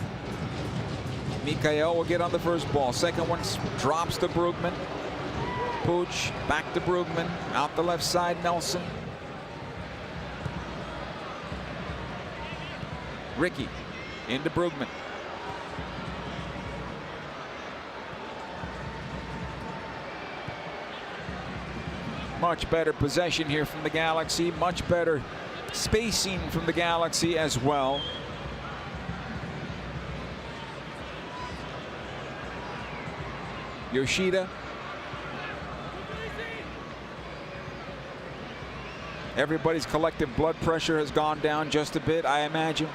Mikael will get on the first ball. Second one drops to Brugman. Pooch back to Brugman. Out the left side, Nelson. Ricky into Brugman. Much better possession here from the Galaxy. Much better spacing from the Galaxy as well. Yoshida. Everybody's collective blood pressure has gone down just a bit, I imagine.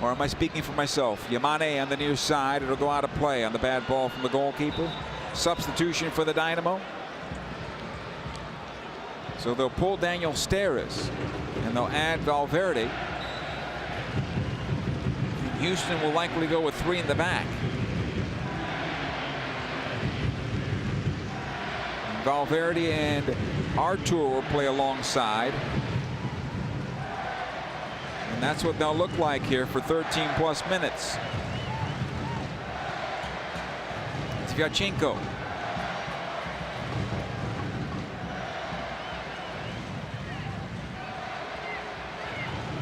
Or am I speaking for myself? Yamane on the near side. It'll go out of play on the bad ball from the goalkeeper. Substitution for the Dynamo. So they'll pull Daniel Steres and they'll add Valverde. Houston will likely go with 3 in the back. Valverde and Artur will play alongside. And that's what they'll look like here for 13+ minutes. Zvyachenko.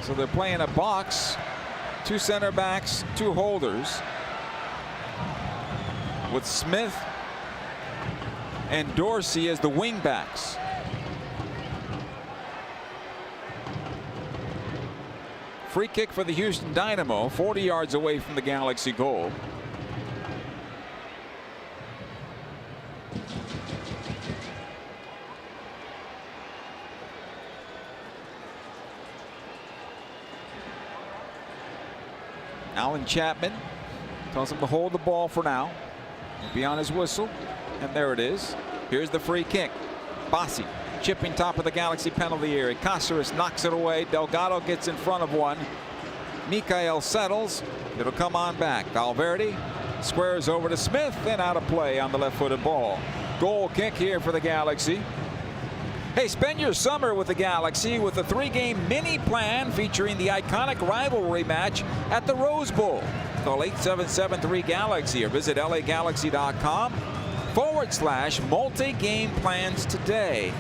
So they're playing a box, 2 center backs, 2 holders, with Smith and Dorsey as the wing backs. Free kick for the Houston Dynamo, 40 yards away from the Galaxy goal. Alan Chapman tells him to hold the ball for now. Be on his whistle. And there it is. Here's the free kick. Bassi chipping top of the Galaxy penalty area. Caceres knocks it away. Delgado gets in front of one. Mikael settles. It'll come on back. Valverde squares over to Smith and out of play on the left-footed ball. Goal kick here for the Galaxy. Hey, spend your summer with the Galaxy with a 3-game mini plan featuring the iconic rivalry match at the Rose Bowl. Call 877-3-GALAXY or visit LAGalaxy.com/multi-game plans today.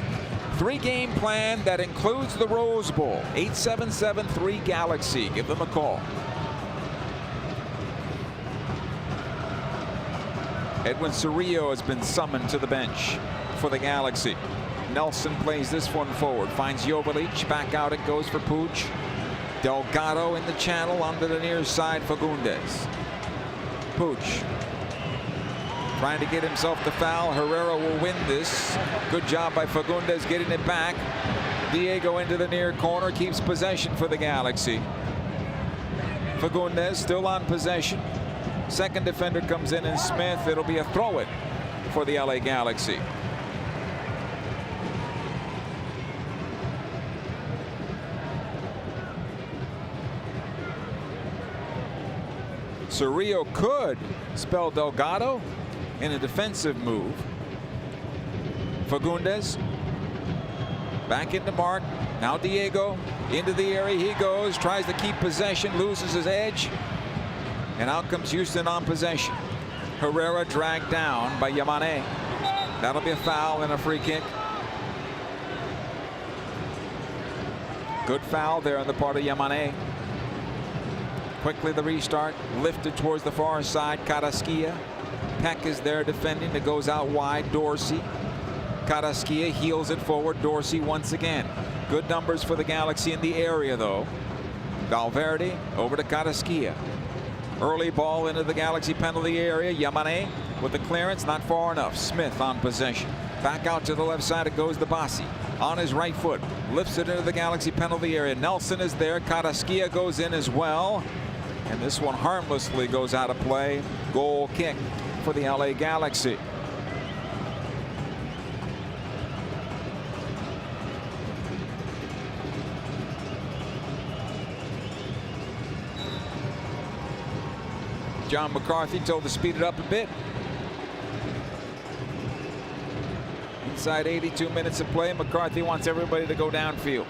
3-game plan that includes the Rose Bowl. 877-3-GALAXY. Give them a call. Edwin Cerrillo has been summoned to the bench for the Galaxy. Nelson plays this one forward, finds Jovalic, back out it goes for Puig. Delgado in the channel onto the near side, Fagundes. Puig trying to get himself the foul. Herrera will win this. Good job by Fagundes getting it back. Diego into the near corner, keeps possession for the Galaxy. Fagundes still on possession. Second defender comes in and Smith. It'll be a throw-in for the LA Galaxy. Cerrillo could spell Delgado in a defensive move. Fagundes back into Mark. Now Diego into the area he goes. Tries to keep possession. Loses his edge. And out comes Houston on possession. Herrera dragged down by Yamane. That'll be a foul and a free kick. Good foul there on the part of Yamane. Quickly the restart, lifted towards the far side. Carrasquilla. Peck is there defending. It goes out wide. Dorsey. Carrasquilla heels it forward. Dorsey once again. Good numbers for the Galaxy in the area though. Valverde over to Carrasquilla. Early ball into the Galaxy penalty area. Yamane with the clearance, not far enough. Smith on possession. Back out to the left side it goes to Bassi. On his right foot. Lifts it into the Galaxy penalty area. Nelson is there. Carrasquilla goes in as well. And this one harmlessly goes out of play. Goal kick for the LA Galaxy. John McCarthy told to speed it up a bit. Inside 82 minutes of play, McCarthy wants everybody to go downfield.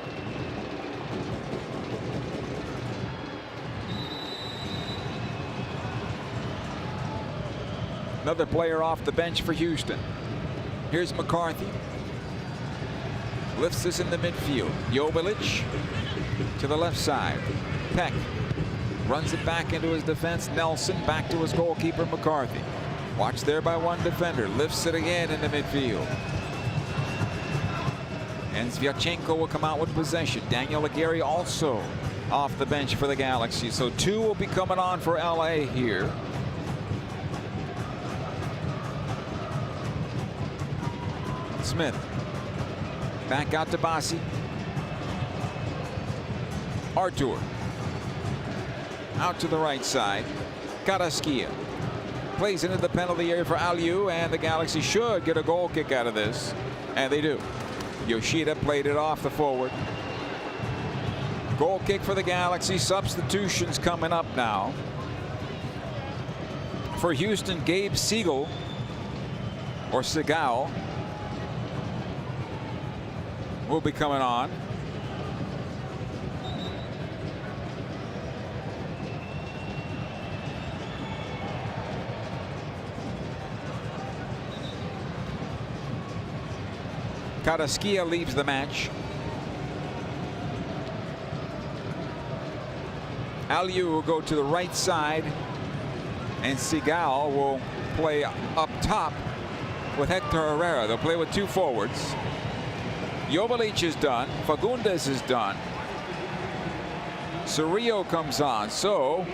Another player off the bench for Houston. Here's McCarthy. Lifts this in the midfield. Jovalic to the left side. Peck runs it back into his defense. Nelson back to his goalkeeper McCarthy. Watched there by one defender. Lifts it again in the midfield. And Sviatchenko will come out with possession. Daniel Aguirre also off the bench for the Galaxy. So 2 will be coming on for LA here. Smith back out to Bassi. Artur out to the right side. Carrasquilla plays into the penalty area for Aliu, and the Galaxy should get a goal kick out of this, and they do. Yoshida played it off the forward. Goal kick for the Galaxy. Substitutions coming up now. For Houston, Gabe Siegel or Segal will be coming on. Carrasquilla leaves the match. Aliu will go to the right side, and Segal will play up top with Hector Herrera. They'll play with 2 forwards. Joveljic is done. Fagundes is done. Cerrillo comes on. So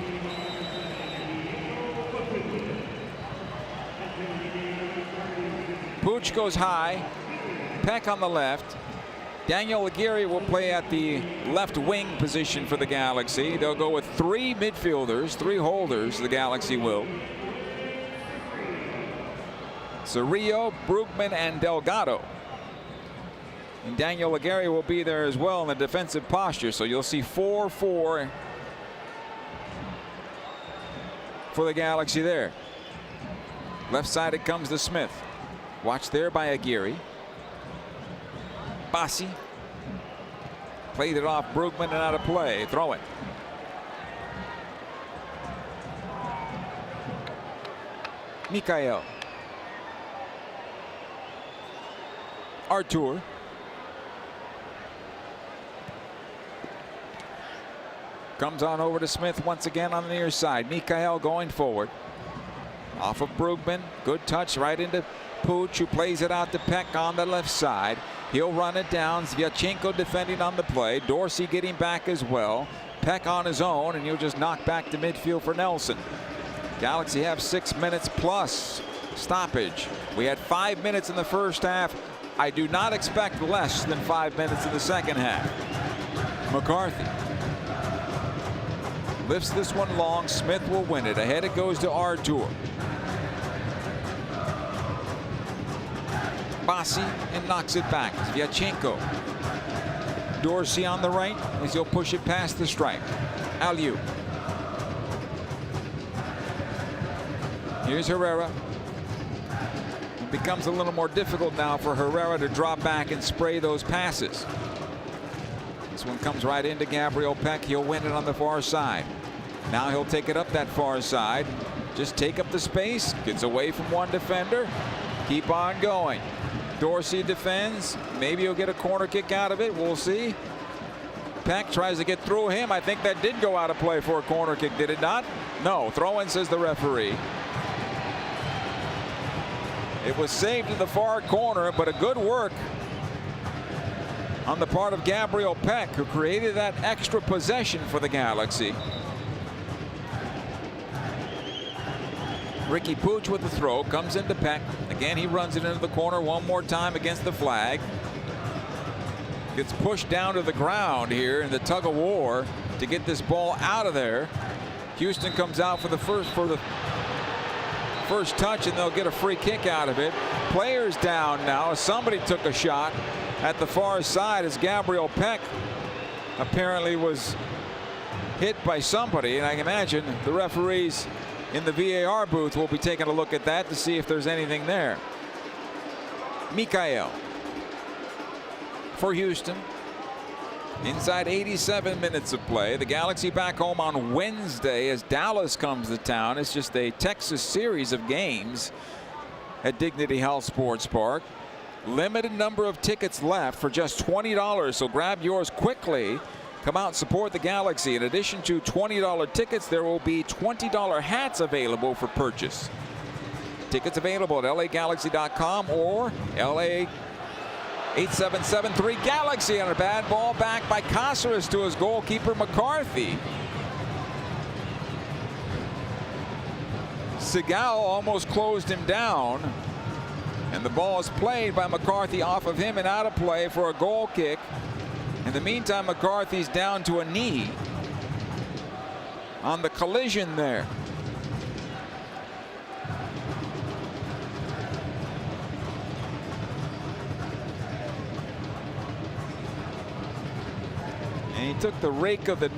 Puig goes high. Peck on the left. Daniel Aguirre will play at the left wing position for the Galaxy. They'll go with 3 midfielders, 3 holders, the Galaxy will. Cerrillo, Brugman, and Delgado. And Daniel Aguirre will be there as well in the defensive posture. So you'll see 4-4 for the Galaxy there. Left side it comes to Smith. Watched there by Aguirre. Bassi played it off Brugman and out of play. Throw it. Mikael. Artur. Comes on over to Smith once again on the near side. Mikael going forward. Off of Brugman. Good touch right into Puig, who plays it out to Peck on the left side. He'll run it down. Zvyachenko defending on the play. Dorsey getting back as well. Peck on his own, and he'll just knock back to midfield for Nelson. Galaxy have 6 minutes plus stoppage. We had 5 minutes in the first half. I do not expect less than 5 minutes in the second half. McCarthy lifts this one long. Smith will win it. Ahead it goes to Artur. Bassi and knocks it back. Zvyachenko. Dorsey on the right as he'll push it past the stripe. Aliu. Here's Herrera. It becomes a little more difficult now for Herrera to drop back and spray those passes. This one comes right into Gabriel Peck. He'll win it on the far side. Now he'll take it up that far side. Just take up the space. Gets away from one defender. Keep on going. Dorsey defends. Maybe he'll get a corner kick out of it. We'll see. Peck tries to get through him. I think that did go out of play for a corner kick, did it not? No. Throw-in, says the referee. It was saved to the far corner, but a good work on the part of Gabriel Peck, who created that extra possession for the Galaxy. Ricky Puig with the throw, comes into Peck. Again, he runs it into the corner one more time against the flag. Gets pushed down to the ground here in the tug of war to get this ball out of there. Houston comes out for the first touch, and they'll get a free kick out of it. Players down now. Somebody took a shot at the far side as Gabriel Peck apparently was hit by somebody, and I can imagine the referees in the VAR booth will be taking a look at that to see if there's anything there. Mikael for Houston. Inside 87 minutes of play. The Galaxy back home on Wednesday as Dallas comes to town. It's just a Texas series of games at Dignity Health Sports Park. Limited number of tickets left for just $20, so grab yours quickly. Come out and support the Galaxy. In addition to $20 tickets, there will be $20 hats available for purchase. Tickets available at LAGalaxy.com or LA 8773 Galaxy. On a bad ball back by Cáceres to his goalkeeper McCarthy. Segal almost closed him down, and the ball is played by McCarthy off of him and out of play for a goal kick. In the meantime, McCarthy's down to a knee on the collision there. And he took the rake of the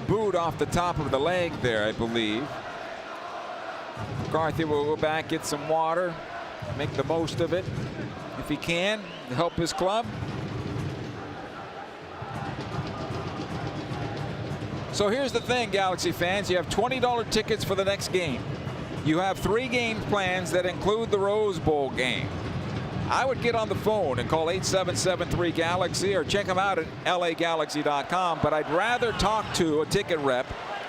boot off the top of the leg there, I believe. McCarthy will go back, get some water, make the most of it if he can to help his club. So here's the thing, Galaxy fans. You have $20 tickets for the next game. You have 3 game plans that include the Rose Bowl game. I would get on the phone and call 8773-GALAXY or check them out at lagalaxy.com, but I'd rather talk to a ticket rep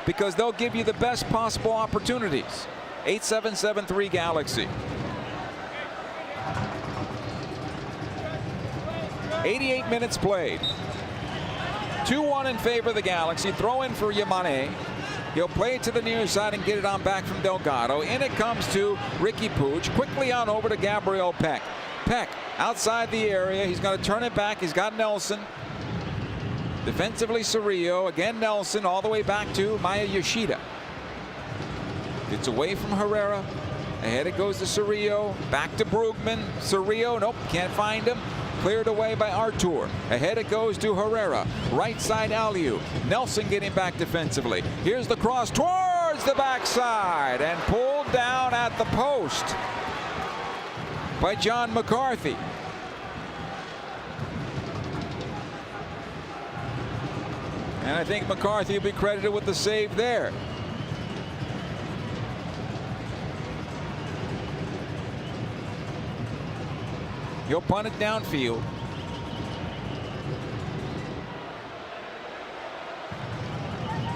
because they'll give you the best possible opportunities. 8773-GALAXY. 88 minutes played. 2-1 in favor of the Galaxy. Throw in for Yamane. He'll play it to the near side and get it on back from Delgado. In it comes to Ricky Pooch. Quickly on over to Gabriel Peck. Peck outside the area. He's going to turn it back. He's got Nelson. Defensively, Cerrillo. Again, Nelson all the way back to Maya Yoshida. Gets away from Herrera. Ahead it goes to Cerrillo. Back to Brugman. Cerrillo, nope, can't find him. Cleared away by Artur. Ahead it goes to Herrera. Right side Aliu. Nelson getting back defensively. Here's the cross towards the backside and pulled down at the post by John McCarthy. And I think McCarthy will be credited with the save there. He'll punt it downfield.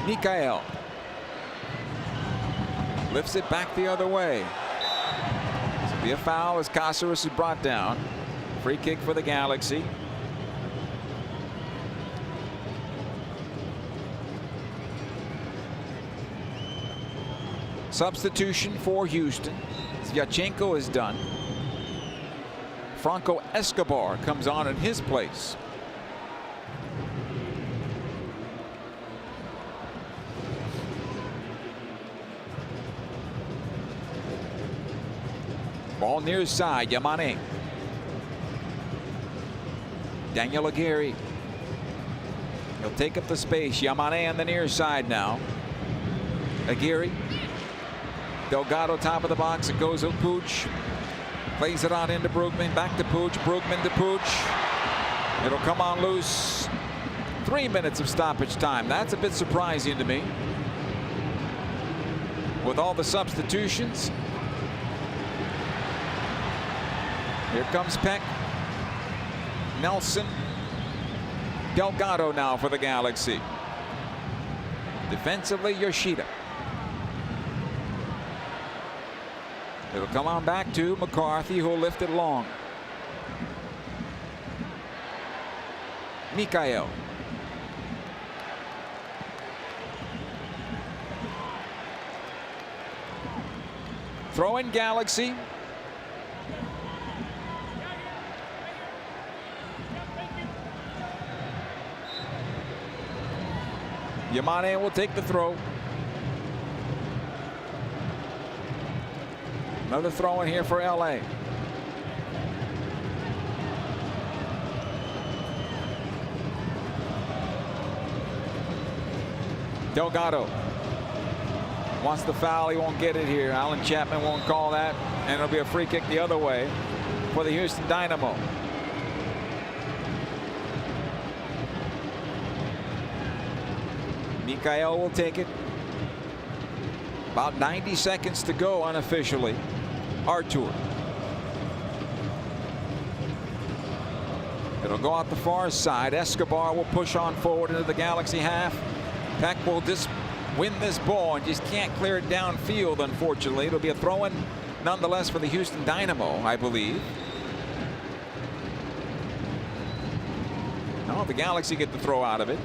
Mikael lifts it back the other way. This will be a foul as Caceres is brought down. Free kick for the Galaxy. Substitution for Houston. Yachenko is done. Franco Escobar comes on in his place. Ball near side, Yamane. Daniel Aguirre. He'll take up the space. Yamane on the near side now. Aguirre. Delgado top of the box. It goes to Pooch. Plays it on into Brugman. Back to Pooch. Brugman to Pooch. It'll come on loose. 3 minutes of stoppage time. That's a bit surprising to me. With all the substitutions. Here comes Peck. Nelson. Delgado now for the Galaxy. Defensively, Yoshida. It'll come on back to McCarthy, who'll lift it long. Mikael. Throw in Galaxy. Yamane will take the throw. Another throw in here for LA. Delgado wants the foul. He won't get it here. Alan Chapman won't call that, and it'll be a free kick the other way for the Houston Dynamo. Mikael will take it. About 90 seconds to go unofficially. Artur. It'll go out the far side. Escobar will push on forward into the Galaxy half. Peck will just win this ball and just can't clear it downfield, unfortunately. It'll be a throw-in nonetheless for the Houston Dynamo, I believe. No, the Galaxy get the throw out of it.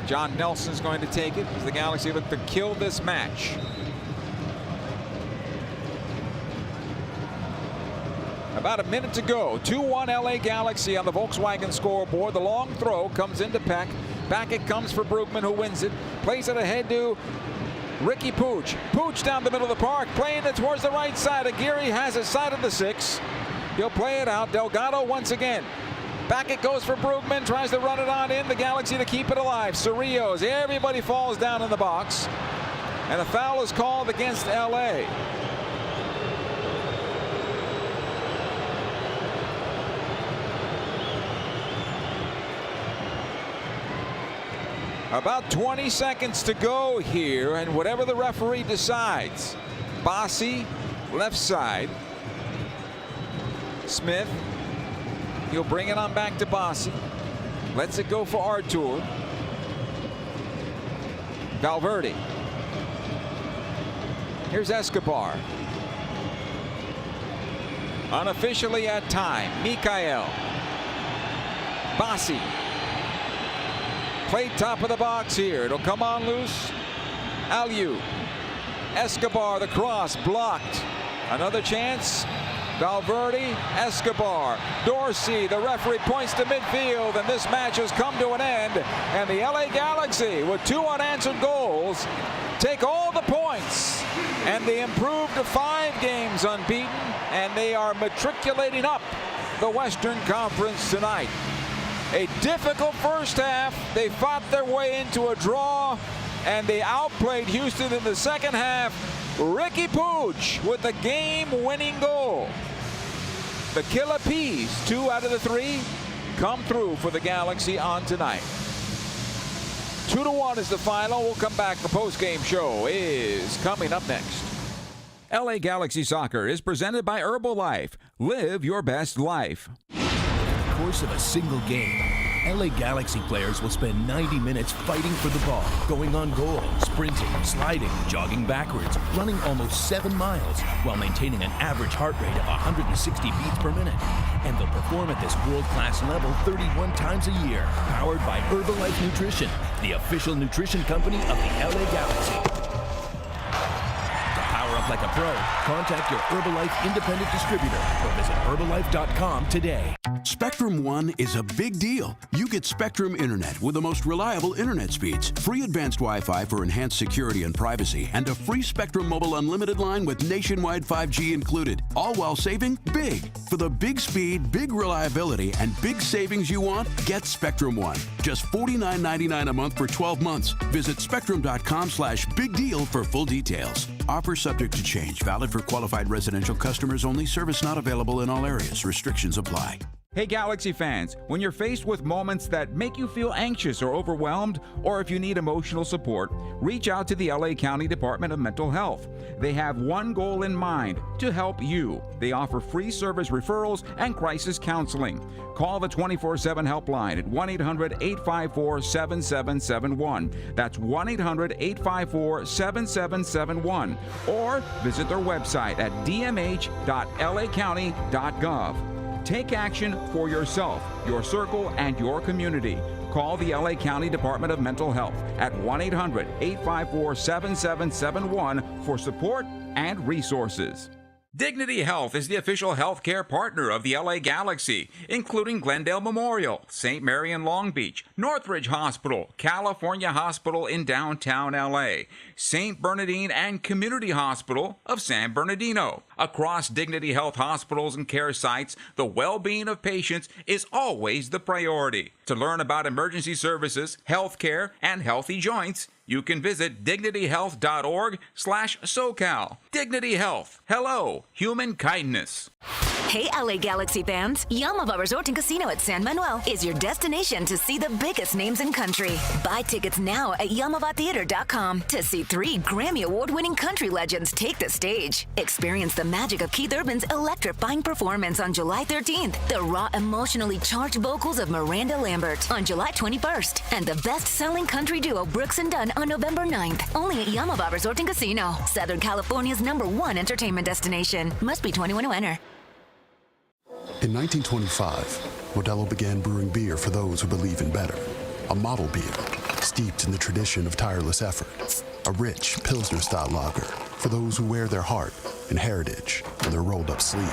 John Nelson's going to take it as the Galaxy look to kill this match. About a minute to go. 2-1 LA Galaxy on the Volkswagen scoreboard. The long throw comes into Peck. Back it comes for Brugman, who wins it. Plays it ahead to Ricky Pooch. Pooch down the middle of the park, playing it towards the right side. Aguirre has it side of the 6. He'll play it out. Delgado once again. Back it goes for Brugman. Tries to run it on in. The Galaxy to keep it alive. Cerrillo. Everybody falls down in the box. And a foul is called against LA. About 20 seconds to go here, and whatever the referee decides, Bassi left side. Smith, he'll bring it on back to Bossi. Lets it go for Artur. Valverde. Here's Escobar. Unofficially at time, Mikael. Bossi. Played top of the box here. It'll come on loose. Aliu. Escobar, the cross, blocked. Another chance. Valverde, Escobar, Dorsey, the referee points to midfield, and this match has come to an end. And the LA Galaxy, with 2 unanswered goals, take all the points. And they improved to 5 games unbeaten, and they are matriculating up the Western Conference tonight. A difficult first half. They fought their way into a draw, and they outplayed Houston in the second half. Ricky Puig with the game-winning goal. The Killer Peas, 2 out of the 3, come through for the Galaxy on tonight. 2-1 is the final. We'll come back. The post-game show is coming up next. LA Galaxy Soccer is presented by Herbalife. Live your best life. In the course of a single game, LA Galaxy players will spend 90 minutes fighting for the ball, going on goal, sprinting, sliding, jogging backwards, running almost 7 miles, while maintaining an average heart rate of 160 beats per minute. And they'll perform at this world-class level 31 times a year, powered by Herbalife Nutrition, the official nutrition company of the LA Galaxy. Like a pro, contact your Herbalife independent distributor or visit Herbalife.com today. Spectrum One is a big deal. You get Spectrum Internet with the most reliable internet speeds, free advanced Wi-Fi for enhanced security and privacy, and a free Spectrum Mobile Unlimited line with nationwide 5G included, all while saving big. For the big speed, big reliability, and big savings you want, get Spectrum One. Just $49.99 a month for 12 months. Visit spectrum.com/big deal for full details. Offer subject to change. Valid for qualified residential customers only. Service not available in all areas. Restrictions apply. Hey Galaxy fans, when you're faced with moments that make you feel anxious or overwhelmed, or if you need emotional support, reach out to the LA County Department of Mental Health. They have one goal in mind: to help you. They offer free service referrals and crisis counseling. Call the 24/7 helpline at 1-800-854-7771. That's 1-800-854-7771. Or visit their website at dmh.lacounty.gov. Take action for yourself, your circle, and your community. Call the LA County Department of Mental Health at 1-800-854-7771 for support and resources. Dignity Health is the official healthcare partner of the LA Galaxy, including Glendale Memorial, St. Mary in Long Beach, Northridge Hospital, California Hospital in downtown LA, St. Bernardine and Community Hospital of San Bernardino. Across Dignity Health hospitals and care sites, the well-being of patients is always the priority. To learn about emergency services, healthcare, and healthy joints, you can visit dignityhealth.org/SoCal. Dignity Health. Hello, human kindness. Hey, LA Galaxy fans. Yamava Resort and Casino at San Manuel is your destination to see the biggest names in country. Buy tickets now at YamavaTheater.com to see 3 Grammy Award-winning country legends take the stage. Experience the magic of Keith Urban's electrifying performance on July 13th, the raw, emotionally charged vocals of Miranda Lambert on July 21st, and the best-selling country duo Brooks and Dunn on November 9th. Only at Yamava Resort and Casino, Southern California's #1 entertainment destination. Must be 21 to enter. In 1925, Modelo began brewing beer for those who believe in better. A model beer, steeped in the tradition of tireless effort. A rich Pilsner-style lager for those who wear their heart and heritage on their rolled-up sleeve.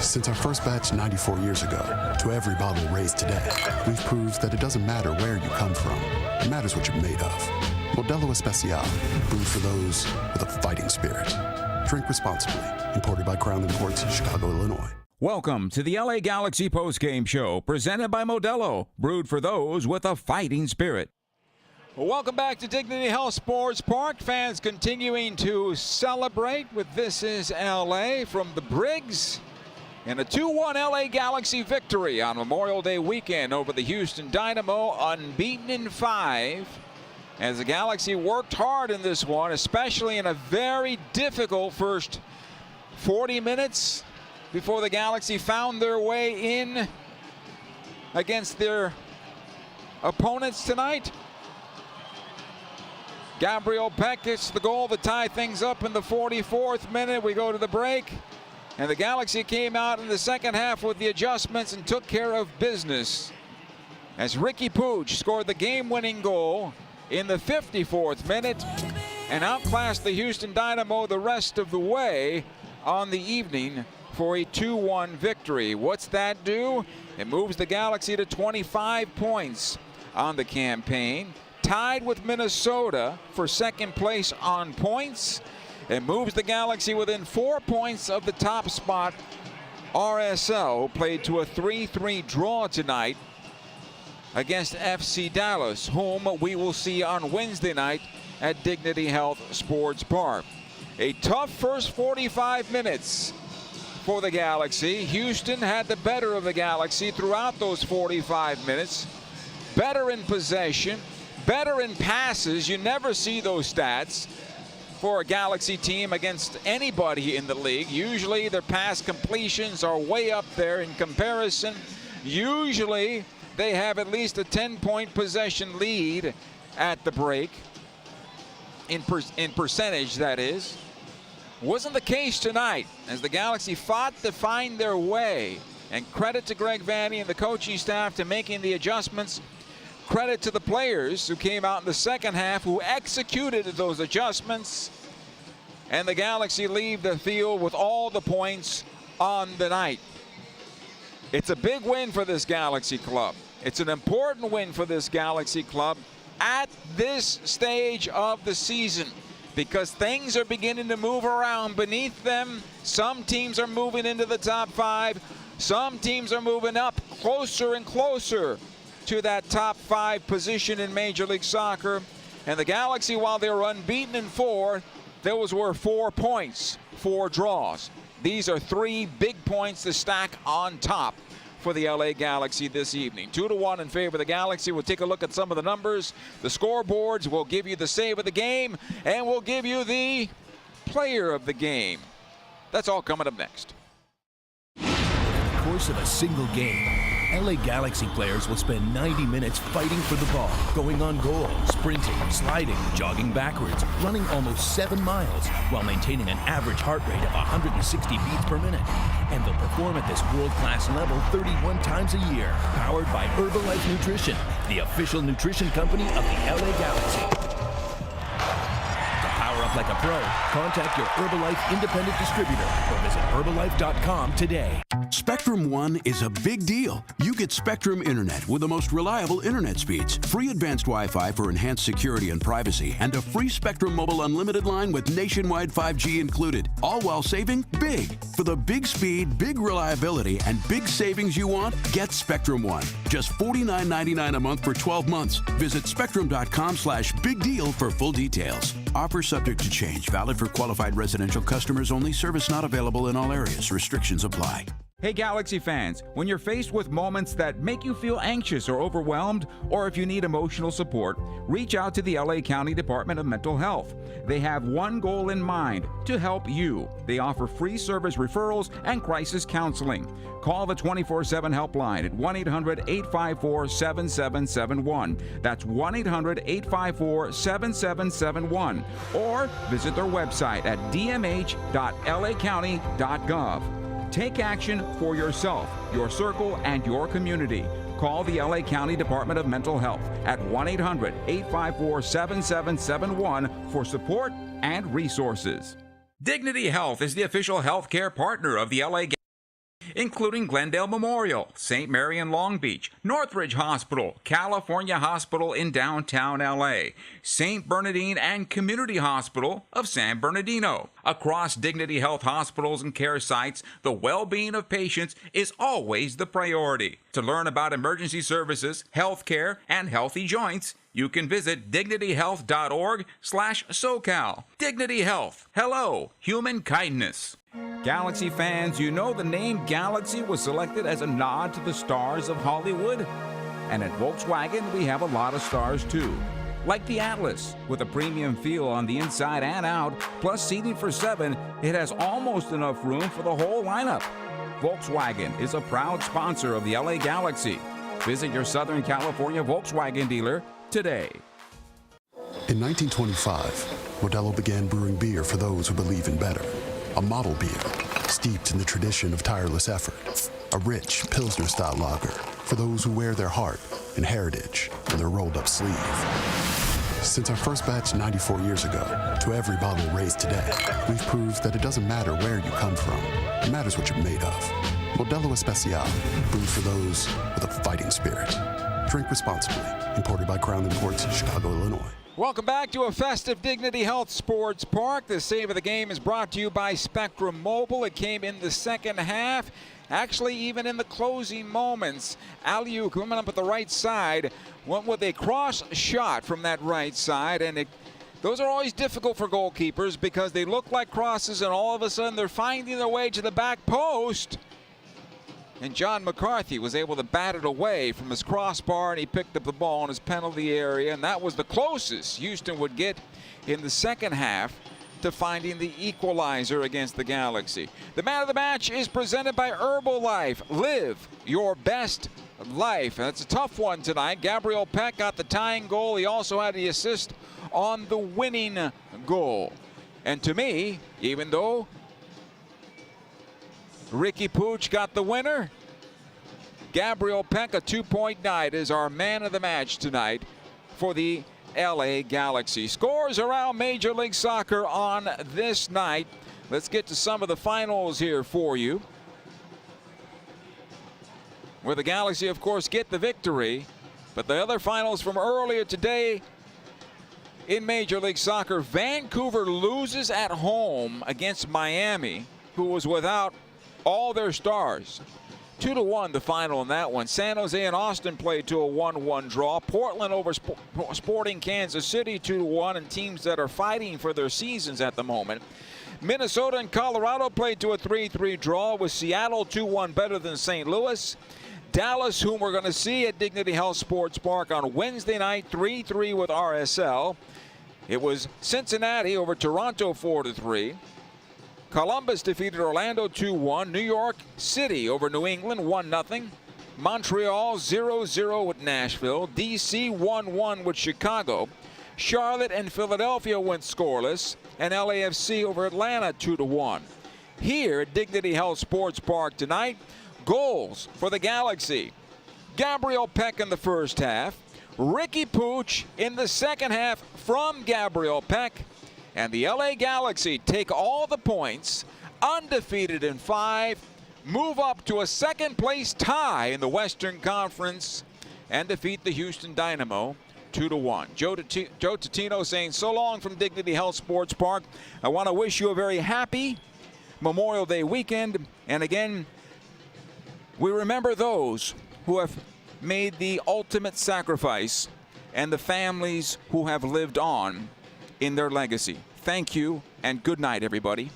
Since our first batch 94 years ago, to every bottle raised today, we've proved that it doesn't matter where you come from. It matters what you're made of. Modelo Especial, brewed for those with a fighting spirit. Drink responsibly. Imported by Crown Imports, Chicago, Illinois. Welcome to the LA Galaxy postgame show, presented by Modelo, brewed for those with a fighting spirit. Welcome back to Dignity Health Sports Park. Fans continuing to celebrate with This Is LA from the Briggs. And a 2-1 LA Galaxy victory on Memorial Day weekend over the Houston Dynamo, unbeaten in 5. As the Galaxy worked hard in this one, especially in a very difficult first 40 minutes before the Galaxy found their way in against their opponents tonight. Gabriel Peck gets the goal to tie things up in the 44th minute. We go to the break, and the Galaxy came out in the second half with the adjustments and took care of business as Ricky Pooch scored the game-winning goal in the 54th minute and outclassed the Houston Dynamo the rest of the way on the evening for a 2-1 victory. What's that do? It moves the Galaxy to 25 points on the campaign, tied with Minnesota for second place on points. It moves the Galaxy within 4 points of the top spot. RSL played to a 3-3 draw tonight against FC Dallas, whom we will see on Wednesday night at Dignity Health Sports Park. A tough first 45 minutes for the Galaxy. Houston had the better of the Galaxy throughout those 45 minutes. Better in possession, better in passes. You never see those stats for a Galaxy team against anybody in the league. Usually their pass completions are way up there in comparison. Usually they have at least a 10-point possession lead at the break, in percentage, that is. Wasn't the case tonight as the Galaxy fought to find their way. And credit to Greg Vanney and the coaching staff to making the adjustments. Credit to the players who came out in the second half who executed those adjustments. And the Galaxy leave the field with all the points on the night. It's a big win for this Galaxy club. It's an important win for this Galaxy club at this stage of the season, because things are beginning to move around beneath them. Some teams are moving into the top 5. Some teams are moving up closer and closer to that top 5 position in Major League Soccer. And the Galaxy, while they were unbeaten in 4, those were 4 points, 4 draws. These are 3 big points to stack on top for the LA Galaxy this evening. 2-1 in favor of the Galaxy. We'll take a look at some of the numbers. The scoreboards will give you the save of the game, and we'll give you the player of the game. That's all coming up next. Over the course of a single game, LA Galaxy players will spend 90 minutes fighting for the ball, going on goal, sprinting, sliding, jogging backwards, running almost 7 miles, while maintaining an average heart rate of 160 beats per minute. And they'll perform at this world-class level 31 times a year, powered by Herbalife Nutrition, the official nutrition company of the LA Galaxy. Power up like a pro. Contact your Herbalife independent distributor or visit Herbalife.com today. Spectrum One is a big deal. You get Spectrum Internet with the most reliable internet speeds, free advanced Wi-Fi for enhanced security and privacy, and a free Spectrum Mobile Unlimited line with nationwide 5G included, all while saving big. For the big speed, big reliability, and big savings you want, get Spectrum One. Just $49.99 a month for 12 months. Visit spectrum.com/big deal for full details. Offer subject to change. Valid for qualified residential customers only. Service not available in all areas. Restrictions apply. Hey Galaxy fans, when you're faced with moments that make you feel anxious or overwhelmed, or if you need emotional support, reach out to the LA County Department of Mental Health. They have one goal in mind: to help you. They offer free service referrals and crisis counseling. Call the 24/7 helpline at 1-800-854-7771. That's 1-800-854-7771. Or visit their website at dmh.lacounty.gov. Take action for yourself, your circle, and your community. Call the LA County Department of Mental Health at 1-800-854-7771 for support and resources. Dignity Health is the official healthcare partner of the LA including Glendale Memorial, St. Mary in Long Beach, Northridge Hospital, California Hospital in downtown LA, St. Bernardine and Community Hospital of San Bernardino. Across Dignity Health hospitals and care sites, the well-being of patients is always the priority. To learn about emergency services, health care, and healthy joints, you can visit dignityhealth.org/SoCal. Dignity Health. Hello, human kindness. Galaxy fans, you know the name Galaxy was selected as a nod to the stars of Hollywood? And at Volkswagen, we have a lot of stars too. Like the Atlas, with a premium feel on the inside and out, plus seating for 7, it has almost enough room for the whole lineup. Volkswagen is a proud sponsor of the LA Galaxy. Visit your Southern California Volkswagen dealer today. In 1925, Modelo began brewing beer for those who believe in better. A model beer, steeped in the tradition of tireless effort. A rich Pilsner-style lager for those who wear their heart and heritage on their rolled-up sleeve. Since our first batch 94 years ago, to every bottle raised today, we've proved that it doesn't matter where you come from. It matters what you're made of. Modelo Especial, brewed for those with a fighting spirit. Drink responsibly. Imported by Crown Imports, Chicago, Illinois. Welcome back to a festive Dignity Health Sports Park. The save of the game is brought to you by Spectrum Mobile. It came in the second half. Actually, even in the closing moments, Aliu coming up at the right side went with a cross shot from that right side, and those are always difficult for goalkeepers because they look like crosses, and all of a sudden they're finding their way to the back post. And John McCarthy was able to bat it away from his crossbar, and he picked up the ball in his penalty area, and that was the closest Houston would get in the second half to finding the equalizer against the Galaxy. The man of the match is presented by Herbalife. Live your best life. That's a tough one tonight. Gabriel Peck got the tying goal. He also had the assist on the winning goal. And to me, even though Ricky Pooch got the winner, Gabriel Peck, a 2-point night, is our man of the match tonight for the LA Galaxy. Scores around Major League Soccer on this night. Let's get to some of the finals here for you, where the Galaxy, of course, get the victory. But the other finals from earlier today in Major League Soccer, Vancouver loses at home against Miami, who was without all their stars. 2-1 the final in that one. San Jose and Austin played to a 1-1 draw. Portland over Sporting Kansas City 2-1, and teams that are fighting for their seasons at the moment. Minnesota and Colorado played to a 3-3 draw, with Seattle 2-1 better than St. Louis. Dallas, whom we're going to see at Dignity Health Sports Park on Wednesday night, 3-3 with RSL. It was Cincinnati over Toronto 4-3. Columbus defeated Orlando 2-1. New York City over New England 1-0. Montreal 0-0 with Nashville. DC 1-1 with Chicago. Charlotte and Philadelphia went scoreless. And LAFC over Atlanta 2-1. Here at Dignity Health Sports Park tonight, goals for the Galaxy: Gabriel Peck in the first half, Ricky Pooch in the second half from Gabriel Peck. And the LA Galaxy take all the points, undefeated in 5, move up to a second-place tie in the Western Conference, and defeat the Houston Dynamo 2-1. Joe Tatino saying so long from Dignity Health Sports Park. I want to wish you a very happy Memorial Day weekend. And again, we remember those who have made the ultimate sacrifice and the families who have lived on in their legacy. Thank you, and good night, everybody.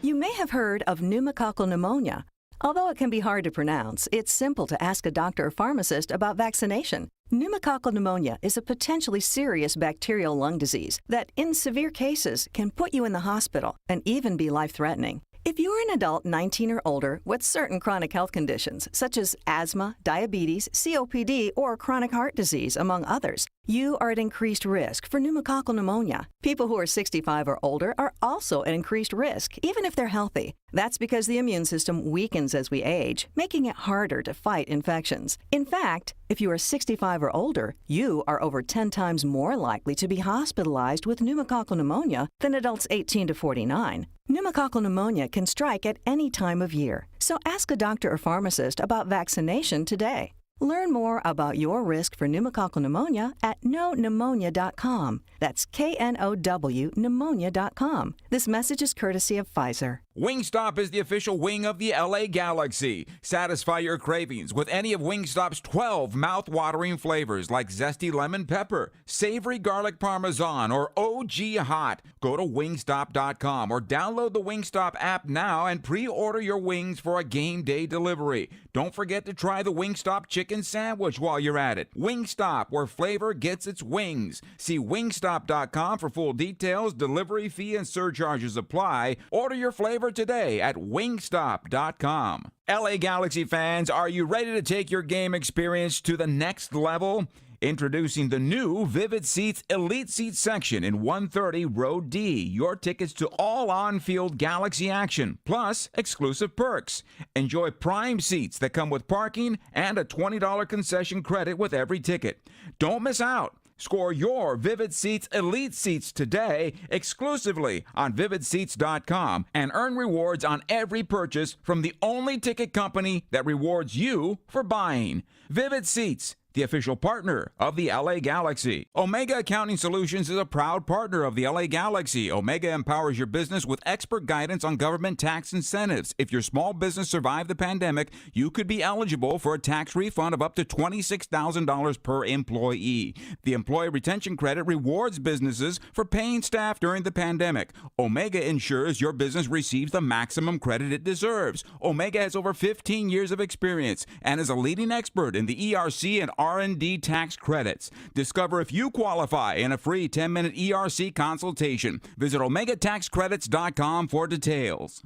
You may have heard of pneumococcal pneumonia. Although it can be hard to pronounce, it's simple to ask a doctor or pharmacist about vaccination. Pneumococcal pneumonia is a potentially serious bacterial lung disease that, in severe cases, can put you in the hospital and even be life-threatening. If you're an adult 19 or older with certain chronic health conditions, such as asthma, diabetes, COPD, or chronic heart disease, among others, you are at increased risk for pneumococcal pneumonia. People who are 65 or older are also at increased risk, even if they're healthy. That's because the immune system weakens as we age, making it harder to fight infections. In fact, if you are 65 or older, you are over 10 times more likely to be hospitalized with pneumococcal pneumonia than adults 18 to 49. Pneumococcal pneumonia can strike at any time of year, so ask a doctor or pharmacist about vaccination today. Learn more about your risk for pneumococcal pneumonia at knowpneumonia.com. That's KNOW pneumonia.com. This message is courtesy of Pfizer. Wingstop is the official wing of the LA Galaxy. Satisfy your cravings with any of Wingstop's 12 mouth-watering flavors like zesty lemon pepper, savory garlic parmesan, or OG hot. Go to wingstop.com or download the Wingstop app now and pre-order your wings for a game day delivery. Don't forget to try the Wingstop chicken sandwich while you're at it. Wingstop, where flavor gets its wings. See wingstop.com for full details. Delivery fee and surcharges apply. Order your flavor today at wingstop.com. LA Galaxy fans, are you ready to take your game experience to the next level? Introducing the new Vivid Seats Elite Seat section in 130 Row D. Your tickets to all on-field Galaxy action, plus exclusive perks. Enjoy prime seats that come with parking and a $20 concession credit with every ticket. Don't miss out. Score your Vivid Seats Elite Seats today exclusively on VividSeats.com and earn rewards on every purchase from the only ticket company that rewards you for buying. Vivid Seats, the official partner of the LA Galaxy. Omega Accounting Solutions is a proud partner of the LA Galaxy. Omega empowers your business with expert guidance on government tax incentives. If your small business survived the pandemic, you could be eligible for a tax refund of up to $26,000 per employee. The Employee Retention Credit rewards businesses for paying staff during the pandemic. Omega ensures your business receives the maximum credit it deserves. Omega has over 15 years of experience and is a leading expert in the ERC and R&D tax credits. Discover if you qualify in a free 10-minute ERC consultation. Visit OmegaTaxCredits.com for details.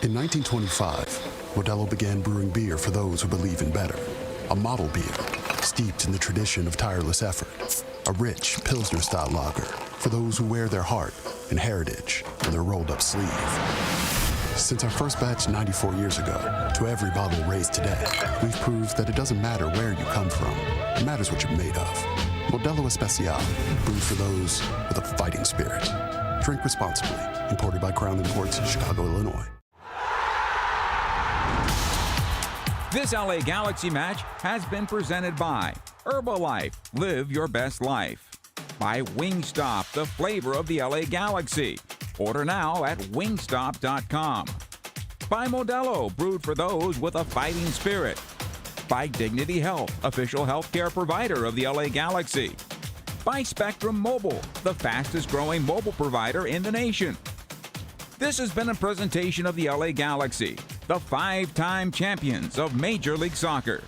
In 1925, Modelo began brewing beer for those who believe in better. A model beer, steeped in the tradition of tireless effort. A rich Pilsner-style lager for those who wear their heart and heritage on their rolled-up sleeve. Since our first batch 94 years ago, to every bottle raised today, we've proved that it doesn't matter where you come from. It matters what you're made of. Modelo Especial, brewed for those with a fighting spirit. Drink responsibly. Imported by Crown Imports, Chicago, Illinois. This LA Galaxy match has been presented by Herbalife, live your best life. By Wingstop, the flavor of the LA Galaxy. Order now at wingstop.com. By Modelo, brewed for those with a fighting spirit. By Dignity Health, official healthcare provider of the LA Galaxy. By Spectrum Mobile, the fastest growing mobile provider in the nation. This has been a presentation of the LA Galaxy, the 5-time champions of Major League Soccer.